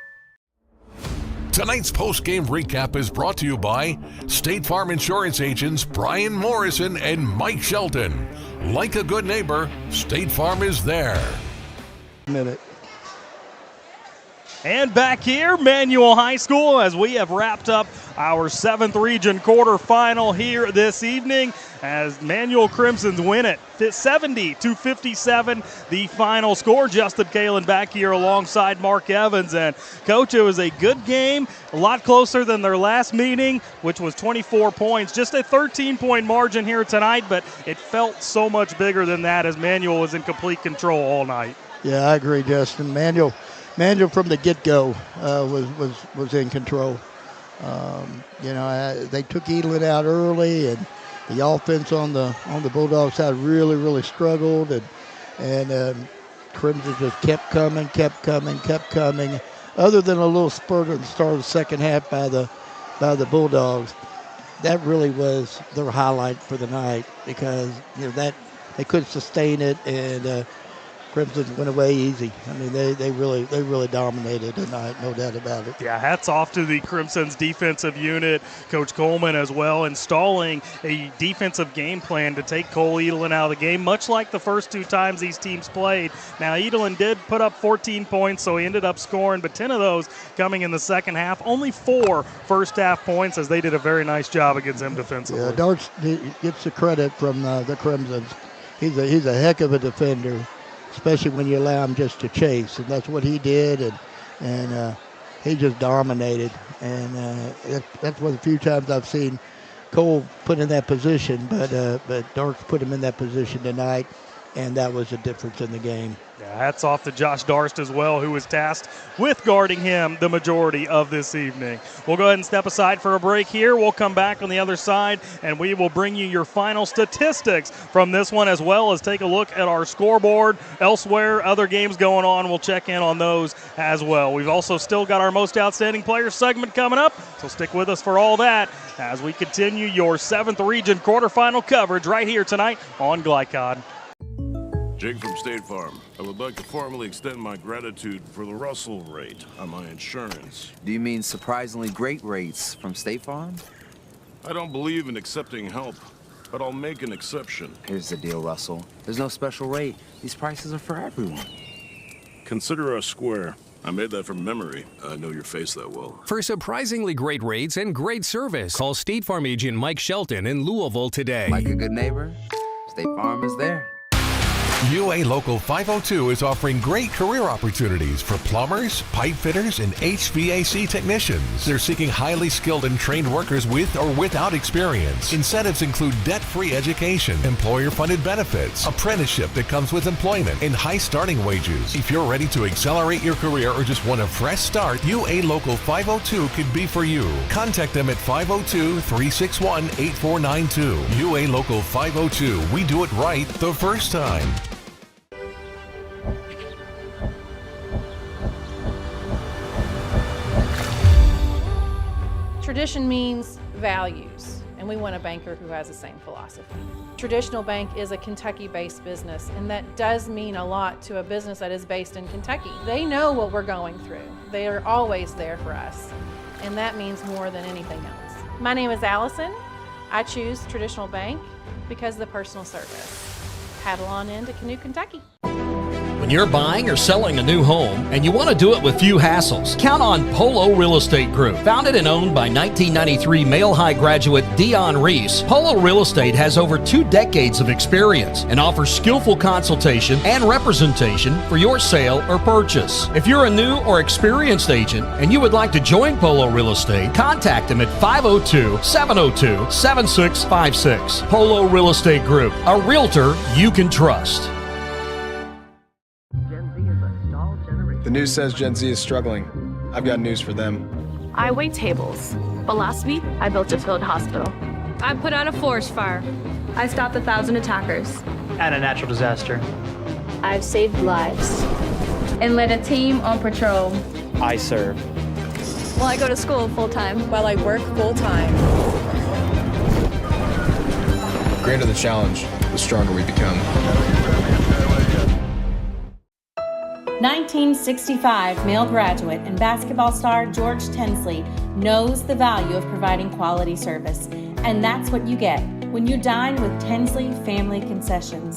Tonight's post-game recap is brought to you by State Farm Insurance agents Brian Morrison and Mike Shelton. Like a good neighbor, State Farm is there. And back here, Manual High School, as we have wrapped up our 7th Region quarterfinal here this evening, as Manual Crimsons win it 70-57, the final score. Justin Kalen back here alongside Mark Evans. And Coach, it was a good game, a lot closer than their last meeting, which was 24 points. Just a 13-point margin here tonight, but it felt so much bigger than that as Manual was in complete control all night. Yeah, I agree, Justin. Manual from the get-go was in control. They took Edelin out early, and the offense on the Bulldogs side really struggled, and Crimson just kept coming. Other than a little spurt at the start of the second half by the Bulldogs, that really was their highlight for the night, because that they couldn't sustain it, and Crimson went away easy. I mean, they really dominated tonight, no doubt about it. Yeah, hats off to the Crimson's defensive unit, Coach Coleman as well, installing a defensive game plan to take Cole Edelin out of the game, much like the first 2 times these teams played. Now, Edelin did put up 14 points, so he ended up scoring, but 10 of those coming in the second half. Only 4 first-half points, as they did a very nice job against him defensively. Yeah, Darts gets the credit from the Crimsons. He's a heck of a defender, especially when you allow him just to chase, and that's what he did, and he just dominated. And that's one of the few times I've seen Cole put in that position, but Darks put him in that position tonight, and that was the difference in the game. Yeah, hats off to Josh Darst as well, who was tasked with guarding him the majority of this evening. We'll go ahead and step aside for a break here. We'll come back on the other side, and we will bring you your final statistics from this one, as well as take a look at our scoreboard elsewhere, other games going on. We'll check in on those as well. We've also still got our Most Outstanding Player segment coming up, so stick with us for all that as we continue your 7th Region quarterfinal coverage right here tonight on Glycod. Jake from State Farm. I would like to formally extend my gratitude for the Russell rate on my insurance. Do you mean surprisingly great rates from State Farm? I don't believe in accepting help, but I'll make an exception. Here's the deal, Russell. There's no special rate. These prices are for everyone. Consider us square. I made that from memory. I know your face that well. For surprisingly great rates and great service, call State Farm agent Mike Shelton in Louisville today. Like a good neighbor, State Farm is there. UA Local 502 is offering great career opportunities for plumbers, pipe fitters, and HVAC technicians. They're seeking highly skilled and trained workers with or without experience. Incentives include debt-free education, employer-funded benefits, apprenticeship that comes with employment, and high starting wages. If you're ready to accelerate your career or just want a fresh start, UA Local 502 could be for you. Contact them at 502-361-8492. UA Local 502. We do it right the first time. Tradition means values, and we want a banker who has the same philosophy. Traditional Bank is a Kentucky-based business, and that does mean a lot to a business that is based in Kentucky. They know what we're going through. They are always there for us, and that means more than anything else. My name is Allison. I choose Traditional Bank because of the personal service. Paddle on into Canoe, Kentucky. When you're buying or selling a new home and you want to do it with few hassles, count on Polo Real Estate Group. Founded and owned by 1993 Male High graduate Dion Reese, Polo Real Estate has over 2 decades of experience and offers skillful consultation and representation for your sale or purchase. If you're a new or experienced agent and you would like to join Polo Real Estate, contact them at 502-702-7656. Polo Real Estate Group, a realtor you can trust. The news says Gen Z is struggling. I've got news for them. I wait tables. But last week, I built a field hospital. I put out a forest fire. I stopped 1,000 attackers. And a natural disaster. I've saved lives. And led a team on patrol. I serve. Well, I go to school full-time. While I work full-time. The greater the challenge, the stronger we become. 1965 male graduate and basketball star George Tensley knows the value of providing quality service. And that's what you get when you dine with Tensley Family Concessions.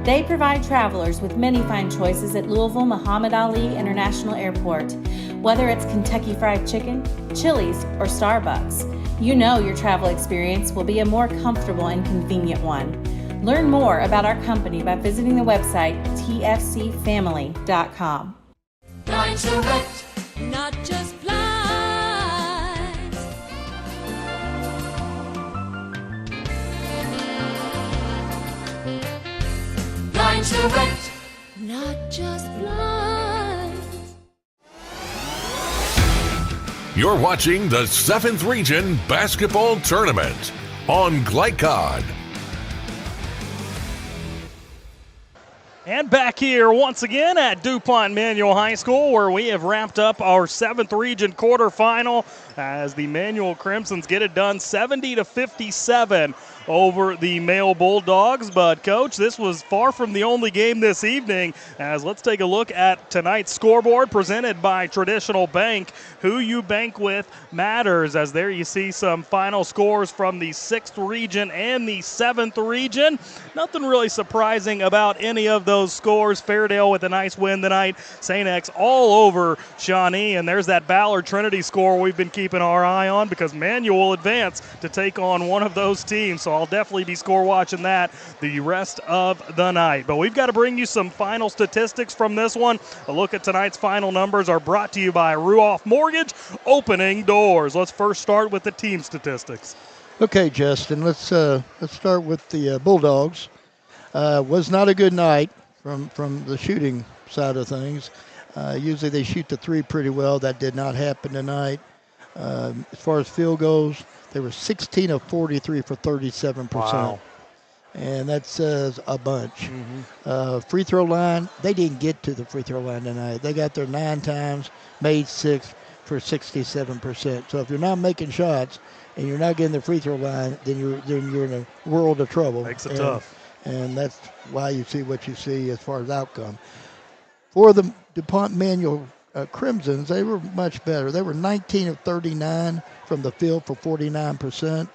They provide travelers with many fine choices at Louisville Muhammad Ali International Airport. Whether it's Kentucky Fried Chicken, Chili's, or Starbucks, you know your travel experience will be a more comfortable and convenient one. Learn more about our company by visiting the website tfcfamily.com. Blinds Direct, not just blinds. Blinds Direct, not just blinds. You're watching the 7th Region Basketball Tournament on Glycod. And back here once again at DuPont Manual High School, where we have wrapped up our 7th Region quarterfinal as the Manual Crimsons get it done 70-57 over the Male Bulldogs. But, Coach, this was far from the only game this evening, as let's take a look at tonight's scoreboard presented by Traditional Bank. Who you bank with matters, as there you see some final scores from the 6th Region and the 7th Region. Nothing really surprising about any of those scores. Fairdale with a nice win tonight. St. X all over Shawnee, and there's that Ballard Trinity score we've been keeping our eye on, because Manual will advance to take on one of those teams. So I'll definitely be score watching that the rest of the night. But we've got to bring you some final statistics from this one. A look at tonight's final numbers are brought to you by Ruoff Mortgage, opening doors. Let's first start with the team statistics. Okay, Justin, let's start with the Bulldogs. Was not a good night from the shooting side of things. Usually they shoot the three pretty well. That did not happen tonight. As far as field goes, they were 16 of 43 for 37%. Wow. And that says a bunch. Free throw line, they didn't get to the free throw line tonight. They got there 9 times, made 6 for 67%. So if you're not making shots and you're not getting the free throw line, then you're in a world of trouble. Makes it tough. And that's why you see what you see as far as outcome. For the DuPont Manual Crimsons, they were much better. They were 19 of 39 from the field for 49%.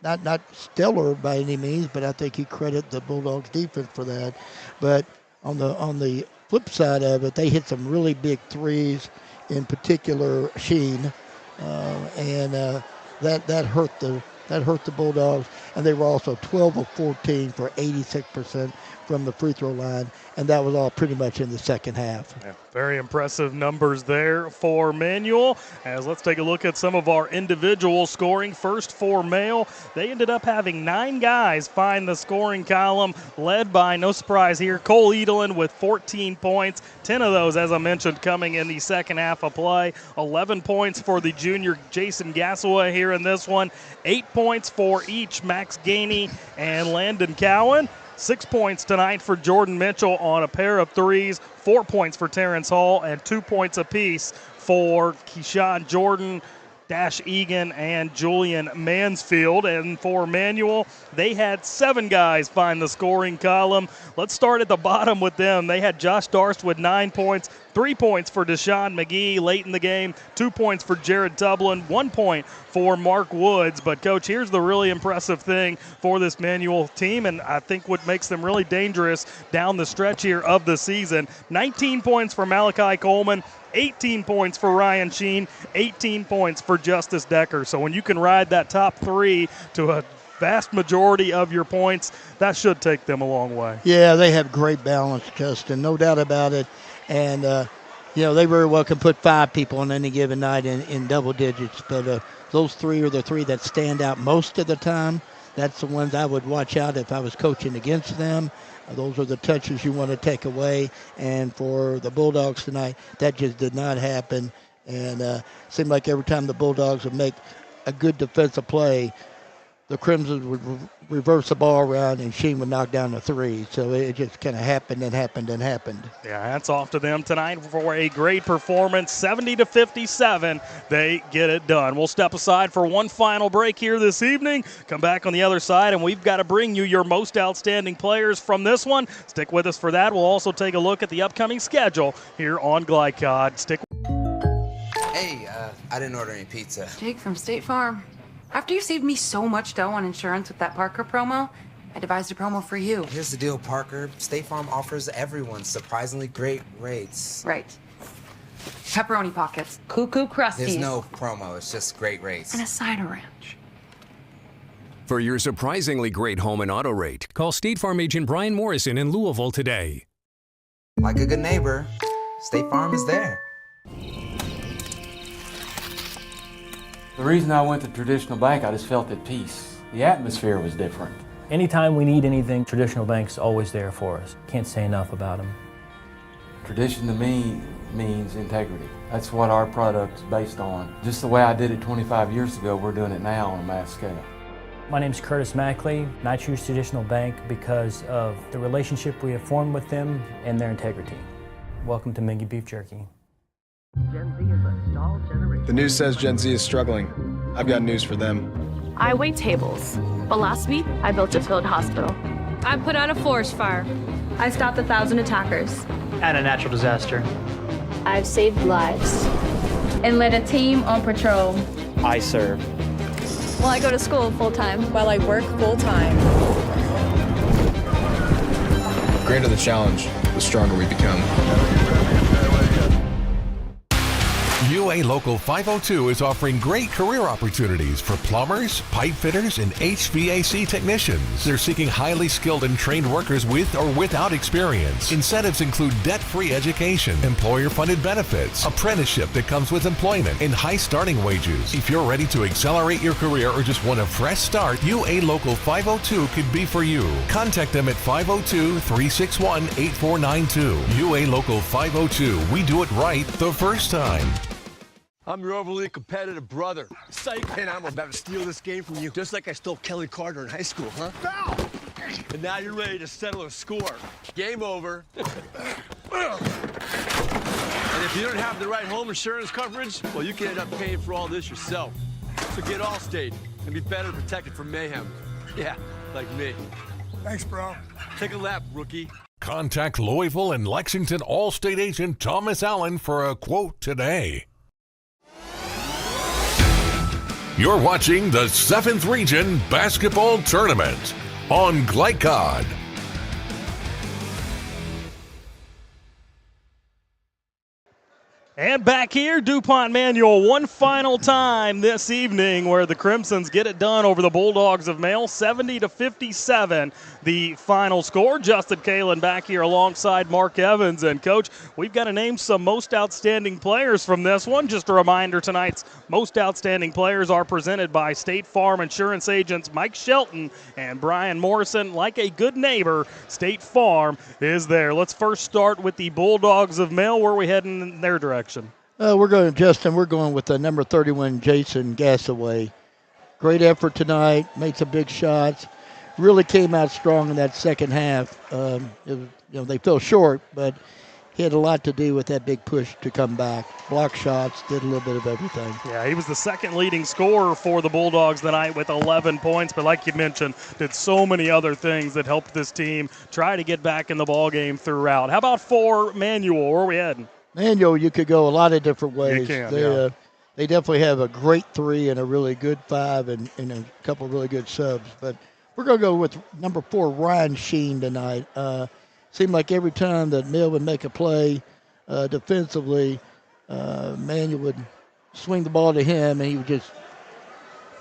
Not stellar by any means, but I think you credit the Bulldogs defense for that. But on the flip side of it, they hit some really big threes, in particular Sheen, and that hurt the Bulldogs. And they were also 12 of 14 for 86% from the free throw line, and that was all pretty much in the second half. Yeah, very impressive numbers there for Manual. As let's take a look at some of our individual scoring. First for Male, they ended up having 9 guys find the scoring column, led by, no surprise here, Cole Edelin with 14 points. 10 of those, as I mentioned, coming in the second half of play. 11 points for the junior Jason Gassaway here in this one. 8 points for each Max Gainey and Landon Cowan. 6 points tonight for Jordan Mitchell on a pair of threes, 4 points for Terrence Hall, and 2 points apiece for Keyshawn Jordan, Dash Egan, and Julian Mansfield. And for Manual, they had 7 guys find the scoring column. Let's start at the bottom with them. They had Josh Darst with 9 points, 3 points for Deshaun McGee late in the game, 2 points for Jared Tublin, 1 point for Mark Woods. But, Coach, here's the really impressive thing for this Manual team, and I think what makes them really dangerous down the stretch here of the season. 19 points for Malachi Coleman, 18 points for Ryan Sheen, 18 points for Justice Decker. So when you can ride that top 3 to a vast majority of your points, that should take them a long way. Yeah, they have great balance, Justin, no doubt about it. And, they very well can put 5 people on any given night in double digits. But those 3 are the 3 that stand out most of the time. That's the ones I would watch out if I was coaching against them. Those are the touches you want to take away. And for the Bulldogs tonight, that just did not happen. And it seemed like every time the Bulldogs would make a good defensive play, the Crimsons would reverse the ball around and Sheen would knock down the three. So it just kind of happened and happened and happened. Yeah, hats off to them tonight for a great performance. 70-57, they get it done. We'll step aside for one final break here this evening. Come back on the other side, and we've got to bring you your most outstanding players from this one. Stick with us for that. We'll also take a look at the upcoming schedule here on Glycod. Hey, I didn't order any pizza. Jake from State Farm. After you saved me so much dough on insurance with that Parker promo, I devised a promo for you. Here's the deal, Parker. State Farm offers everyone surprisingly great rates. Right. Pepperoni pockets, cuckoo crusties. There's no promo, it's just great rates. And a cider ranch. For your surprisingly great home and auto rate, call State Farm agent Brian Morrison in Louisville today. Like a good neighbor, State Farm is there. The reason I went to traditional bank, I just felt at peace. The atmosphere was different. Anytime we need anything, Traditional Bank's always there for us. Can't say enough about them. Tradition to me means integrity. That's what our product's based on. Just the way I did it 25 years ago, we're doing it now on a mass scale. My name's Curtis Mackley, and I choose Traditional Bank because of the relationship we have formed with them and their integrity. Welcome to Mingy Beef Jerky. Gen Z is a stall generation. The news says Gen Z is struggling. I've got news for them. I wait tables, but last week I built a field hospital. I put out a forest fire. I stopped 1,000 attackers. And a natural disaster. I've saved lives. And led a team on patrol. I serve. Well, I go to school full-time. While I work full-time. The greater the challenge, the stronger we become. UA Local 502 is offering great career opportunities for plumbers, pipe fitters, and HVAC technicians. They're seeking highly skilled and trained workers with or without experience. Incentives include debt-free education, employer-funded benefits, apprenticeship that comes with employment, and high starting wages. If you're ready to accelerate your career or just want a fresh start, UA Local 502 could be for you. Contact them at 502-361-8492. UA Local 502. We do it right the first time. I'm your overly competitive brother. Psych. And I'm about to steal this game from you, just like I stole Kelly Carter in high school, huh? Foul! And now you're ready to settle a score. Game over. And if you don't have the right home insurance coverage, well, you can end up paying for all this yourself. So get Allstate and be better protected from mayhem. Yeah, like me. Thanks, bro. Take a lap, rookie. Contact Louisville and Lexington Allstate agent Thomas Allen for a quote today. You're watching the 7th Region Basketball Tournament on Glycod. And back here, DuPont Manual, one final time this evening where the Crimsons get it done over the Bulldogs of Mail, 70-57, the final score. Justin Kalen back here alongside Mark Evans. And, Coach, we've got to name some most outstanding players from this one. Just a reminder, tonight's most outstanding players are presented by State Farm insurance agents Mike Shelton and Brian Morrison. Like a good neighbor, State Farm is there. Let's first start with the Bulldogs of Mail. Where are we heading in their direction? We're going with the number 31, Jason Gassaway. Great effort tonight, made some big shots, really came out strong in that second half. They fell short, but he had a lot to do with that big push to come back. Block shots, did a little bit of everything. Yeah, he was the second leading scorer for the Bulldogs tonight with 11 points, but like you mentioned, did so many other things that helped this team try to get back in the ballgame throughout. How about for Manual? Where are we heading? Manual, you could go a lot of different ways. You can, they definitely have a great 3 and a really good 5 and a couple of really good subs. But we're going to go with number 4, Ryan Sheen tonight. Seemed like every time that Mill would make a play defensively, Manual would swing the ball to him, and he would just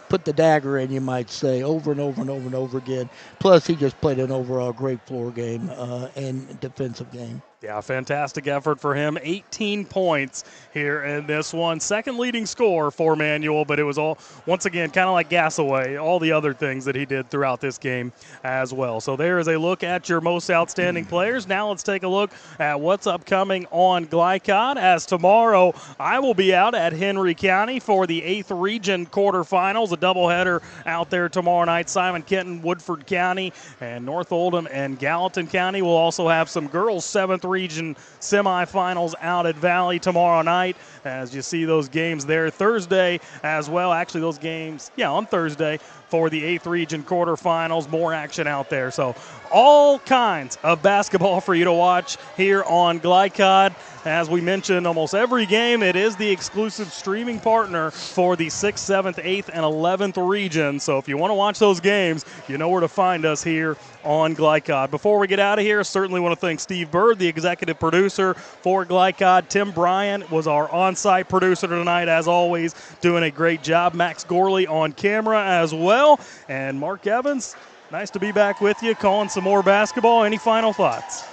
put the dagger in, you might say, over and over and over and over again. Plus, he just played an overall great floor game and defensive game. Yeah, fantastic effort for him. 18 points here in this one. Second leading score for Manual, but it was all, once again, kind of like Gasaway, all the other things that he did throughout this game as well. So there is a look at your most outstanding players. Now let's take a look at what's upcoming on Glycod, as tomorrow I will be out at Henry County for the 8th Region quarterfinals, a doubleheader out there tomorrow night. Simon Kenton, Woodford County, and North Oldham and Gallatin County. We'll also have some girls' 7th Region semifinals out at Valley tomorrow night, as you see those games there Thursday as well. Actually, those games, on Thursday for the 8th Region quarterfinals. More action out there. So all kinds of basketball for you to watch here on Glycod. As we mentioned, almost every game, it is the exclusive streaming partner for the 6th, 7th, 8th, and 11th region. So if you want to watch those games, you know where to find us here on Glycod. Before we get out of here, certainly want to thank Steve Bird, the executive producer for Glycod. Tim Bryan was our on-site producer tonight, as always, doing a great job. Max Gorley on camera as well. And Mark Evans, nice to be back with you, calling some more basketball. Any final thoughts?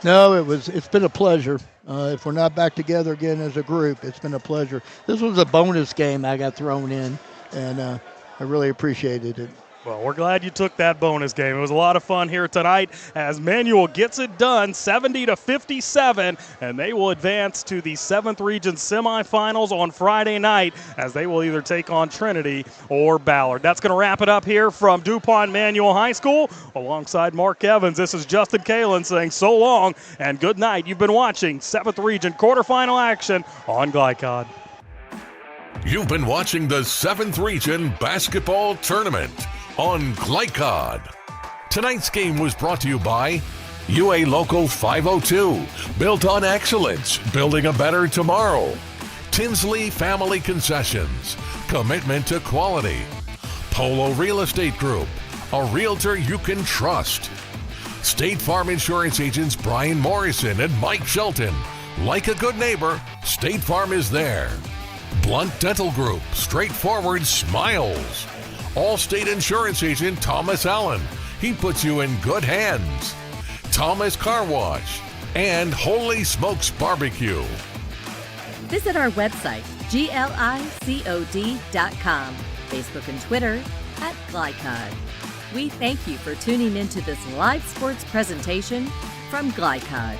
No, it's been a pleasure. If we're not back together again as a group, it's been a pleasure. This was a bonus game I got thrown in, and I really appreciated it. Well, we're glad you took that bonus game. It was a lot of fun here tonight as Manual gets it done 70-57, and they will advance to the 7th Region semifinals on Friday night, as they will either take on Trinity or Ballard. That's going to wrap it up here from DuPont Manual High School. Alongside Mark Evans, this is Justin Kalen saying so long and good night. You've been watching 7th Region quarterfinal action on Glycod. You've been watching the 7th Region Basketball Tournament on Glycod. Tonight's game was brought to you by UA Local 502, built on excellence, building a better tomorrow. Tinsley Family Concessions, commitment to quality. Polo Real Estate Group, a realtor you can trust. State Farm Insurance agents Brian Morrison and Mike Shelton. Like a good neighbor, State Farm is there. Blunt Dental Group, straightforward smiles. Allstate Insurance agent Thomas Allen. He puts you in good hands. Thomas Car Wash and Holy Smokes Barbecue. Visit our website, glicod.com, Facebook and Twitter @Glycod. We thank you for tuning into this live sports presentation from Glycod.